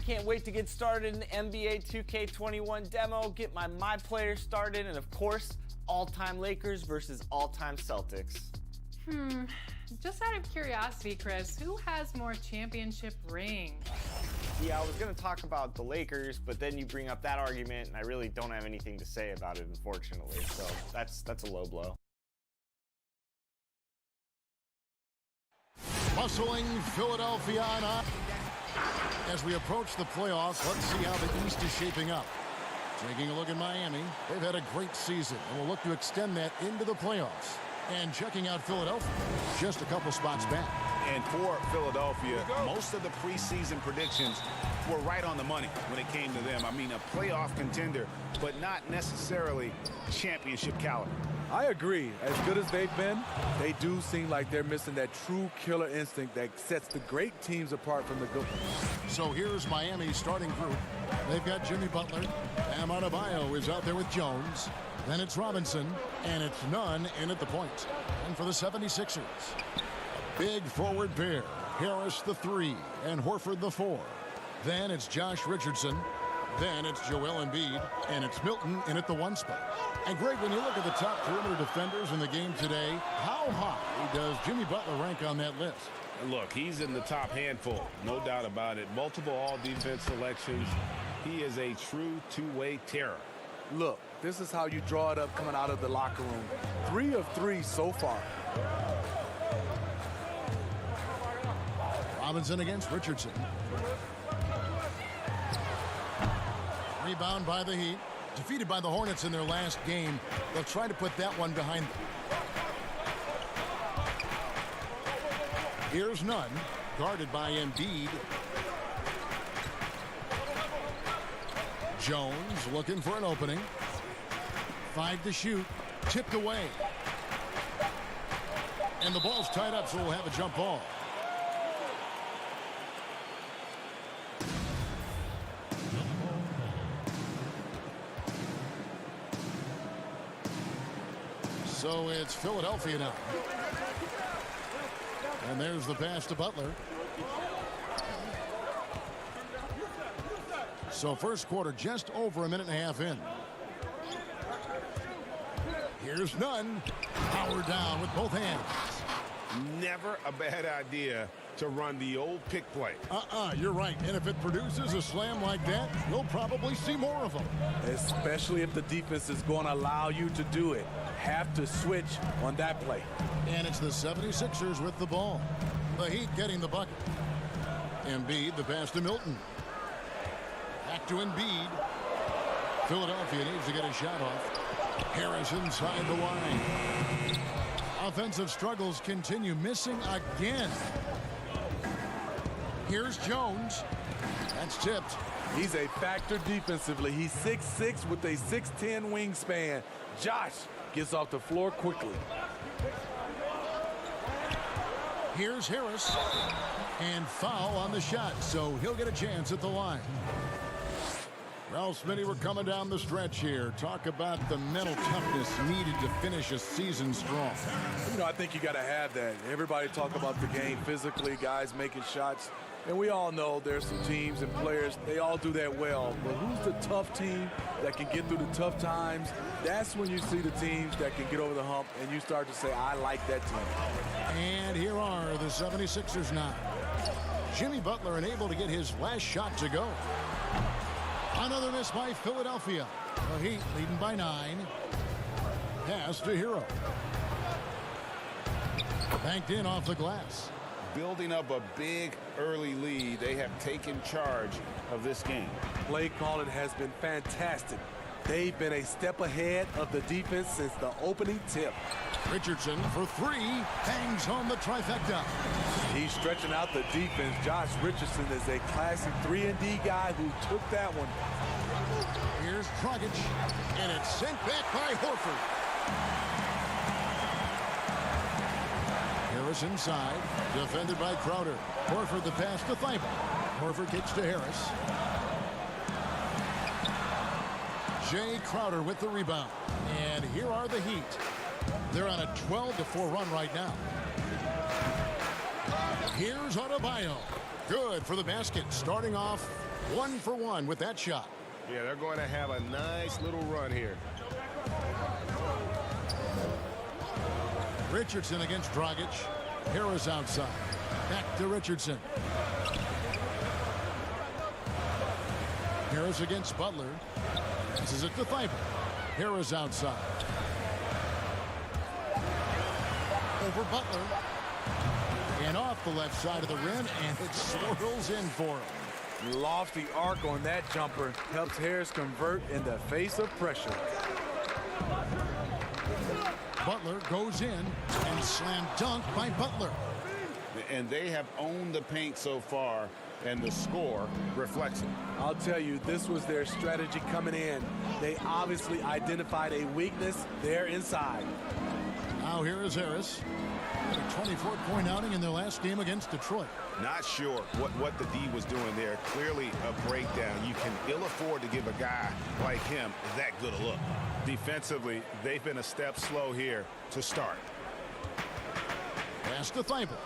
can't wait to get started in the NBA 2K21 demo, get my players started, and of course, all-time Lakers versus all-time Celtics. Just out of curiosity, Chris, who has more championship rings? Yeah, I was going to talk about the Lakers, but then you bring up that argument, and I really don't have anything to say about it, unfortunately. So that's a low blow. Bustling Philadelphia on. As we approach the playoffs, let's see how the East is shaping up. Taking a look at Miami, they've had a great season, and will look to extend that into the playoffs. And checking out Philadelphia, just a couple spots back. And for Philadelphia, most of the preseason predictions were right on the money when it came to them. I mean, a playoff contender, but not necessarily championship caliber. I agree. As good as they've been, they do seem like they're missing that true killer instinct that sets the great teams apart from the good ones. So here's Miami's starting group. They've got Jimmy Butler. Bam Adebayo is out there with Jones. Then it's Robinson, and it's Nunn in at the point. And for the 76ers, big forward pair. Harris the 3 and Horford the 4. Then it's Josh Richardson. Then it's Joel Embiid, and it's Milton in at the 1 spot. And Greg, when you look at the top perimeter defenders in the game today, how high does Jimmy Butler rank on that list? Look, he's in the top handful, no doubt about it. Multiple all-defense selections. He is a true two-way terror. Look, this is how you draw it up coming out of the locker room. 3 of 3 so far. Robinson against Richardson. Rebound by the Heat. Defeated by the Hornets in their last game. They'll try to put that one behind them. Here's Nunn, guarded by Embiid. Jones looking for an opening. 5 to shoot. Tipped away. And the ball's tied up, so we'll have a jump ball. So it's Philadelphia now. And there's the pass to Butler. So first quarter just over a minute and a half in. Here's Nunn. Power down with both hands. Never a bad idea to run the old pick play. You're right. And if it produces a slam like that, we'll probably see more of them. Especially if the defense is going to allow you to do it. Have to switch on that play. And it's the 76ers with the ball. The Heat getting the bucket. Embiid, the pass to Milton. Back to Embiid. Philadelphia needs to get a shot off. Harris inside the line. Offensive struggles continue, missing again. Here's Jones. That's tipped. He's a factor defensively. He's 6'6" with a 6'10" wingspan. Josh gets off the floor quickly. Here's Harris. And foul on the shot, so he'll get a chance at the line. Ralph Smitty, we're coming down the stretch here. Talk about the mental toughness needed to finish a season strong. You know, I think you got to have that. Everybody talk about the game physically, guys making shots. And we all know there's some teams and players, they all do that well. But who's the tough team that can get through the tough times? That's when you see the teams that can get over the hump and you start to say, I like that team. And here are the 76ers now. Jimmy Butler unable to get his last shot to go. Another miss by Philadelphia. The Heat leading by 9. Pass to Hero. Banked in off the glass. Building up a big early lead, they have taken charge of this game. Play calling has been fantastic. They've been a step ahead of the defense since the opening tip. Richardson for 3, hangs home the trifecta. He's stretching out the defense. Josh Richardson is a classic 3-and-D guy who took that one. Here's Dragic, and it's sent back by Horford. Harris inside, defended by Crowder. Horford the pass to Thibault. Horford kicks to Harris. Jay Crowder with the rebound. And here are the Heat. They're on a 12-4 run right now. Here's Adebayo. Good for the basket. Starting off 1 for 1 with that shot. Yeah, they're going to have a nice little run here. Richardson against Dragic. Harris outside. Back to Richardson. Harris against Butler. This is it to Thibault. Harris outside. Over Butler. And off the left side of the rim, and it swirls in for him. Lofty arc on that jumper helps Harris convert in the face of pressure. Butler goes in and slam dunk by Butler. And they have owned the paint so far, and the score reflects it. I'll tell you, this was their strategy coming in. They obviously identified a weakness there inside. Now here is Harris. A 24-point outing in their last game against Detroit. Not sure what the D was doing there. Clearly a breakdown. You can ill afford to give a guy like him that good a look. Defensively, they've been a step slow here to start. Pass to Thibault.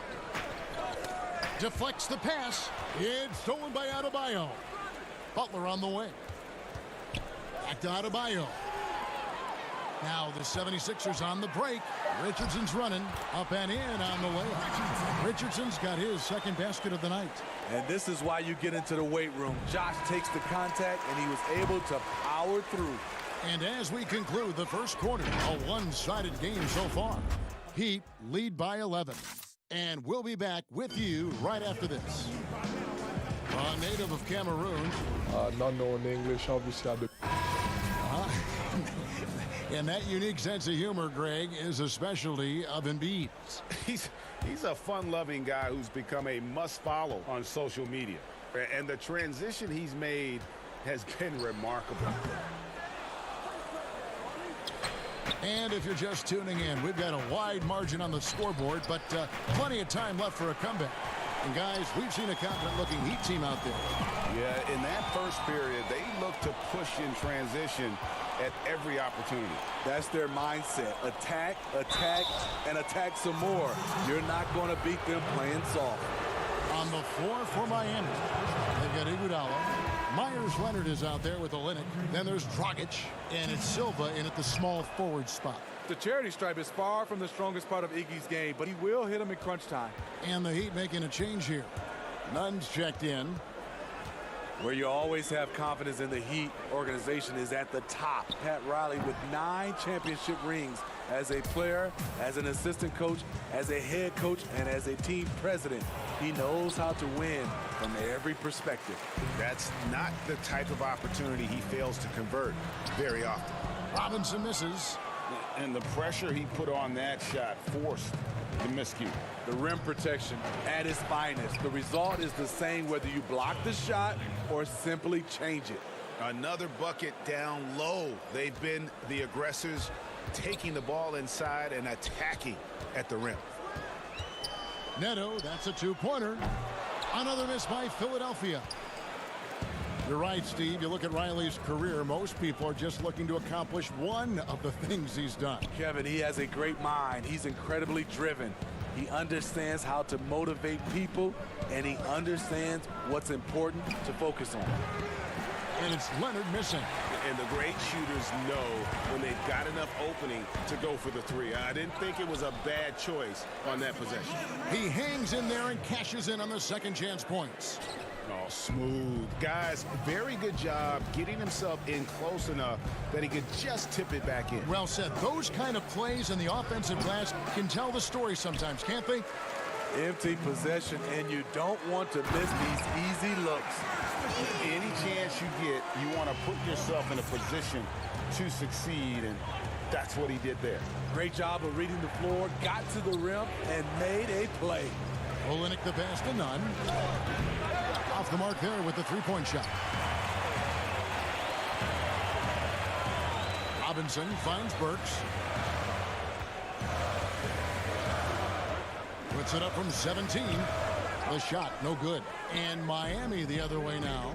Deflects the pass. It's stolen by Adebayo. Butler on the way. Back to Adebayo. Now the 76ers on the break. Richardson's running up and in on the layup. Richardson's got his second basket of the night. And this is why you get into the weight room. Josh takes the contact, and he was able to power through. And as we conclude the first quarter, a one-sided game so far. Heat lead by 11. And we'll be back with you right after this. A native of Cameroon. Not knowing English, obviously I do. And that unique sense of humor, Greg, is a specialty of Embiid. He's a fun-loving guy who's become a must-follow on social media. And the transition he's made has been remarkable. And if you're just tuning in, we've got a wide margin on the scoreboard, but plenty of time left for a comeback. And guys, we've seen a confident-looking Heat team out there. Yeah, in that first period, they looked to push in transition at every opportunity. That's their mindset. Attack, attack, and attack some more. You're not going to beat them playing soft. On the floor for Miami, they've got Iguodala. Myers Leonard is out there with the Olynyk. Then there's Dragic, and it's Silva in at the small forward spot. The charity stripe is far from the strongest part of Iggy's game, but he will hit him in crunch time. And the Heat making a change here. Nunn's checked in. Where you always have confidence in the Heat organization is at the top. Pat Riley with 9 championship rings as a player, as an assistant coach, as a head coach, and as a team president. He knows how to win from every perspective. That's not the type of opportunity he fails to convert very often. Robinson misses. And the pressure he put on that shot forced the miscue. The rim protection at its finest. The result is the same whether you block the shot or simply change it. Another bucket down low. They've been the aggressors, taking the ball inside and attacking at the rim. Neto, that's a two-pointer. Another miss by Philadelphia. You're right, Steve. You look at Riley's career, most people are just looking to accomplish one of the things he's done. Kevin, he has a great mind. He's incredibly driven. He understands how to motivate people, and he understands what's important to focus on. And it's Leonard missing. And the great shooters know when they've got enough opening to go for the three. I didn't think it was a bad choice on that possession. He hangs in there and cashes in on the second chance points. Oh, smooth. Guys, very good job getting himself in close enough that he could just tip it back in. Well said. Those kind of plays in the offensive glass can tell the story sometimes, can't they? Empty possession, and you don't want to miss these easy looks. Any chance you get, you want to put yourself in a position to succeed, and that's what he did there. Great job of reading the floor, got to the rim, and made a play. Olynyk the pass to Nunn. Off the mark there with the three-point shot. Robinson finds Burks. Puts it up from 17. The shot, no good. And Miami the other way now.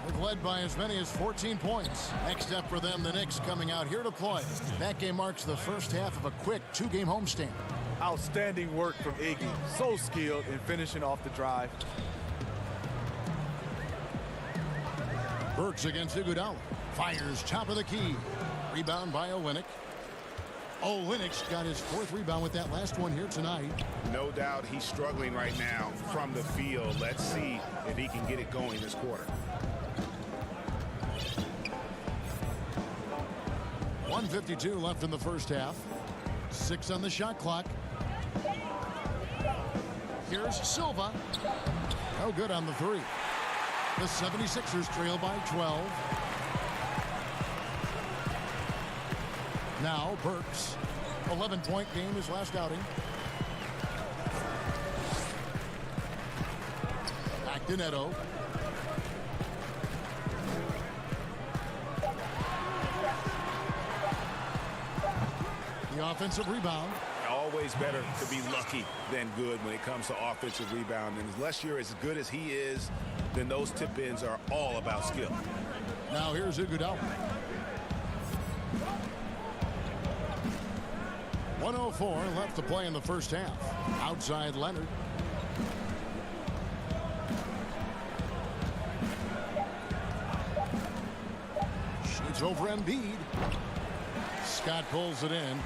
They've led by as many as 14 points. Next up for them, the Knicks coming out here to play. That game marks the first half of a quick two-game homestand. Outstanding work from Iggy. So skilled in finishing off the drive. Burks against Iguodala. Fires top of the key. Rebound by Olynyk. Olynyk's got his 4th rebound with that last one here tonight. No doubt he's struggling right now from the field. Let's see if he can get it going this quarter. 1:52 left in the first half. 6 on the shot clock. Here's Silva. No good on the 3. The 76ers trail by 12. Now Burks. 11-point game his last outing. Back to Neto. The offensive rebound. Always better to be lucky than good when it comes to offensive rebound. And unless you're as good as he is, then those tip-ins are all about skill. Now here's Iguodala. 1:04 left to play in the first half. Outside Leonard. Shoots over Embiid. Scott pulls it in.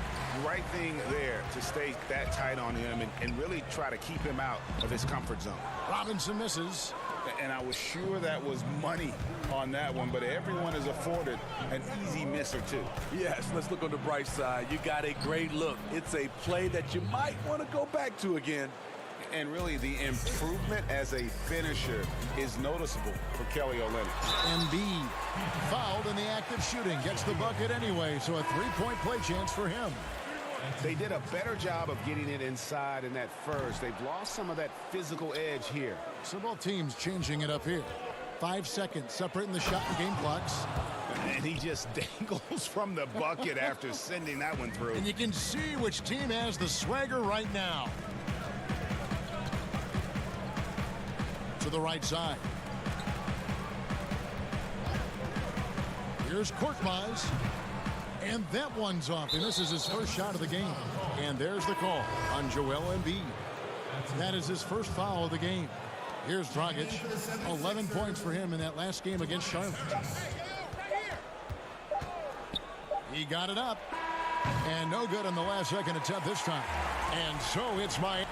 Right thing there to stay that tight on him and really try to keep him out of his comfort zone. Robinson misses. And I was sure that was money on that one, but everyone is afforded an easy miss or two. Yes, let's look on the bright side. You got a great look. It's a play that you might want to go back to again. And really, the improvement as a finisher is noticeable for Kelly Olynyk. Embiid fouled in the act of shooting. Gets the bucket anyway, so a 3-point play chance for him. They did a better job of getting it inside in that first. They've lost some of that physical edge here. So both teams changing it up here. 5 seconds separating the shot and game clocks. And he just dangles from the bucket after sending that one through. And you can see which team has the swagger right now. To the right side. Here's Korkmaz. And that one's off, and this is his first shot of the game. And there's the call on Joel Embiid. That is his first foul of the game. Here's Dragic. 11 points for him in that last game against Charlotte. He got it up. And no good on the last second attempt this time. And so it's my...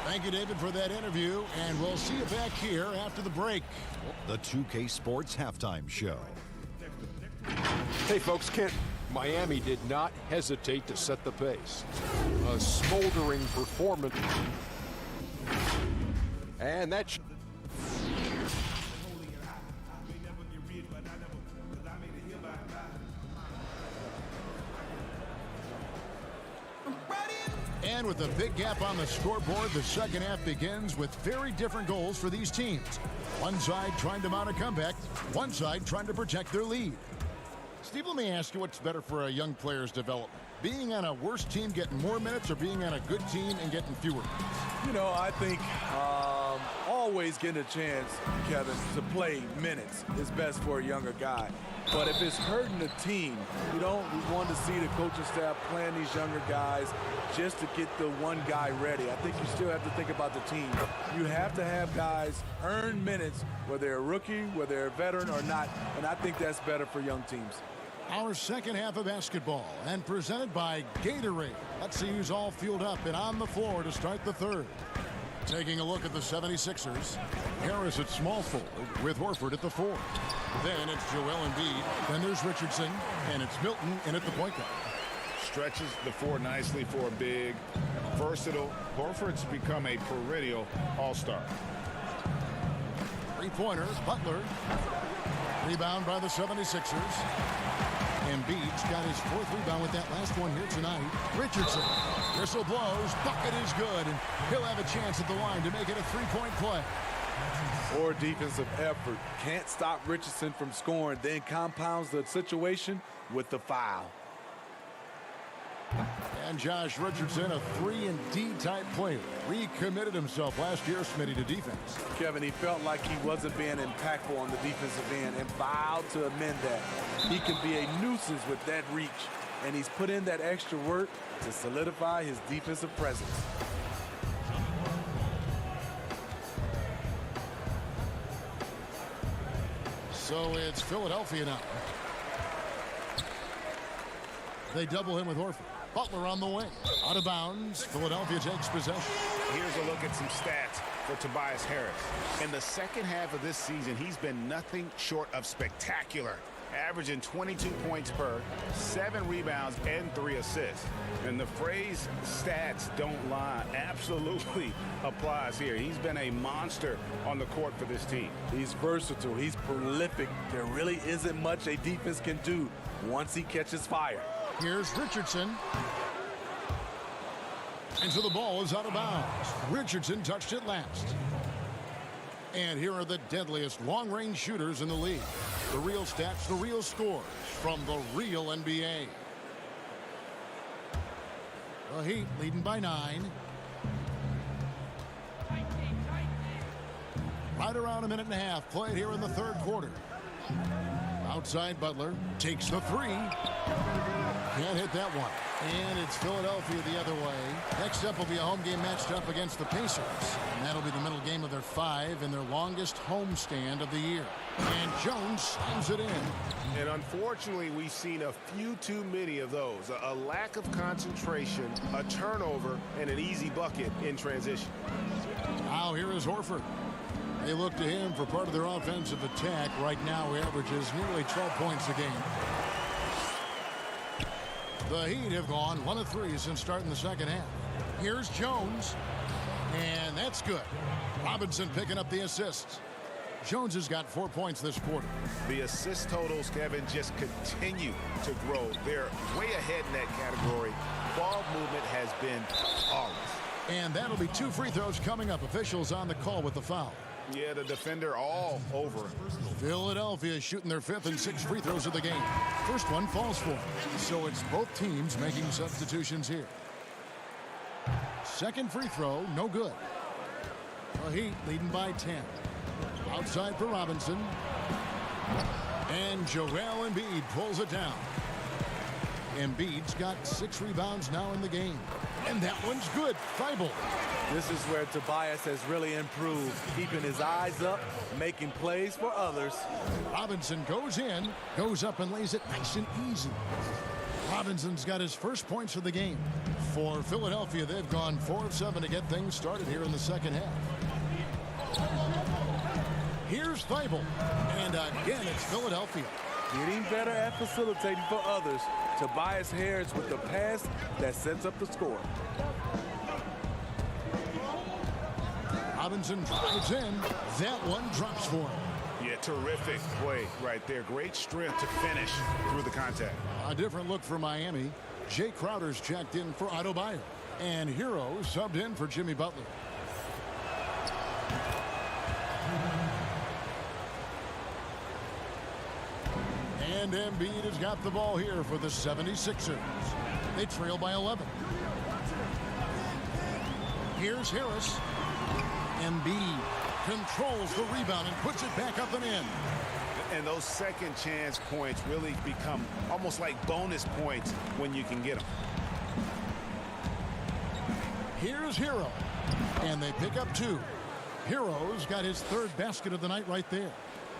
Thank you, David, for that interview. And we'll see you back here after the break. The 2K Sports Halftime Show. Hey, folks, Miami did not hesitate to set the pace. A smoldering performance. And that's... And with a big gap on the scoreboard, the second half begins with very different goals for these teams. One side trying to mount a comeback, one side trying to protect their lead. Steve, let me ask you what's better for a young player's development? Being on a worse team getting more minutes or being on a good team and getting fewer minutes? You know, I think always getting a chance, Kevin, to play minutes is best for a younger guy. But if it's hurting the team, you don't want to see the coaching staff playing these younger guys just to get the one guy ready. I think you still have to think about the team. You have to have guys earn minutes, whether they're a rookie, whether they're a veteran or not, and I think that's better for young teams. Our second half of basketball and presented by Gatorade. Let's see who's all fueled up and on the floor to start the third. Taking a look at the 76ers. Harris at small forward with Horford at the 4. Then it's Joel Embiid. Then there's Richardson. And it's Milton in at the point guard. Stretches the 4 nicely for a big, versatile. Horford's become a perennial all-star. Three-pointer, Butler. Rebound by the 76ers. Embiid's got his 4th rebound with that last one here tonight. Richardson. Whistle blows. Bucket is good. And he'll have a chance at the line to make it a 3-point play. Or defensive effort. Can't stop Richardson from scoring. Then compounds the situation with the foul. And Josh Richardson, a 3-and-D type player, recommitted himself last year, Smitty, to defense. Kevin, he felt like he wasn't being impactful on the defensive end and vowed to amend that. He can be a nuisance with that reach, and he's put in that extra work to solidify his defensive presence. So it's Philadelphia now. They double him with Horford. Butler on the wing. Out of bounds. Philadelphia takes possession. Here's a look at some stats for Tobias Harris. In the second half of this season, he's been nothing short of spectacular. Averaging 22 points per, 7 rebounds, and 3 assists. And the phrase stats don't lie absolutely applies here. He's been a monster on the court for this team. He's versatile. He's prolific. There really isn't much a defense can do once he catches fire. Here's Richardson. And so the ball is out of bounds. Richardson touched it last. And here are the deadliest long-range shooters in the league. The real stats, the real scores from the real NBA. The Heat leading by 9. Right around a minute and a half played here in the third quarter. Outside Butler takes the 3. Can't hit that one. And it's Philadelphia the other way. Next up will be a home game matched up against the Pacers. And that'll be the middle game of their 5 and their longest homestand of the year. And Jones slams it in. And unfortunately, we've seen a few too many of those. A lack of concentration, a turnover, and an easy bucket in transition. Now here is Horford. They look to him for part of their offensive attack. Right now, he averages nearly 12 points a game. The Heat have gone 1 of 3 since starting the second half. Here's Jones. And that's good. Robinson picking up the assists. Jones has got 4 points this quarter. The assist totals, Kevin, just continue to grow. They're way ahead in that category. Ball movement has been flawless. And that'll be 2 free throws coming up. Officials on the call with the foul. Yeah, the defender all over him. Philadelphia shooting their 5th and 6th free throws of the game. First one falls for them. So it's both teams making substitutions here. Second free throw, no good. The Heat leading by 10. Outside for Robinson. And Joel Embiid pulls it down. Embiid's got 6 rebounds now in the game. And that one's good. Thibault. This is where Tobias has really improved, keeping his eyes up, making plays for others. Robinson goes in, goes up and lays it nice and easy. Robinson's got his first points of the game. For Philadelphia, they've gone 4 of 7 to get things started here in the second half. Here's Thibault. And again, it's Philadelphia. Getting better at facilitating for others. Tobias Harris with the pass that sets up the score. Robinson drives in. That one drops for him. Yeah, terrific play right there. Great strength to finish through the contact. A different look for Miami. Jay Crowder's checked in for Adebayo. And Hero subbed in for Jimmy Butler. And Embiid has got the ball here for the 76ers. They trail by 11. Here's Harris. Embiid controls the rebound and puts it back up and in. And those second chance points really become almost like bonus points when you can get them. Here's Hero. And they pick up 2. Hero's got his 3rd basket of the night right there.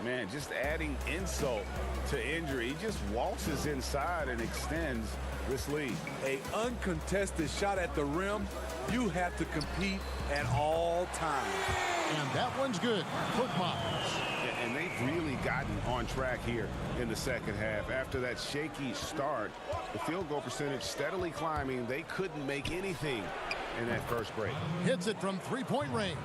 Man, just adding insult to injury. He just waltzes inside and extends this lead. A uncontested shot at the rim. You have to compete at all times. And that one's good. Korkmaz. And they've really gotten on track here in the second half. After that shaky start, the field goal percentage steadily climbing. They couldn't make anything in that first break. Hits it from 3-point range.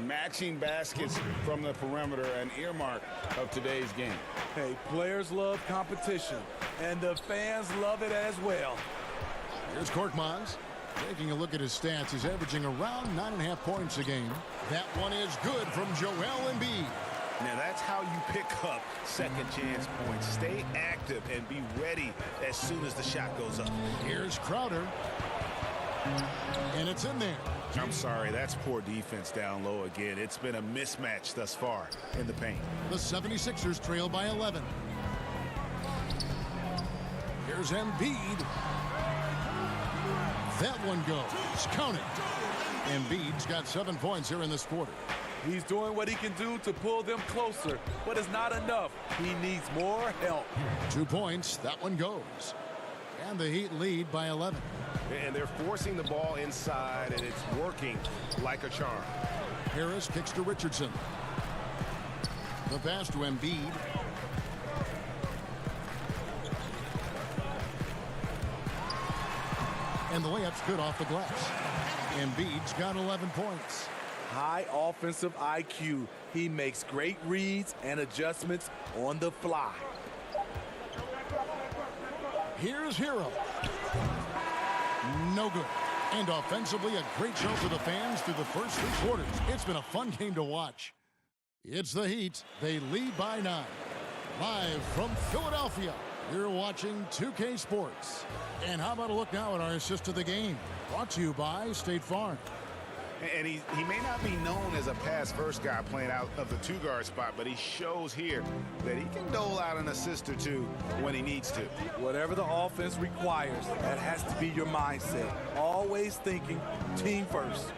Matching baskets from the perimeter, an earmark of today's game. Hey, players love competition, and the fans love it as well. Here's Korkmaz. Taking a look at his stats, he's averaging around 9.5 points a game. That one is good from Joel Embiid. Now that's how you pick up second chance points. Stay active and be ready as soon as the shot goes up. Here's Crowder. And it's in there. I'm sorry, that's poor defense down low again. It's been a mismatch thus far in the paint. The 76ers trail by 11. Here's Embiid. That one goes. Count it. Embiid's got 7 points here in this quarter. He's doing what he can do to pull them closer, but it's not enough. He needs more help. 2 points. That one goes. And the Heat lead by 11. And they're forcing the ball inside, and it's working like a charm. Harris kicks to Richardson. The pass to Embiid. And the layup's good off the glass. Embiid's got 11 points. High offensive IQ. He makes great reads and adjustments on the fly. Here's Hero. No good. And offensively, a great show for the fans through the first 3 quarters. It's been a fun game to watch. It's the Heat. They lead by 9. Live from Philadelphia, you're watching 2K Sports. And how about a look now at our assist to the game? Brought to you by State Farm. And he may not be known as a pass-first guy playing out of the 2-guard spot, but he shows here that he can dole out an assist or 2 when he needs to. Whatever the offense requires, that has to be your mindset. Always thinking team first.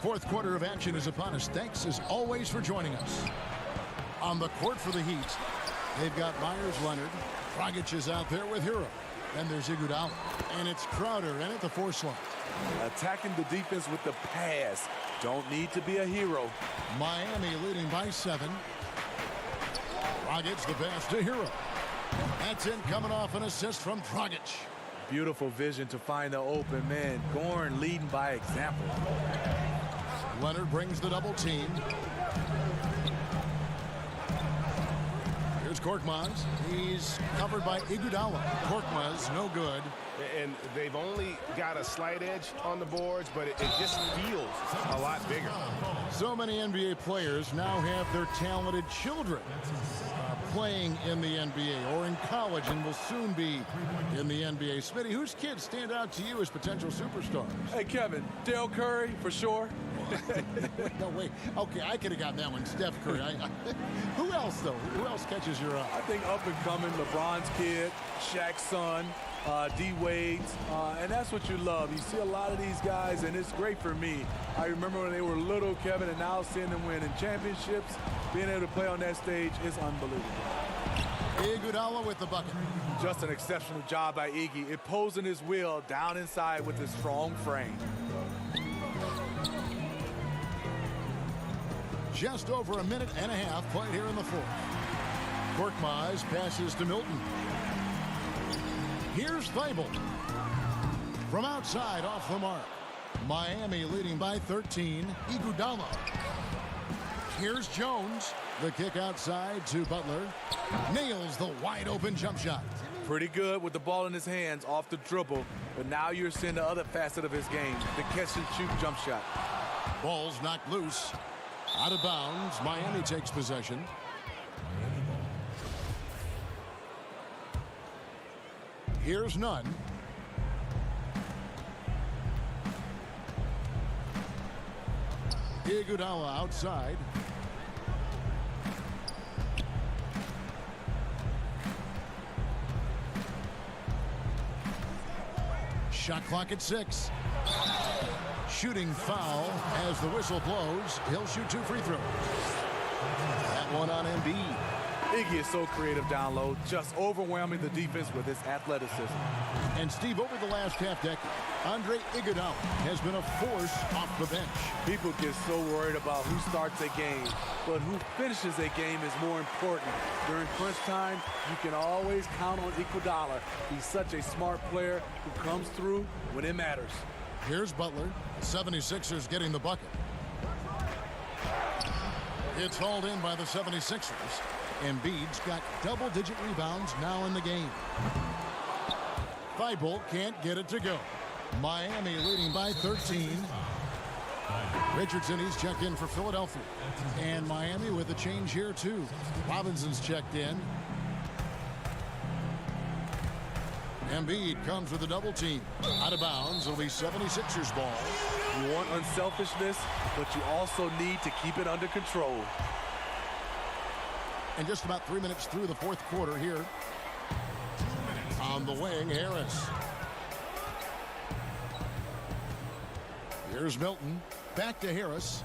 Fourth quarter of action is upon us. Thanks as always for joining us. On the court for the Heat, they've got Myers Leonard. Dragic is out there with Hero. Then there's Iguodala. And it's Crowder in at the 4 slot. Attacking the defense with the pass. Don't need to be a hero. Miami leading by 7. Dragic the pass to Hero. That's in coming off an assist from Dragic. Beautiful vision to find the open man. Gorn leading by example. Leonard brings the double team. Here's Korkmaz. He's covered by Iguodala. Korkmaz, no good. And they've only got a slight edge on the boards, but it just feels a lot bigger. So many NBA players now have their talented children playing in the NBA or in college and will soon be in the NBA. Smitty, whose kids stand out to you as potential superstars? Hey, Kevin, Dale Curry, for sure. No, wait. Okay, I could have gotten that one. Steph Curry. Who else, though? Who else catches your eye? I think up and coming, LeBron's kid, Shaq's son, D-Wade's, and that's what you love. You see a lot of these guys, and it's great for me. I remember when they were little, Kevin, and now seeing them winning championships, being able to play on that stage is unbelievable. Iguodala with the bucket. Just an exceptional job by Iggy, imposing his will down inside with his strong frame. Just over a minute and a half played here in the fourth. Korkmaz passes to Milton. Here's Thibault. From outside off the mark. Miami leading by 13. Iguodala. Here's Jones. The kick outside to Butler. Nails the wide open jump shot. Pretty good with the ball in his hands off the dribble. But now you're seeing the other facet of his game, the catch and shoot jump shot. Ball's knocked loose. Out of bounds. Miami takes possession. Here's Nunn. Iguodala outside. Shot clock at 6. Shooting foul as the whistle blows. He'll shoot 2 free throws. That one on Embiid. Iggy is so creative down low, just overwhelming the defense with his athleticism. And Steve, over the last half decade, Andre Iguodala has been a force off the bench. People get so worried about who starts a game, but who finishes a game is more important. During crunch time, you can always count on Iguodala. He's such a smart player who comes through when it matters. Here's Butler. The 76ers getting the bucket. It's hauled in by the 76ers. Embiid's got double-digit rebounds now in the game. Thibault can't get it to go. Miami leading by 13. Richardson, he's checked in for Philadelphia. And Miami with a change here, too. Robinson's checked in. Embiid comes with a double team. Out of bounds. It'll be 76ers ball. You want unselfishness, but you also need to keep it under control. And just about 3 minutes through the fourth quarter here. On the wing, Harris. Here's Milton. Back to Harris.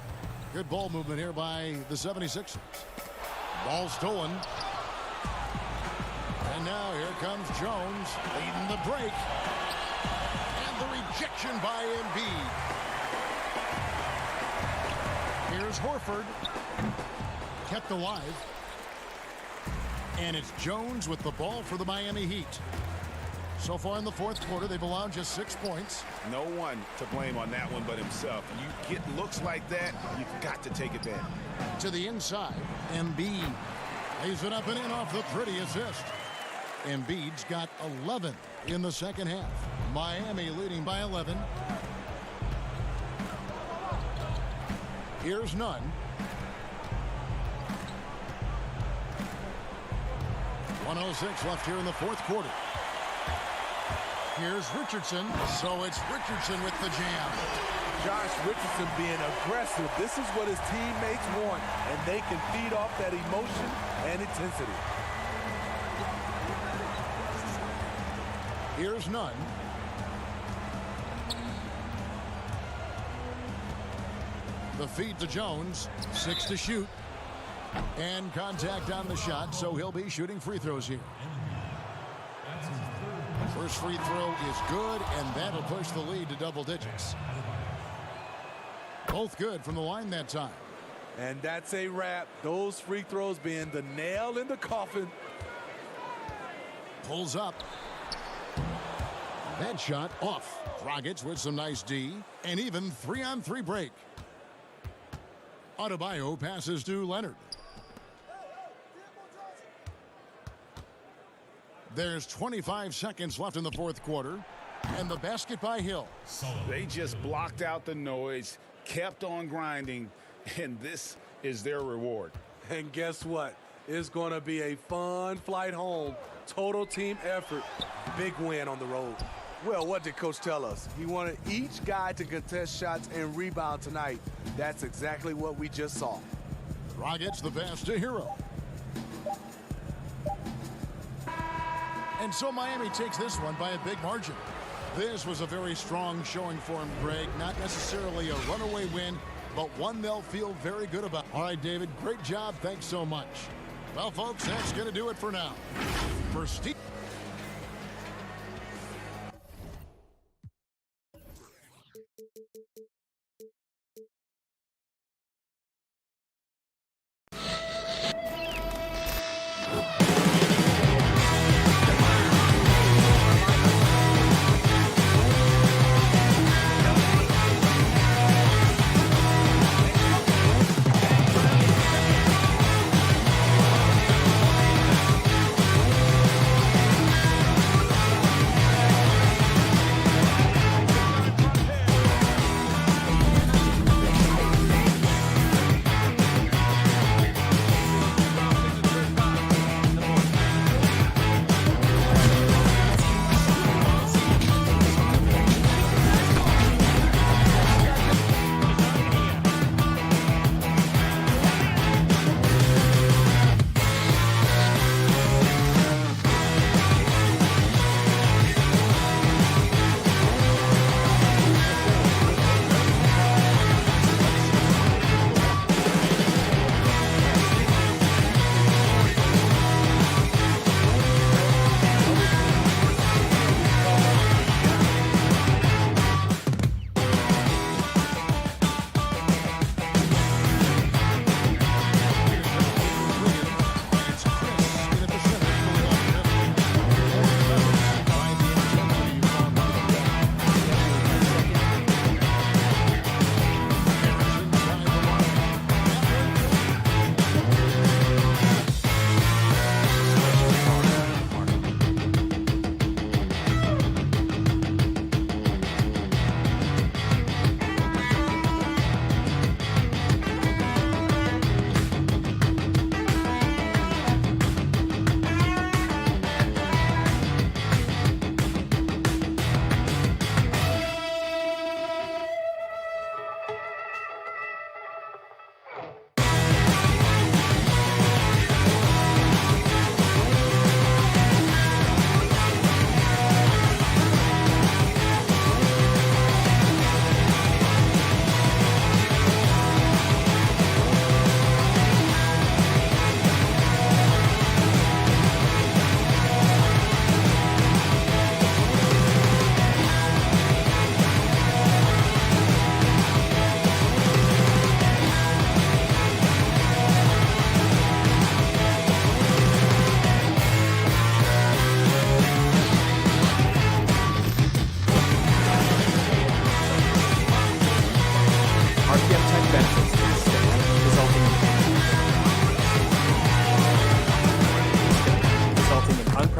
Good ball movement here by the 76ers. Ball stolen. And now here comes Jones leading the break. And the rejection by Embiid. Here's Horford. Kept alive. And it's Jones with the ball for the Miami Heat. So far in the fourth quarter, they've allowed just 6 points. No one to blame on that one but himself. You get looks like that, you've got to take advantage. To the inside, Embiid lays it up and in off the pretty assist. Embiid's got 11 in the second half. Miami leading by 11. Here's Nunn. .106 left here in the fourth quarter. Here's Richardson. So it's Richardson with the jam. Josh Richardson being aggressive. This is what his teammates want, and they can feed off that emotion and intensity. Here's Nunn. The feed to Jones. 6 to shoot. And contact on the shot, so he'll be shooting free throws here. First free throw is good, and that'll push the lead to double digits. Both good from the line that time. And that's a wrap. Those free throws being the nail in the coffin. Pulls up. That shot off. Dragic with some nice D, and even 3-on-3 break. Adebayo passes to Leonard. There's 25 seconds left in the fourth quarter, and the basket by Hill. They just blocked out the noise, kept on grinding, and this is their reward. And guess what? It's going to be a fun flight home. Total team effort. Big win on the road. Well, what did Coach tell us? He wanted each guy to contest shots and rebound tonight. That's exactly what we just saw. Dragic the pass to Hero. And so Miami takes this one by a big margin. This was a very strong showing for him, Greg. Not necessarily a runaway win, but one they'll feel very good about. All right, David, great job. Thanks so much. Well, folks, that's going to do it for now. For Steve.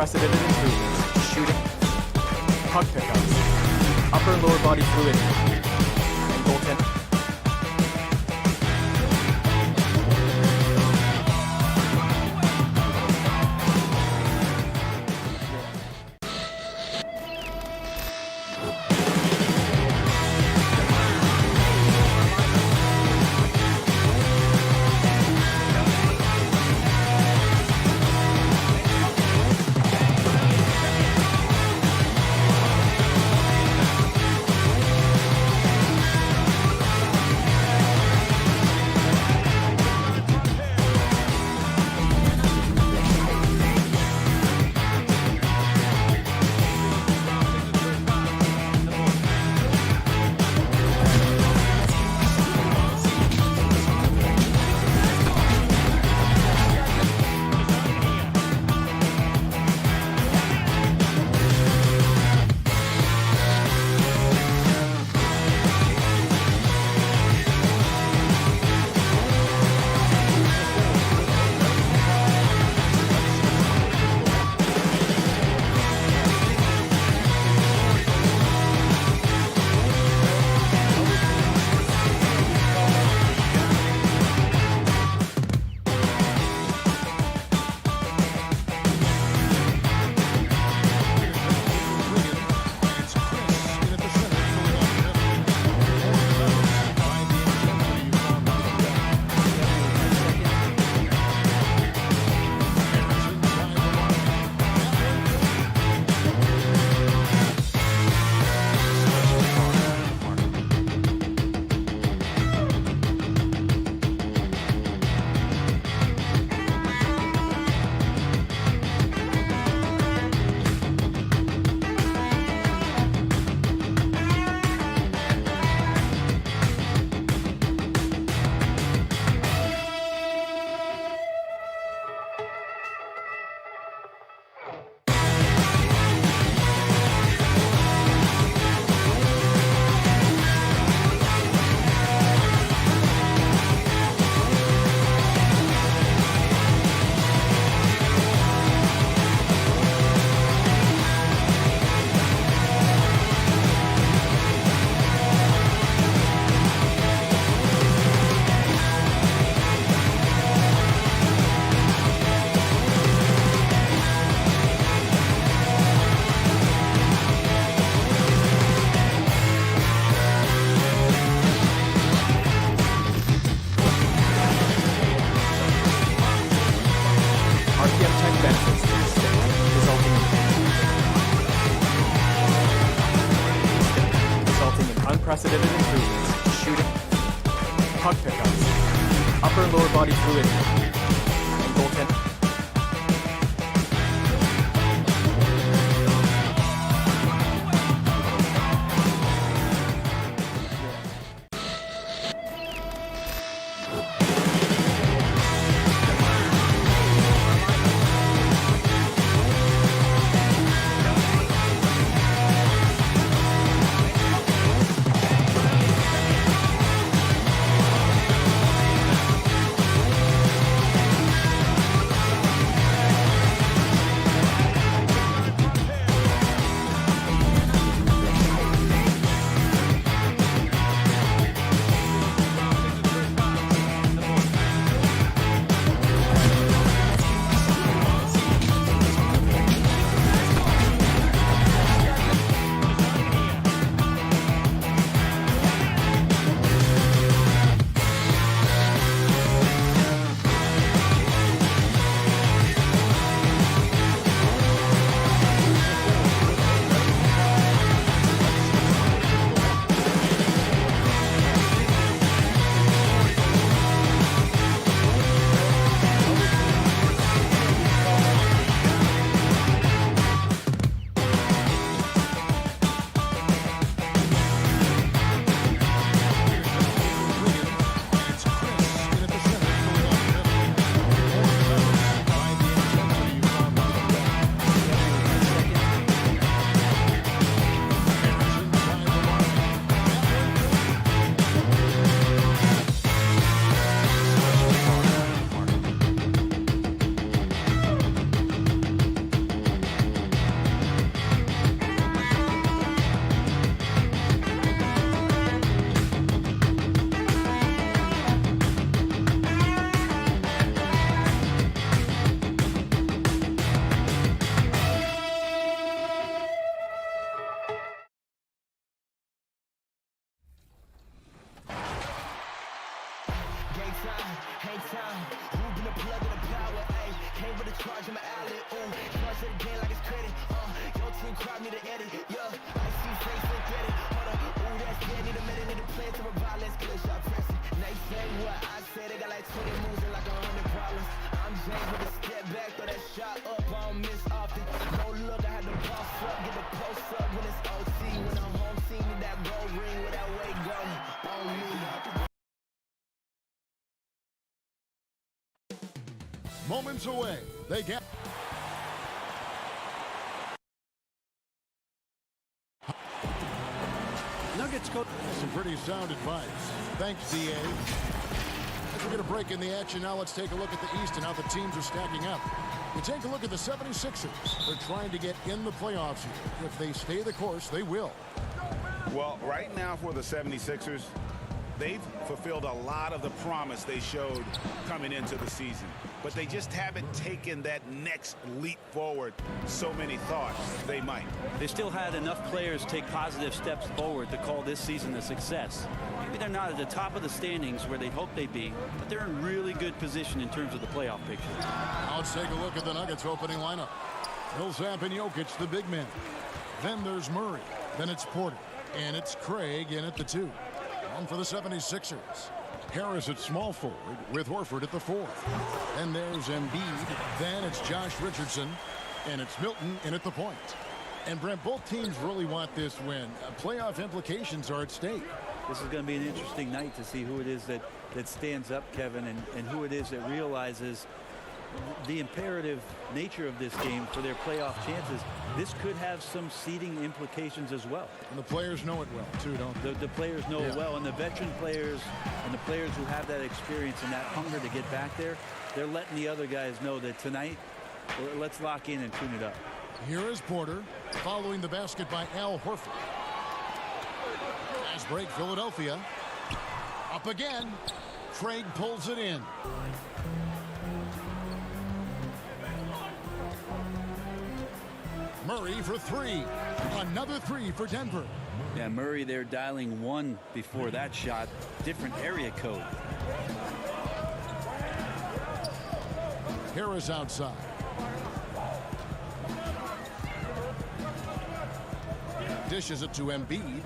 unprecedented improvements. Shooting, puck pickups, upper and lower body fluidity, and goaltending. unprecedented improvements. Shooting, puck pickups, upper and lower body fluidity, and goaltending. same time. Who been the plug in the power? Ayy, came with a charge in my alley. Ooh, charge it again like it's credit. Your team crowd need to edit. Yeah, I see face and get it. Hold up, ooh, that's dead. Need a minute, need a plan to revive. Let's get a shot pressing. They say what I say. They got like 20 moves and like 100 problems. I'm James with a step back, throw that shot up. I don't miss often. No look, I had to boss up, get the post up when it's OT. When I'm home team, need that gold ring with that weight go on me. Moments away. They get Nuggets coach. some pretty sound advice. Thanks, DA. As we get a break in the action now, let's take a look at the East and how the teams are stacking up. You take a look at the 76ers. They're trying to get in the playoffs here. If they stay the course, they will. Well, right now for the 76ers, they've fulfilled a lot of the promise they showed coming into the season. But they just haven't taken that next leap forward so many thought they might. They still had enough players take positive steps forward to call this season a success. Maybe they're not at the top of the standings where they'd hope they'd be, but they're in really good position in terms of the playoff picture. Now let's take a look at the Nuggets opening lineup. Millsap and Jokic, the big men. Then there's Murray. Then it's Porter. And it's Craig in at the 2. And for the 76ers, Harris at small forward with Horford at the 4. And there's Embiid. Then it's Josh Richardson. And it's Milton in at the point. And Brent, both teams really want this win. Playoff implications are at stake. This is going to be an interesting night to see who it is that stands up, Kevin, and who it is that realizes the imperative nature of this game for their playoff chances. This could have some seeding implications as well. And the players know it well, too, don't they? The players know it well, and the veteran players and the players who have that experience and that hunger to get back there, they're letting the other guys know that tonight, let's lock in and tune it up. Here is Porter, following the basket by Al Horford. Fast break, Philadelphia. Up again. Craig pulls it in. Murray for 3. Another 3 for Denver. Yeah, Murray there dialing 1 before that shot. Different area code. Harris outside. Dishes it to Embiid.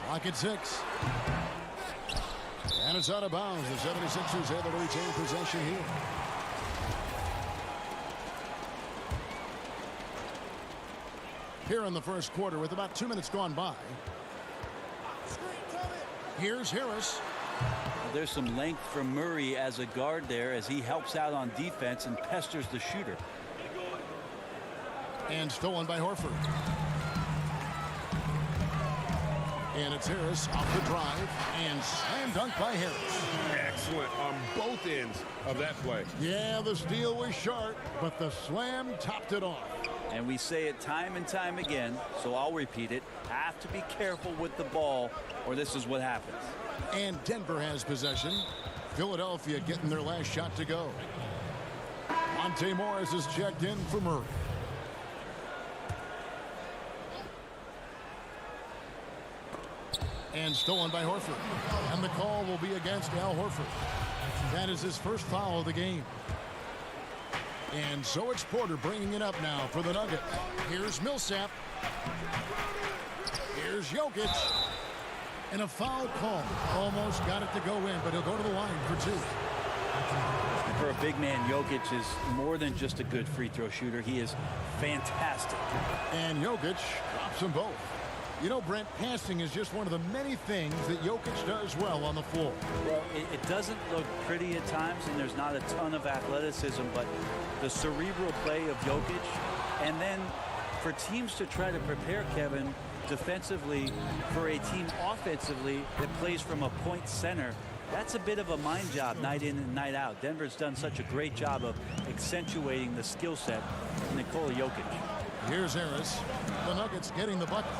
Clock at 6. And it's out of bounds. The 76ers able to retain possession here. Here in the first quarter with about 2 minutes gone by. Here's Harris. There's some length from Murray as a guard there as he helps out on defense and pesters the shooter. And stolen by Horford. And it's Harris off the drive and slam dunk by Harris. Excellent on both ends of that play. Yeah, the steal was sharp, but the slam topped it off. And we say it time and time again, so I'll repeat it. Have to be careful with the ball, or this is what happens. And Denver has possession. Philadelphia getting their last shot to go. Monte Morris is checked in for Murray. And stolen by Horford. And the call will be against Al Horford. That is his first foul of the game. And so it's Porter bringing it up now for the Nuggets. Here's Millsap. Here's Jokic. And a foul call. Almost got it to go in, but he'll go to the line for 2. And for a big man, Jokic is more than just a good free throw shooter. He is fantastic. And Jokic drops them both. You know, Brent, passing is just one of the many things that Jokic does well on the floor. Well, it doesn't look pretty at times, and there's not a ton of athleticism, but the cerebral play of Jokic, and then for teams to try to prepare Kevin defensively for a team offensively that plays from a point center, that's a bit of a mind job night in and night out. Denver's done such a great job of accentuating the skill set of Nikola Jokic. Here's Harris. The Nuggets getting the bucket.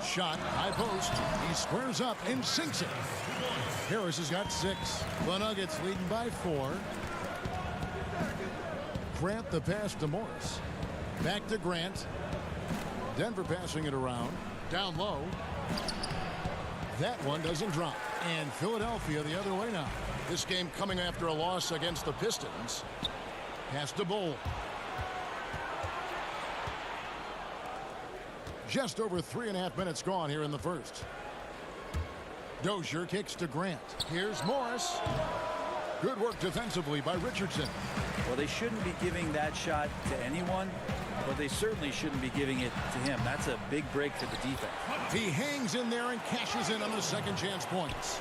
Shot, high post. He squares up and sinks it. Harris has got 6. The Nuggets leading by 4. Grant the pass to Morris. Back to Grant. Denver passing it around. Down low. That one doesn't drop. And Philadelphia the other way now. This game coming after a loss against the Pistons. Pass to Bull. Just over 3.5 minutes gone here in the first. Dozier kicks to Grant. Here's Morris. Good work defensively by Richardson. Well, they shouldn't be giving that shot to anyone, but they certainly shouldn't be giving it to him. That's a big break for the defense. He hangs in there and cashes in on the second chance points.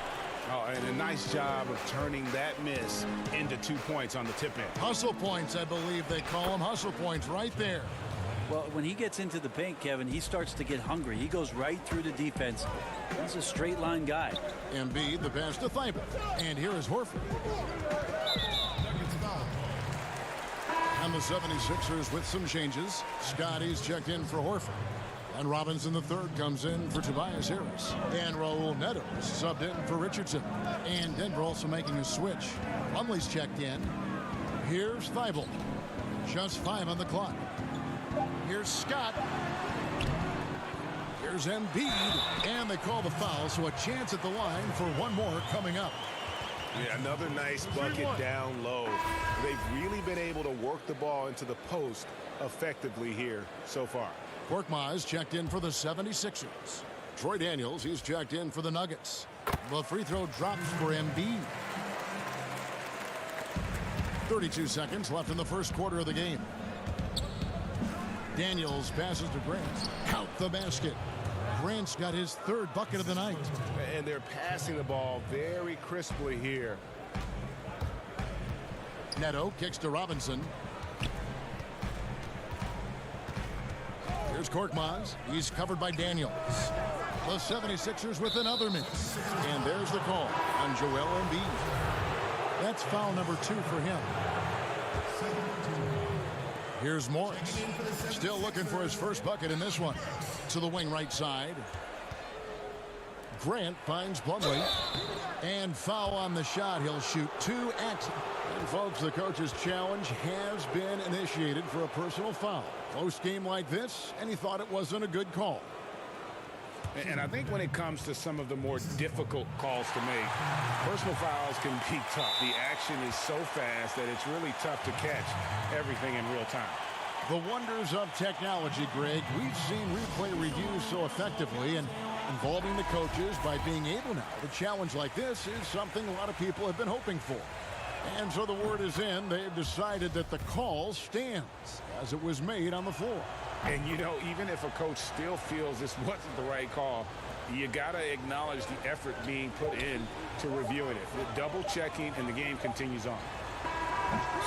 Oh, and a nice job of turning that miss into 2 points on the tip end. Hustle points, I believe they call them. Hustle points right there. Well, when he gets into the paint, Kevin, he starts to get hungry. He goes right through the defense. He's a straight line guy. Embiid, the pass to Thibault. And here is Horford. And the 76ers with some changes. Scotty's checked in for Horford. And Robinson the third comes in for Tobias Harris. And Raul Neto subbed in for Richardson. And Denver also making a switch. Plumlee's checked in. Here's Thibault. Just 5 on the clock. Here's Scott. Here's Embiid. And they call the foul, so a chance at the line for one more coming up. Yeah, another nice bucket down low. They've really been able to work the ball into the post effectively here so far. Korkmaz checked in for the 76ers. Troy Daniels, he's checked in for the Nuggets. The free throw drops for Embiid. 32 seconds left in the first quarter of the game. Daniels passes to Grant. Count the basket. Grant's got his third bucket of the night. And they're passing the ball very crisply here. Neto kicks to Robinson. Here's Korkmaz. He's covered by Daniels. The 76ers with another miss. And there's the call on Joel Embiid. That's foul number 2 for him. Here's Morris. Still looking for his first bucket in this one. To the wing right side. Grant finds Plumlee. And foul on the shot. He'll shoot 2 at. And folks, the coach's challenge has been initiated for a personal foul. Close game like this, and he thought it wasn't a good call. And I think when it comes to some of the more difficult calls to make, personal fouls can be tough. The action is so fast that it's really tough to catch everything in real time. The wonders of technology, Greg. We've seen replay reviews so effectively, and involving the coaches by being able now to challenge like this is something a lot of people have been hoping for. And so the word is in. They've decided that the call stands as it was made on the floor. And, you know, even if a coach still feels this wasn't the right call, you got to acknowledge the effort being put in to reviewing it. The double checking, and the game continues on.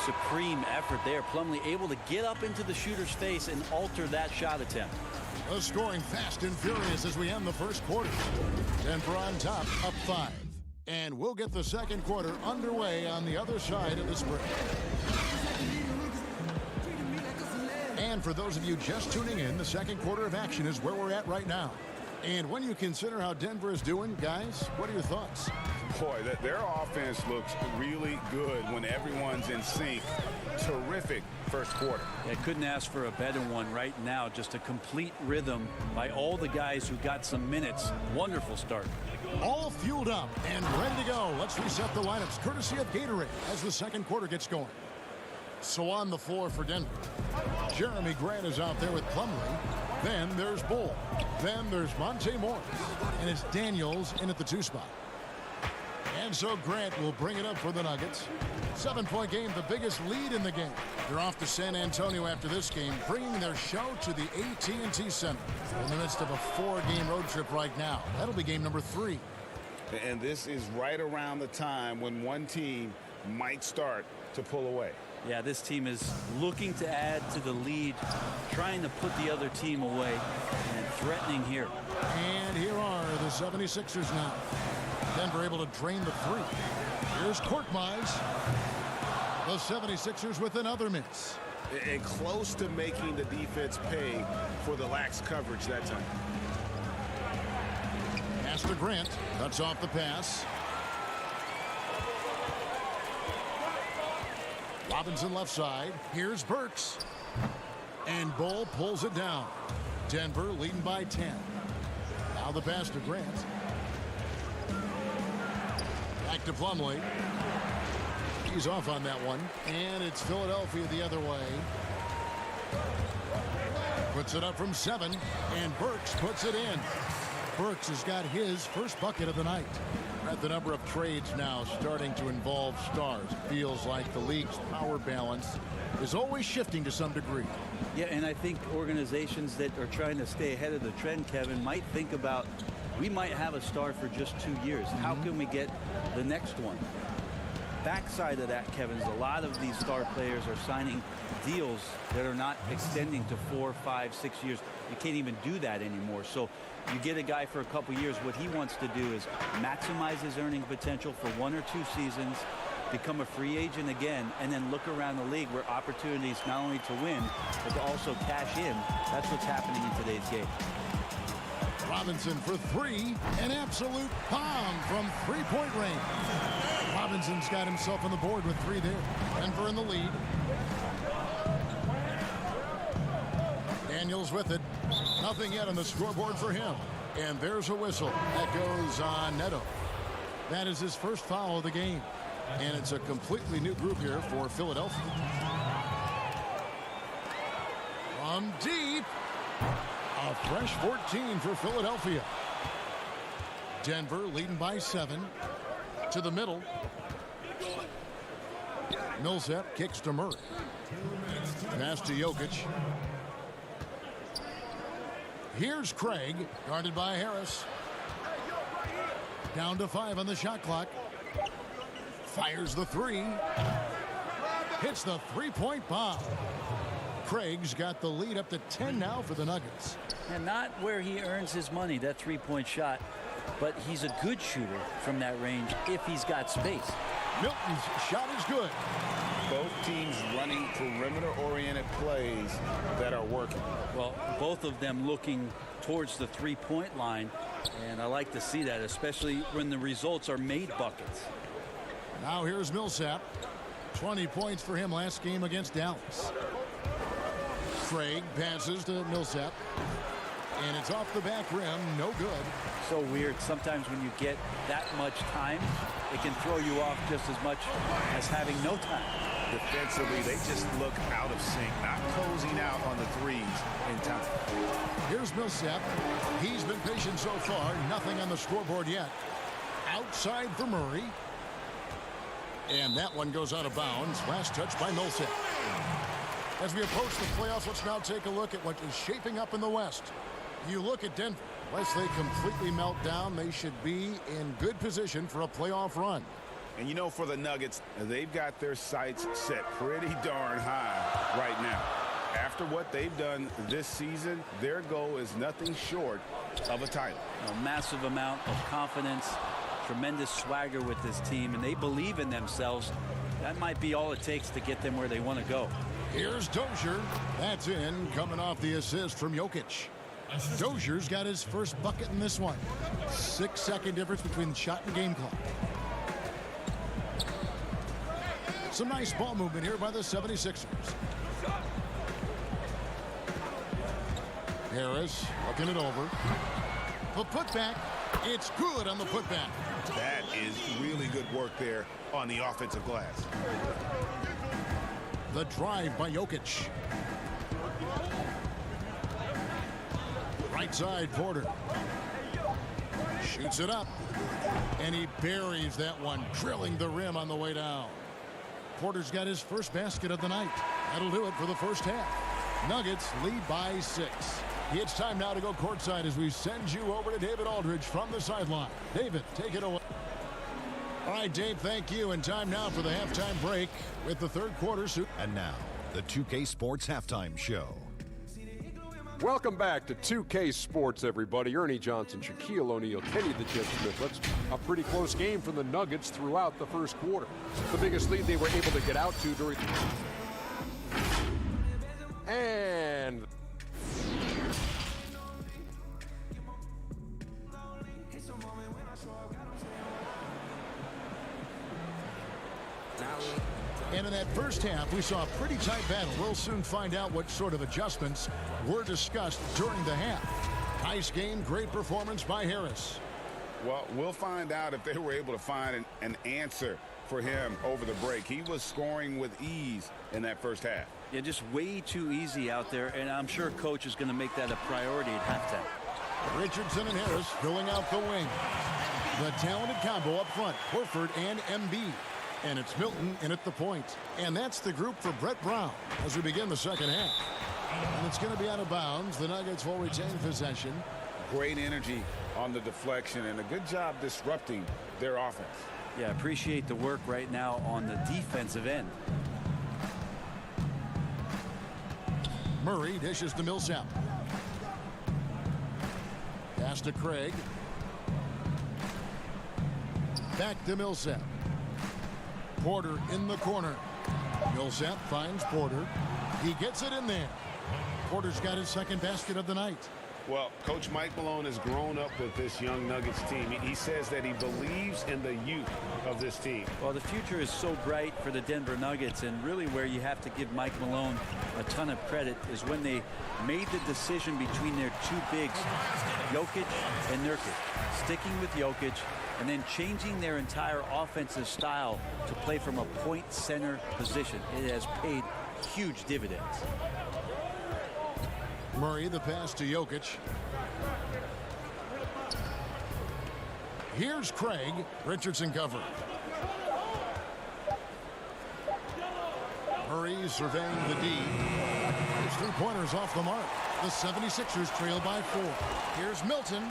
Supreme effort there. Plumlee able to get up into the shooter's face and alter that shot attempt. The scoring fast and furious as we end the first quarter. Denver on top, up 5. And we'll get the second quarter underway on the other side of this break. And for those of you just tuning in, the second quarter of action is where we're at right now. And when you consider how Denver is doing, guys, what are your thoughts? Boy, their offense looks really good when everyone's in sync. Terrific first quarter. Yeah, couldn't ask for a better one right now. Just a complete rhythm by all the guys who got some minutes. Wonderful start. All fueled up and ready to go. Let's reset the lineups courtesy of Gatorade as the second quarter gets going. So on the floor for Denver, Jeremy Grant is out there with Plumlee. Then there's Bull. Then there's Monte Morris. And it's Daniels in at the 2 spot. And so Grant will bring it up for the Nuggets. 7-point game, the biggest lead in the game. They're off to San Antonio after this game, bringing their show to the AT&T Center. In the midst of a 4-game road trip right now. That'll be game number 3. And this is right around the time when one team might start to pull away. Yeah, this team is looking to add to the lead, trying to put the other team away, and threatening here. And here are the 76ers now. Denver able to drain the 3. Here's Korkmaz. The 76ers with another miss. And close to making the defense pay for the lax coverage that time. Pass to Grant. Cuts off the pass. Robinson left side. Here's Burks. And Bull pulls it down. Denver leading by 10. Now the pass to Grant. Back to Plumlee. He's off on that one. And it's Philadelphia the other way. Puts it up from 7. And Burks puts it in. Burks has got his first bucket of the night. At the number of trades now starting to involve stars. Feels like the league's power balance is always shifting to some degree. Yeah, and I think organizations that are trying to stay ahead of the trend, Kevin, might think about, we might have a star for just 2 years. How can we get the next one? Backside of that, Kevin, is a lot of these star players are signing deals that are not extending to 4, 5, 6 years. You can't even do that anymore. So you get a guy for a couple years. What he wants to do is maximize his earning potential for 1 or 2 seasons, become a free agent again, and then look around the league where opportunities not only to win, but to also cash in. That's what's happening in today's game. Robinson for 3. An absolute bomb from three-point range. Robinson's got himself on the board with 3 there. Denver in the lead. Daniels with it. Nothing yet on the scoreboard for him. And there's a whistle. That goes on Neto. That is his first foul of the game. And it's a completely new group here for Philadelphia. From deep. A fresh 14 for Philadelphia. Denver leading by 7. To the middle. Millsap kicks to Murray. Pass to Jokic. Here's Craig, guarded by Harris. Down to 5 on the shot clock. Fires the 3. Hits the three-point bomb. Craig's got the lead up to 10 now for the Nuggets. And not where he earns his money, that three-point shot, but he's a good shooter from that range if he's got space. Milton's shot is good. Both teams running perimeter-oriented plays that are working. Well, both of them looking towards the three-point line, and I like to see that, especially when the results are made buckets. Now here's Millsap. 20 points for him last game against Dallas. Craig passes to Millsap. And it's off the back rim. No good. So weird. Sometimes when you get that much time, it can throw you off just as much as having no time. Defensively, they just look out of sync, not closing out on the threes in time. Here's Millsap. He's been patient so far. Nothing on the scoreboard yet. Outside for Murray. And that one goes out of bounds. Last touch by Millsap. As we approach the playoffs, let's now take a look at what is shaping up in the West. You look at Denver. Unless they completely melt down, they should be in good position for a playoff run. And you know, for the Nuggets, they've got their sights set pretty darn high right now. After what they've done this season, their goal is nothing short of a title. A massive amount of confidence, tremendous swagger with this team, and they believe in themselves. That might be all it takes to get them where they want to go. Here's Dozier. That's in, coming off the assist from Jokic. Dozier's got his first bucket in this one. 6-second difference between the shot and game clock. Some nice ball movement here by the 76ers. Harris looking it over. The putback. It's good on the putback. That is really good work there on the offensive glass. The drive by Jokic. Right side, Porter. Shoots it up. And he buries that one, drilling the rim on the way down. Porter's got his first basket of the night. That'll do it for the first half. Nuggets lead by 6. It's time now to go courtside as we send you over to David Aldridge from the sideline. David, take it away. All right, Dave, thank you. And time now for the halftime break with the third quarter. And now, the 2K Sports Halftime Show. Welcome back to 2K Sports, everybody. Ernie Johnson, Shaquille O'Neal, Kenny the Jet Smith. That's a pretty close game from the Nuggets throughout the first quarter. The biggest lead they were able to get out to during... And... And in that first half, we saw a pretty tight battle. We'll soon find out what sort of adjustments were discussed during the half. Nice game, great performance by Harris. Well, we'll find out if they were able to find an answer for him over the break. He was scoring with ease in that first half. Yeah, just way too easy out there, and I'm sure coach is going to make that a priority at halftime. Richardson and Harris filling out the wing. The talented combo up front, Horford and Embiid. And it's Milton in at the point. And that's the group for Brett Brown as we begin the second half. And it's going to be out of bounds. The Nuggets will retain possession. Great energy on the deflection and a good job disrupting their offense. Yeah, appreciate the work right now on the defensive end. Murray dishes to Millsap. Pass to Craig. Back to Millsap. Porter in the corner. Millsap finds Porter. He gets it in there. Porter's got his second basket of the night. Well, Coach Mike Malone has grown up with this young Nuggets team. He says that he believes in the youth of this team. Well, the future is so bright for the Denver Nuggets, and really where you have to give Mike Malone a ton of credit is when they made the decision between their two bigs, Jokic and Nurkic, sticking with Jokic and then changing their entire offensive style to play from a point center position. It has paid huge dividends. Murray, the pass to Jokic. Here's Craig. Richardson cover. Murray surveying the D. His three-pointers off the mark. The 76ers trail by 4. Here's Milton.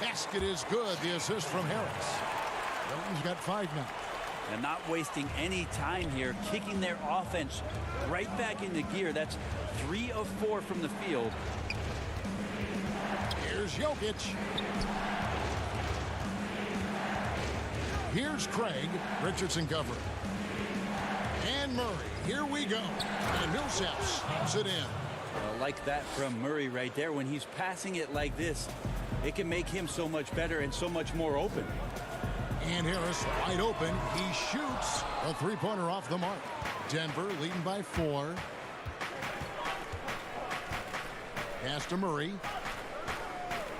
Basket is good. The assist from Harris. Milton's got 5 now. And not wasting any time here, kicking their offense right back into gear. That's 3 of 4 from the field. Here's Jokic. Here's Craig. Richardson cover. And Murray. Here we go. And Millsap snaps it in. Like that from Murray right there. When he's passing it like this, it can make him so much better and so much more open. And Harris wide open. He shoots a three-pointer off the mark. Denver leading by 4. Pass to Murray.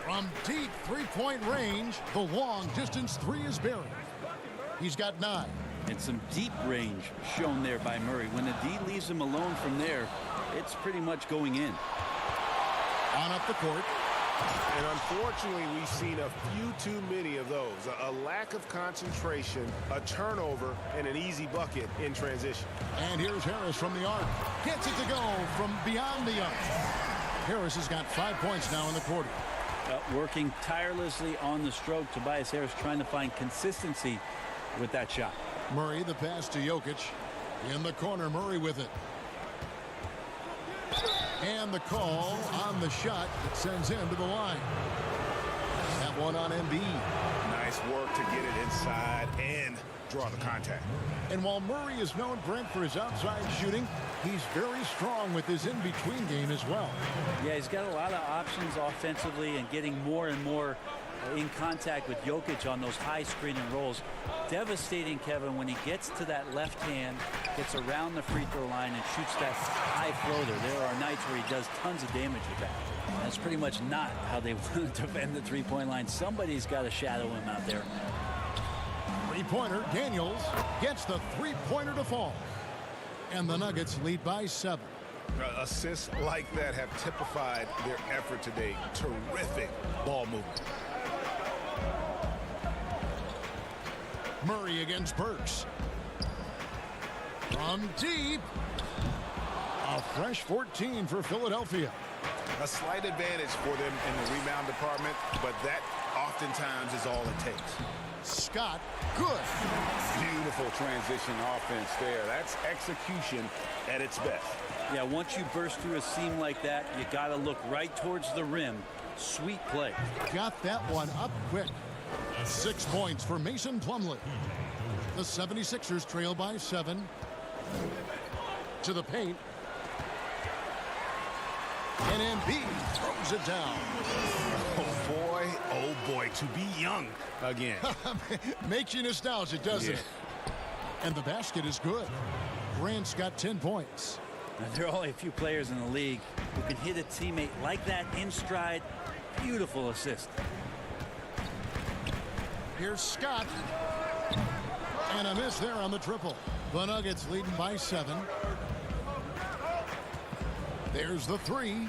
From deep three-point range, the long distance three is buried. He's got 9. And some deep range shown there by Murray. When the D leaves him alone from there, it's pretty much going in. On up the court. And unfortunately, we've seen a few too many of those. A lack of concentration, a turnover, and an easy bucket in transition. And here's Harris from the arc. Gets it to go from beyond the arc. Harris has got 5 points now in the quarter. Working tirelessly on the stroke. Tobias Harris trying to find consistency with that shot. Murray, the pass to Jokic. In the corner, Murray with it. And the call on the shot that sends him to the line. That one on Embiid. Nice work to get it inside and draw the contact. And while Murray is known, Brent, for his outside shooting, he's very strong with his in-between game as well. Yeah, he's got a lot of options offensively and getting more and more in contact with Jokic on those high screening rolls. Devastating, Kevin, when he gets to that left hand, gets around the free throw line and shoots that high floater. There are nights where he does tons of damage with that. That's pretty much not how they want to defend the three-point line. Somebody's got to shadow him out there. Three-pointer, Daniels gets the three-pointer to fall. And the Nuggets lead by 7. Assists like that have typified their effort today. Terrific ball movement. Murray against Burks. From deep. A fresh 14 for Philadelphia. A slight advantage for them in the rebound department, but that oftentimes is all it takes. Scott, good. Beautiful transition offense there. That's execution at its best. Yeah, once you burst through a seam like that, you got to look right towards the rim. Sweet play. Got that one up quick. 6 points for Mason Plumlee. The 76ers trail by 7. To the paint. And Embiid throws it down. Oh boy, to be young again. Makes you nostalgic, doesn't it? And the basket is good. Grant's got 10 points. Now, there are only a few players in the league who can hit a teammate like that in stride. Beautiful assist. Here's Scott. And a miss there on the triple. The Nuggets leading by 7. There's the 3.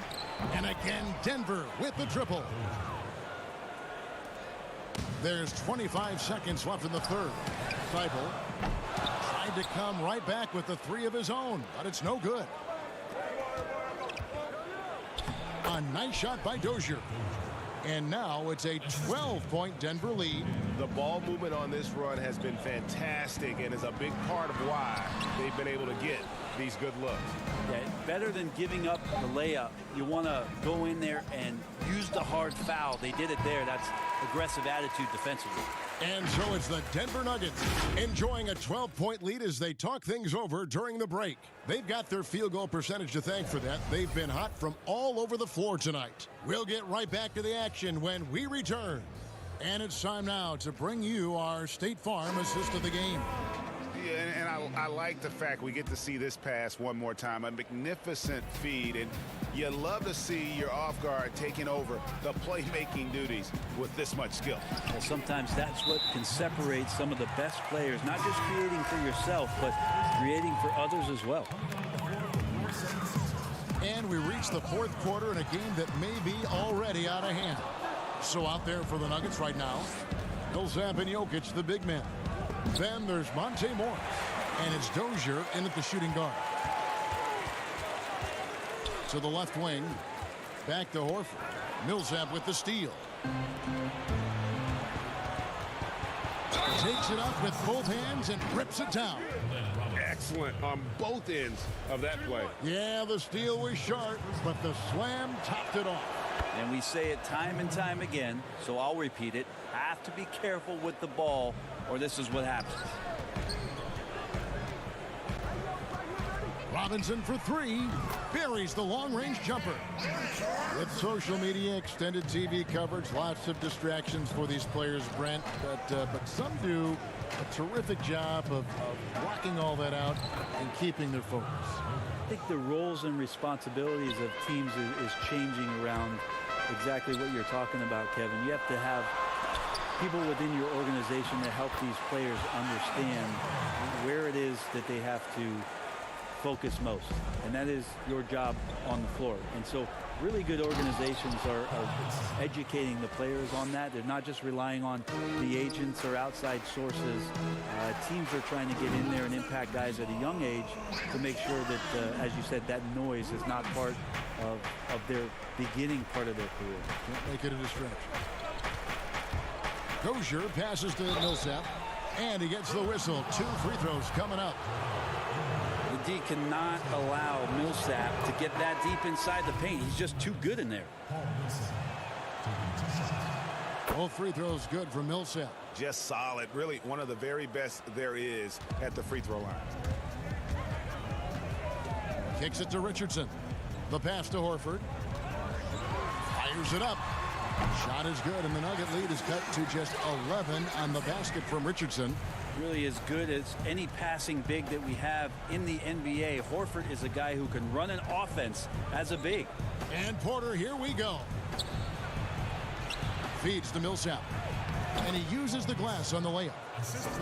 And again, Denver with the triple. There's 25 seconds left in the third. Seibel tried to come right back with the 3 of his own, but it's no good. A nice shot by Dozier. And now it's a 12-point Denver lead. The ball movement on this run has been fantastic and is a big part of why they've been able to get these good looks. Yeah, better than giving up the layup. You want to go in there and use the hard foul. They did it there. That's aggressive attitude defensively. And so it's the Denver Nuggets enjoying a 12-point lead as they talk things over during the break. They've got their field goal percentage to thank for that. They've been hot from all over the floor tonight. We'll get right back to the action when we return. And it's time now to bring you our State Farm assist of the game. Yeah, and I like the fact we get to see this pass one more time. A magnificent feed, and you love to see your off guard taking over the playmaking duties with this much skill. Well, sometimes that's what can separate some of the best players, not just creating for yourself, but creating for others as well. And we reach the fourth quarter in a game that may be already out of hand. So out there for the Nuggets right now, Millsap and Jokic, the big men. Then there's Monte Morris, and it's Dozier in at the shooting guard. To the left wing, back to Horford. Millsap with the steal. Takes it up with both hands and rips it down. Excellent on both ends of that play. Yeah, the steal was sharp, but the slam topped it off. And we say it time and time again, so I'll repeat it. Have to be careful with the ball, or this is what happens. Robinson for 3. Buries the long-range jumper. With social media, extended TV coverage, lots of distractions for these players, Brent. But some do a terrific job of blocking all that out and keeping their focus. I think the roles and responsibilities of teams is changing around exactly what you're talking about, Kevin. You have to have people within your organization that help these players understand where it is that they have to focus most, and that is your job on the floor. And so really good organizations are educating the players on that. They're not just relying on the agents or outside sources. Teams are trying to get in there and impact guys at a young age to make sure that, as you said, that noise is not part of their beginning part of their career. Don't make it a distraction. Dozier passes to Millsap, and he gets the whistle. 2 free throws coming up. The D cannot allow Millsap to get that deep inside the paint. He's just too good in there. Both free throws good for Millsap. Just solid. Really one of the very best there is at the free throw line. Kicks it to Richardson. The pass to Horford. Fires it up. Shot is good, and the Nugget lead is cut to just 11 on the basket from Richardson. Really as good as any passing big that we have in the NBA. Horford is a guy who can run an offense as a big. And Porter, here we go. Feeds to Millsap. And he uses the glass on the layup.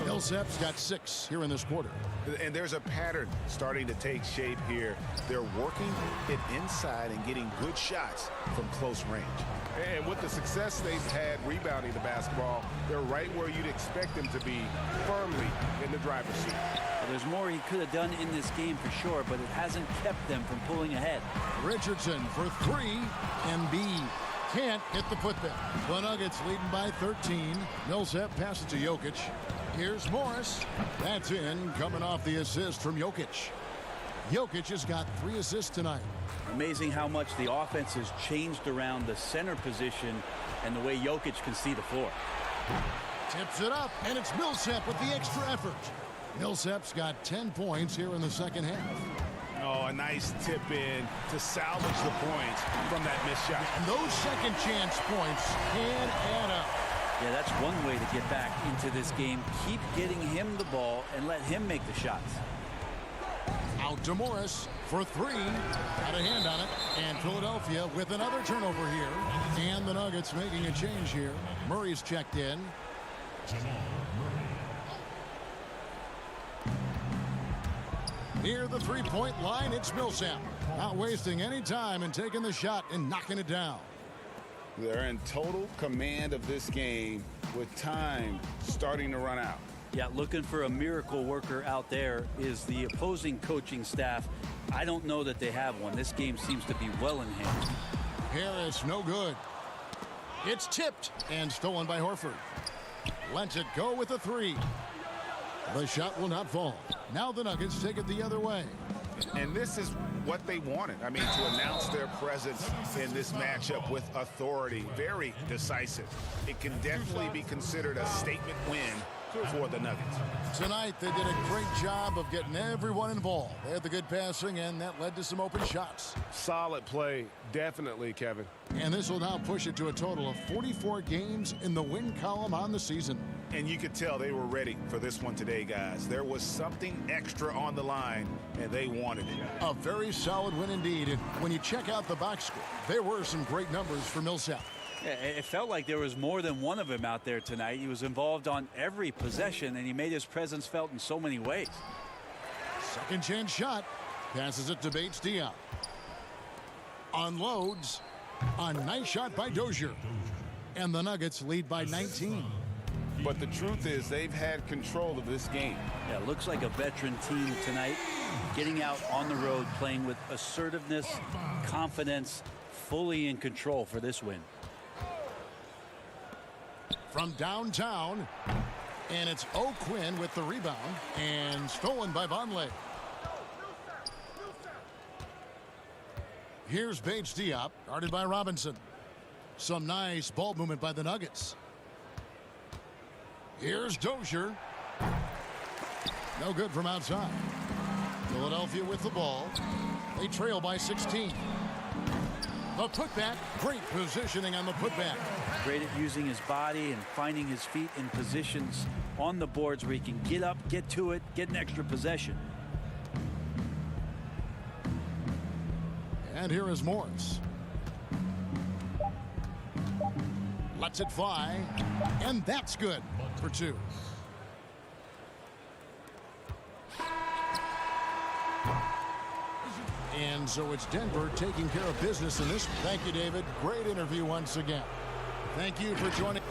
Millsap's got 6 here in this quarter. And there's a pattern starting to take shape here. They're working it inside and getting good shots from close range. And with the success they've had rebounding the basketball, they're right where you'd expect them to be, firmly in the driver's seat. Well, there's more he could have done in this game for sure, but it hasn't kept them from pulling ahead. Richardson for 3. Embiid can't hit the putback. The Nuggets leading by 13. Millsap passes to Jokic. Here's Morris. That's in, coming off the assist from Jokic. Jokic has got 3 assists tonight. Amazing how much the offense has changed around the center position and the way Jokic can see the floor. Tips it up, and it's Millsap with the extra effort. Millsap's got 10 points here in the second half. Oh, a nice tip in to salvage the points from that missed shot. And those second chance points can add up. Yeah, that's one way to get back into this game. Keep getting him the ball and let him make the shots. Out to Morris for 3. Got a hand on it. And Philadelphia with another turnover here. And the Nuggets making a change here. Murray's checked in. Near the three-point line, it's Millsap. Not wasting any time and taking the shot and knocking it down. They're in total command of this game with time starting to run out. Yeah, looking for a miracle worker out there is the opposing coaching staff. I don't know that they have one. This game seems to be well in hand. Harris, no good. It's tipped and stolen by Horford. Lets it go with a three. The shot will not fall. Now the Nuggets take it the other way. And this is what they wanted. I mean, to announce their presence in this matchup with authority. Very decisive. It can definitely be considered a statement win for the Nuggets. Tonight, they did a great job of getting everyone involved. They had the good passing, and that led to some open shots. Solid play, definitely, Kevin. And this will now push it to a total of 44 games in the win column on the season. And you could tell they were ready for this one today, guys. There was something extra on the line, and they wanted it. A very solid win indeed. And when you check out the box score, there were some great numbers for Millsap. Yeah, it felt like there was more than one of him out there tonight. He was involved on every possession, and he made his presence felt in so many ways. Second chance shot. Passes it to Bates Diop. Unloads. A nice shot by Dozier. And the Nuggets lead by 19. But the truth is they've had control of this game. Yeah, looks like a veteran team tonight. Getting out on the road, playing with assertiveness, confidence, fully in control for this win. From downtown, and it's O'Quinn with the rebound, and stolen by Vonleh. Here's Bates Diop, guarded by Robinson. Some nice ball movement by the Nuggets. Here's Dozier. No good from outside. Philadelphia with the ball. They trail by 16. The putback, great positioning on the putback. Great at using his body and finding his feet in positions on the boards where he can get up, get to it, get an extra possession. And here is Morris. Lets it fly, and that's good for two. And so it's Denver taking care of business in this one. Thank you, David. Great interview once again. Thank you for joining.